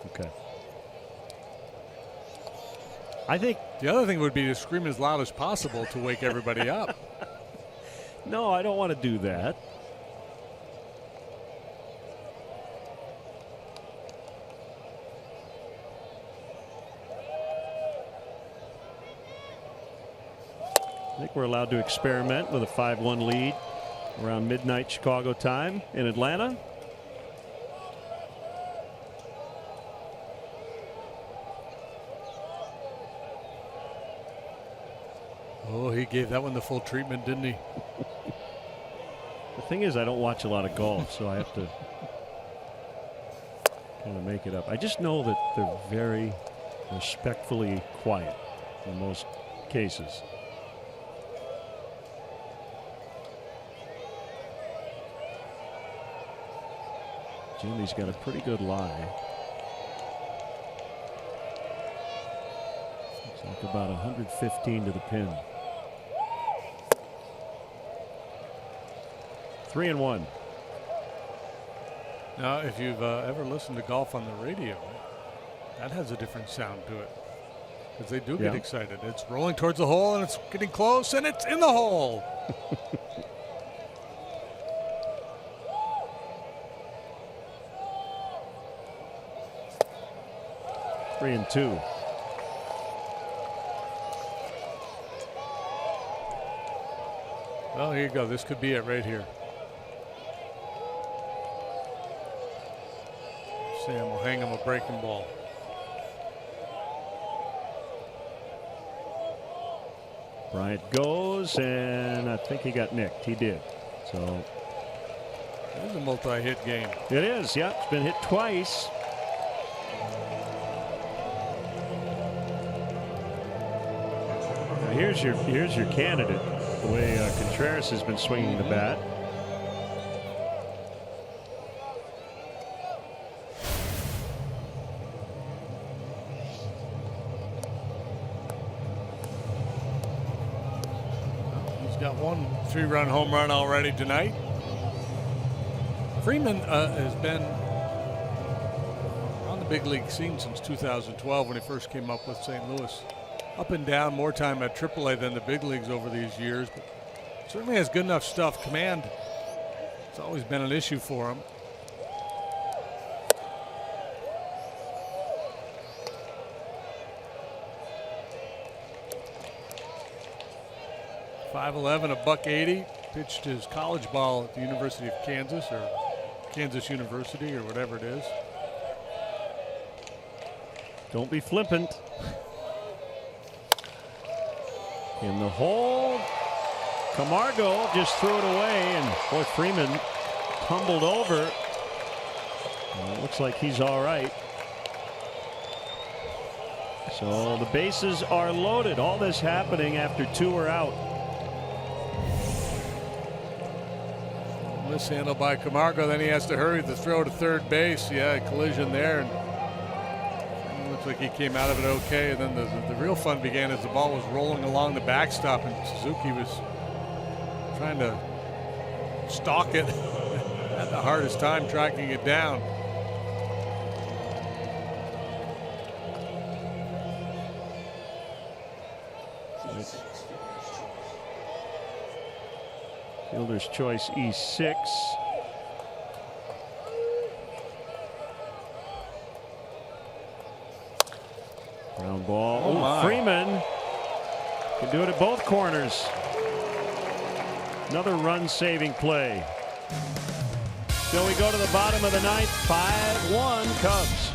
Okay. I think the other thing would be to scream as loud as possible to wake everybody up. No, I don't want to do that. I think we're allowed to experiment with a 5-1 lead around midnight Chicago time in Atlanta. Oh, he gave that one the full treatment, didn't he? The thing is, I don't watch a lot of golf, so I have to kind of make it up. I just know that they're very respectfully quiet in most cases. Jimmy's got a pretty good lie. Looks like about 115 to the pin. 3-1. Now, if you've ever listened to golf on the radio, that has a different sound to it. Because they do get excited. It's rolling towards the hole, and it's getting close, and it's in the hole. 3-2. Well, here you go. This could be it right here. Sam will hang him a breaking ball. Bryant goes, and I think he got nicked. He did. So it is a multi-hit game. It is. Yeah, it's been hit twice. Now here's your candidate. The way Contreras has been swinging the bat. Got one 3-run home run already tonight. Freeman has been on the big league scene since 2012 when he first came up with St. Louis. Up and down, more time at AAA than the big leagues over these years, but certainly has good enough stuff. Command, it's always been an issue for him. .511, a .180. Pitched his college ball at the University of Kansas, or Kansas University, or whatever it is. Don't be flippant. In the hole. Camargo just threw it away, and boy, Freeman tumbled over. It looks like he's all right. So the bases are loaded. All this happening after 2 are out. Mishandled by Camargo, then he has to hurry the throw to third base. Yeah, collision there, and it looks like he came out of it okay. And then the real fun began as the ball was rolling along the backstop, and Suzuki was trying to stalk it. Had the hardest time tracking it down. Fielder's choice E6. Ground ball. Oh, Freeman can do it at both corners. Another run-saving play. So we go to the bottom of the ninth. 5-1 Cubs.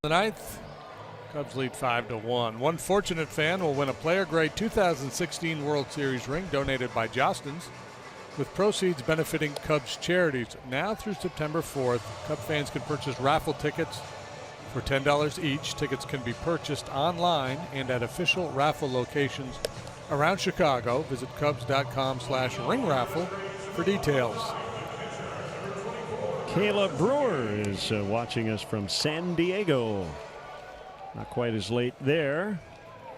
The ninth, Cubs lead 5-1. One fortunate fan will win a player grade 2016 World Series ring donated by Jostens, with proceeds benefiting Cubs charities. Now through September 4th, Cub fans can purchase raffle tickets for $10 each. Tickets can be purchased online and at official raffle locations around Chicago. Visit Cubs.com/ring-raffle for details. Kayla Brewer is watching us from San Diego. Not quite as late there.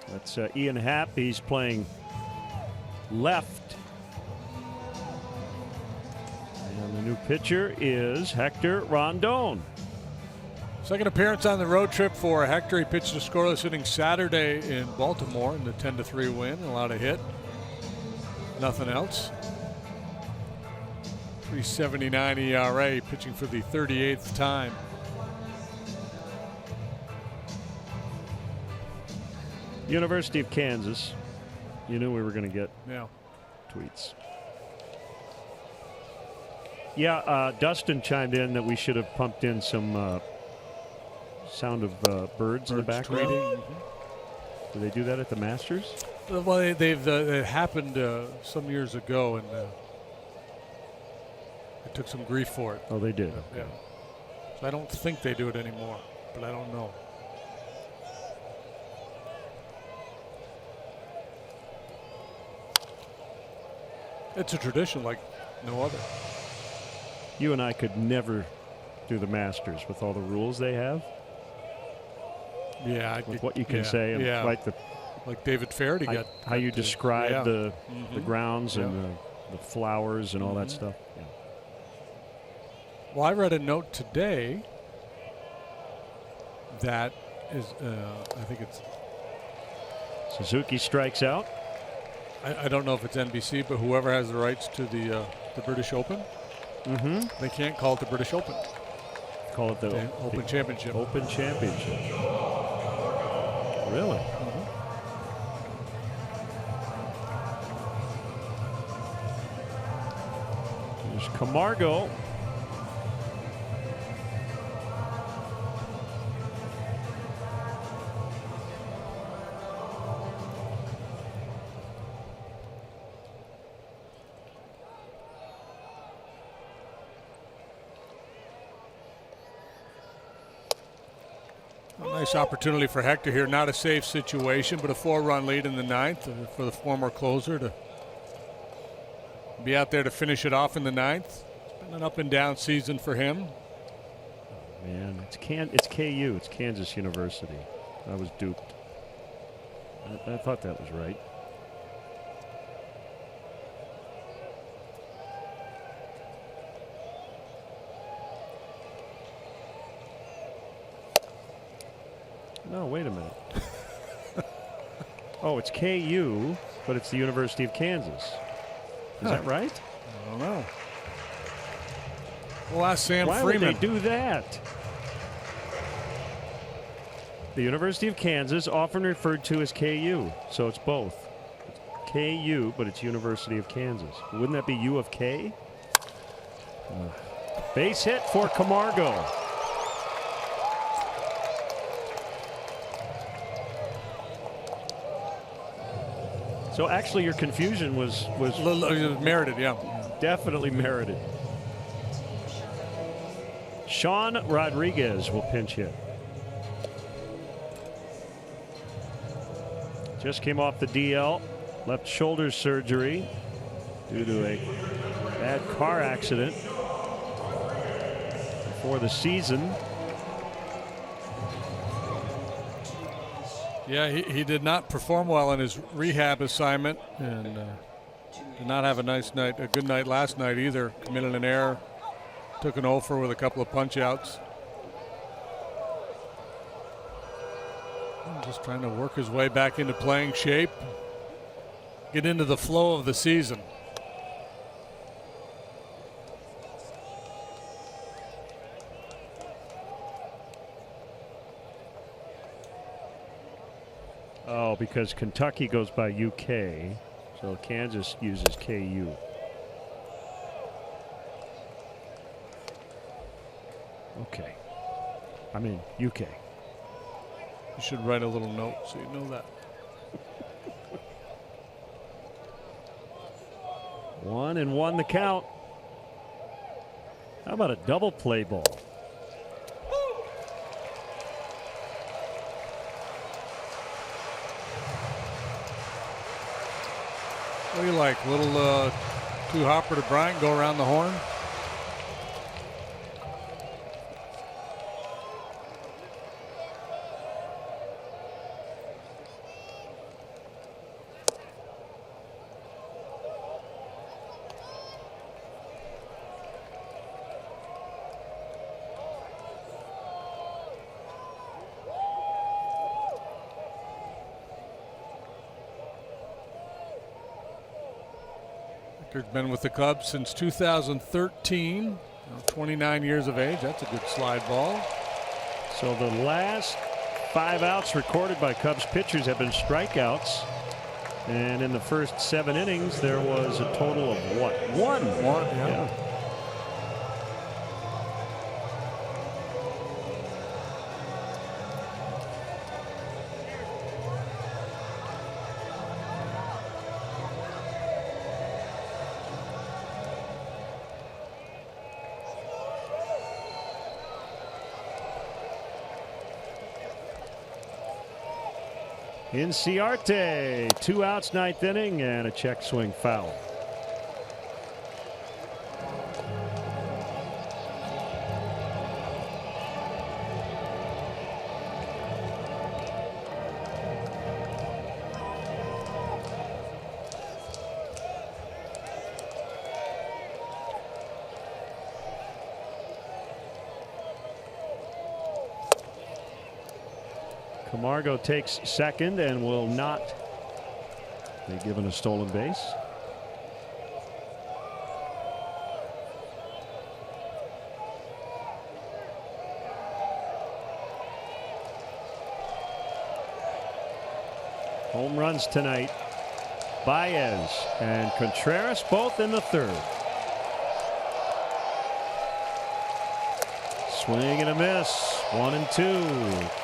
That's Ian Happ. He's playing left. And the new pitcher is Hector Rondon. Second appearance on the road trip for Hector. He pitched a scoreless inning Saturday in Baltimore in the 10-3 win. Allowed a hit. Nothing else. 3.79 ERA, pitching for the 38th time. University of Kansas. You knew we were going to get tweets. Yeah, Dustin chimed in that we should have pumped in some sound of birds in the background. Do they do that at the Masters? Well, it happened some years ago, and they took some grief for it. Oh, they did. Yeah. So I don't think they do it anymore, but I don't know. It's a tradition like no other. You and I could never do the Masters with all the rules they have. Yeah, with what you can say, and like David Fairty got how you describe the grounds and the flowers and all that stuff. Yeah. Well, I read a note today that is, I think it's Suzuki strikes out. I don't know if it's NBC, but whoever has the rights to the British Open, they can't call it the British Open. Call it the Open Championship. Open Championship. Really? There's Camargo. Nice opportunity for Hector here. Not a safe situation, but a 4-run lead in the ninth for the former closer to be out there to finish it off in the ninth. It's been an up and down season for him. Man, it's KU. It's Kansas University. I was duped. I thought that was right. No, wait a minute. Oh, it's KU, but it's the University of Kansas. Is that right? I don't know. We'll ask Sam Freeman. Why would they do that? The University of Kansas, often referred to as KU, so it's both. It's KU, but it's University of Kansas. Wouldn't that be U of K? Base hit for Camargo. So actually your confusion was merited, yeah. Definitely merited. Sean Rodriguez will pinch hit. Just came off the DL, left shoulder surgery due to a bad car accident before the season. Yeah, he did not perform well in his rehab assignment, and did not have a good night last night either. Committed an error, took an offer with a couple of punch outs. Just trying to work his way back into playing shape, get into the flow of the season. Oh, because Kentucky goes by UK, so Kansas uses KU. Okay. I mean UK. You should write a little note so you know that. 1-1 the count. How about a double play ball? What do you like? Little two hopper to Bryant, go around the horn. He's been with the Cubs since 2013. 29 years of age. That's a good slide ball. So the last 5 outs recorded by Cubs pitchers have been strikeouts. And in the first 7 innings, there was a total of what? One. Yeah. Inciarte, 2 outs, 9th inning, and a check swing foul. Camargo takes second and will not be given a stolen base. Home runs tonight. Baez and Contreras both in the 3rd. Swing and a miss. 1-2.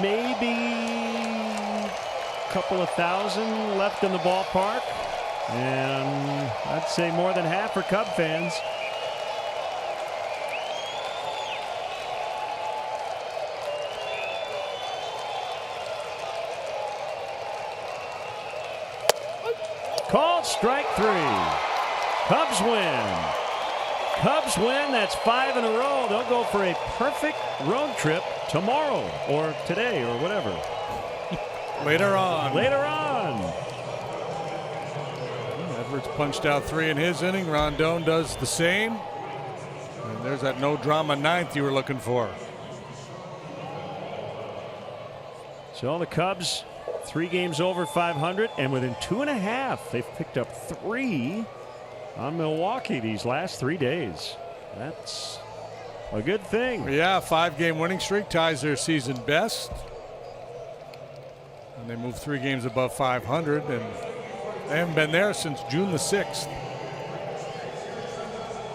Maybe a couple of thousand left in the ballpark, and I'd say more than half are Cub fans. Called strike 3. Cubs win. Cubs win. That's 5 in a row. They'll go for a perfect road trip tomorrow or today or whatever. Later on. Edwards punched out 3 in his inning. Rondon does the same. And there's that no drama 9th you were looking for. So the Cubs 3 games over 500, and within 2.5 they've picked up 3 on Milwaukee these last 3 days. That's a good thing. Yeah, 5-game winning streak ties their season best. And they moved 3 games above 500, and they haven't been there since June the 6th.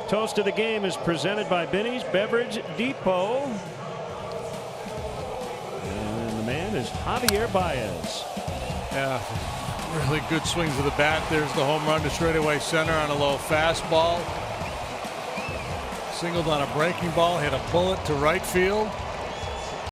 Toast of the game is presented by Binny's Beverage Depot. And the man is Javier Baez. Yeah, really good swings of the bat. There's the home run to straightaway center on a low fastball. Singled on a breaking ball, hit a bullet to right field.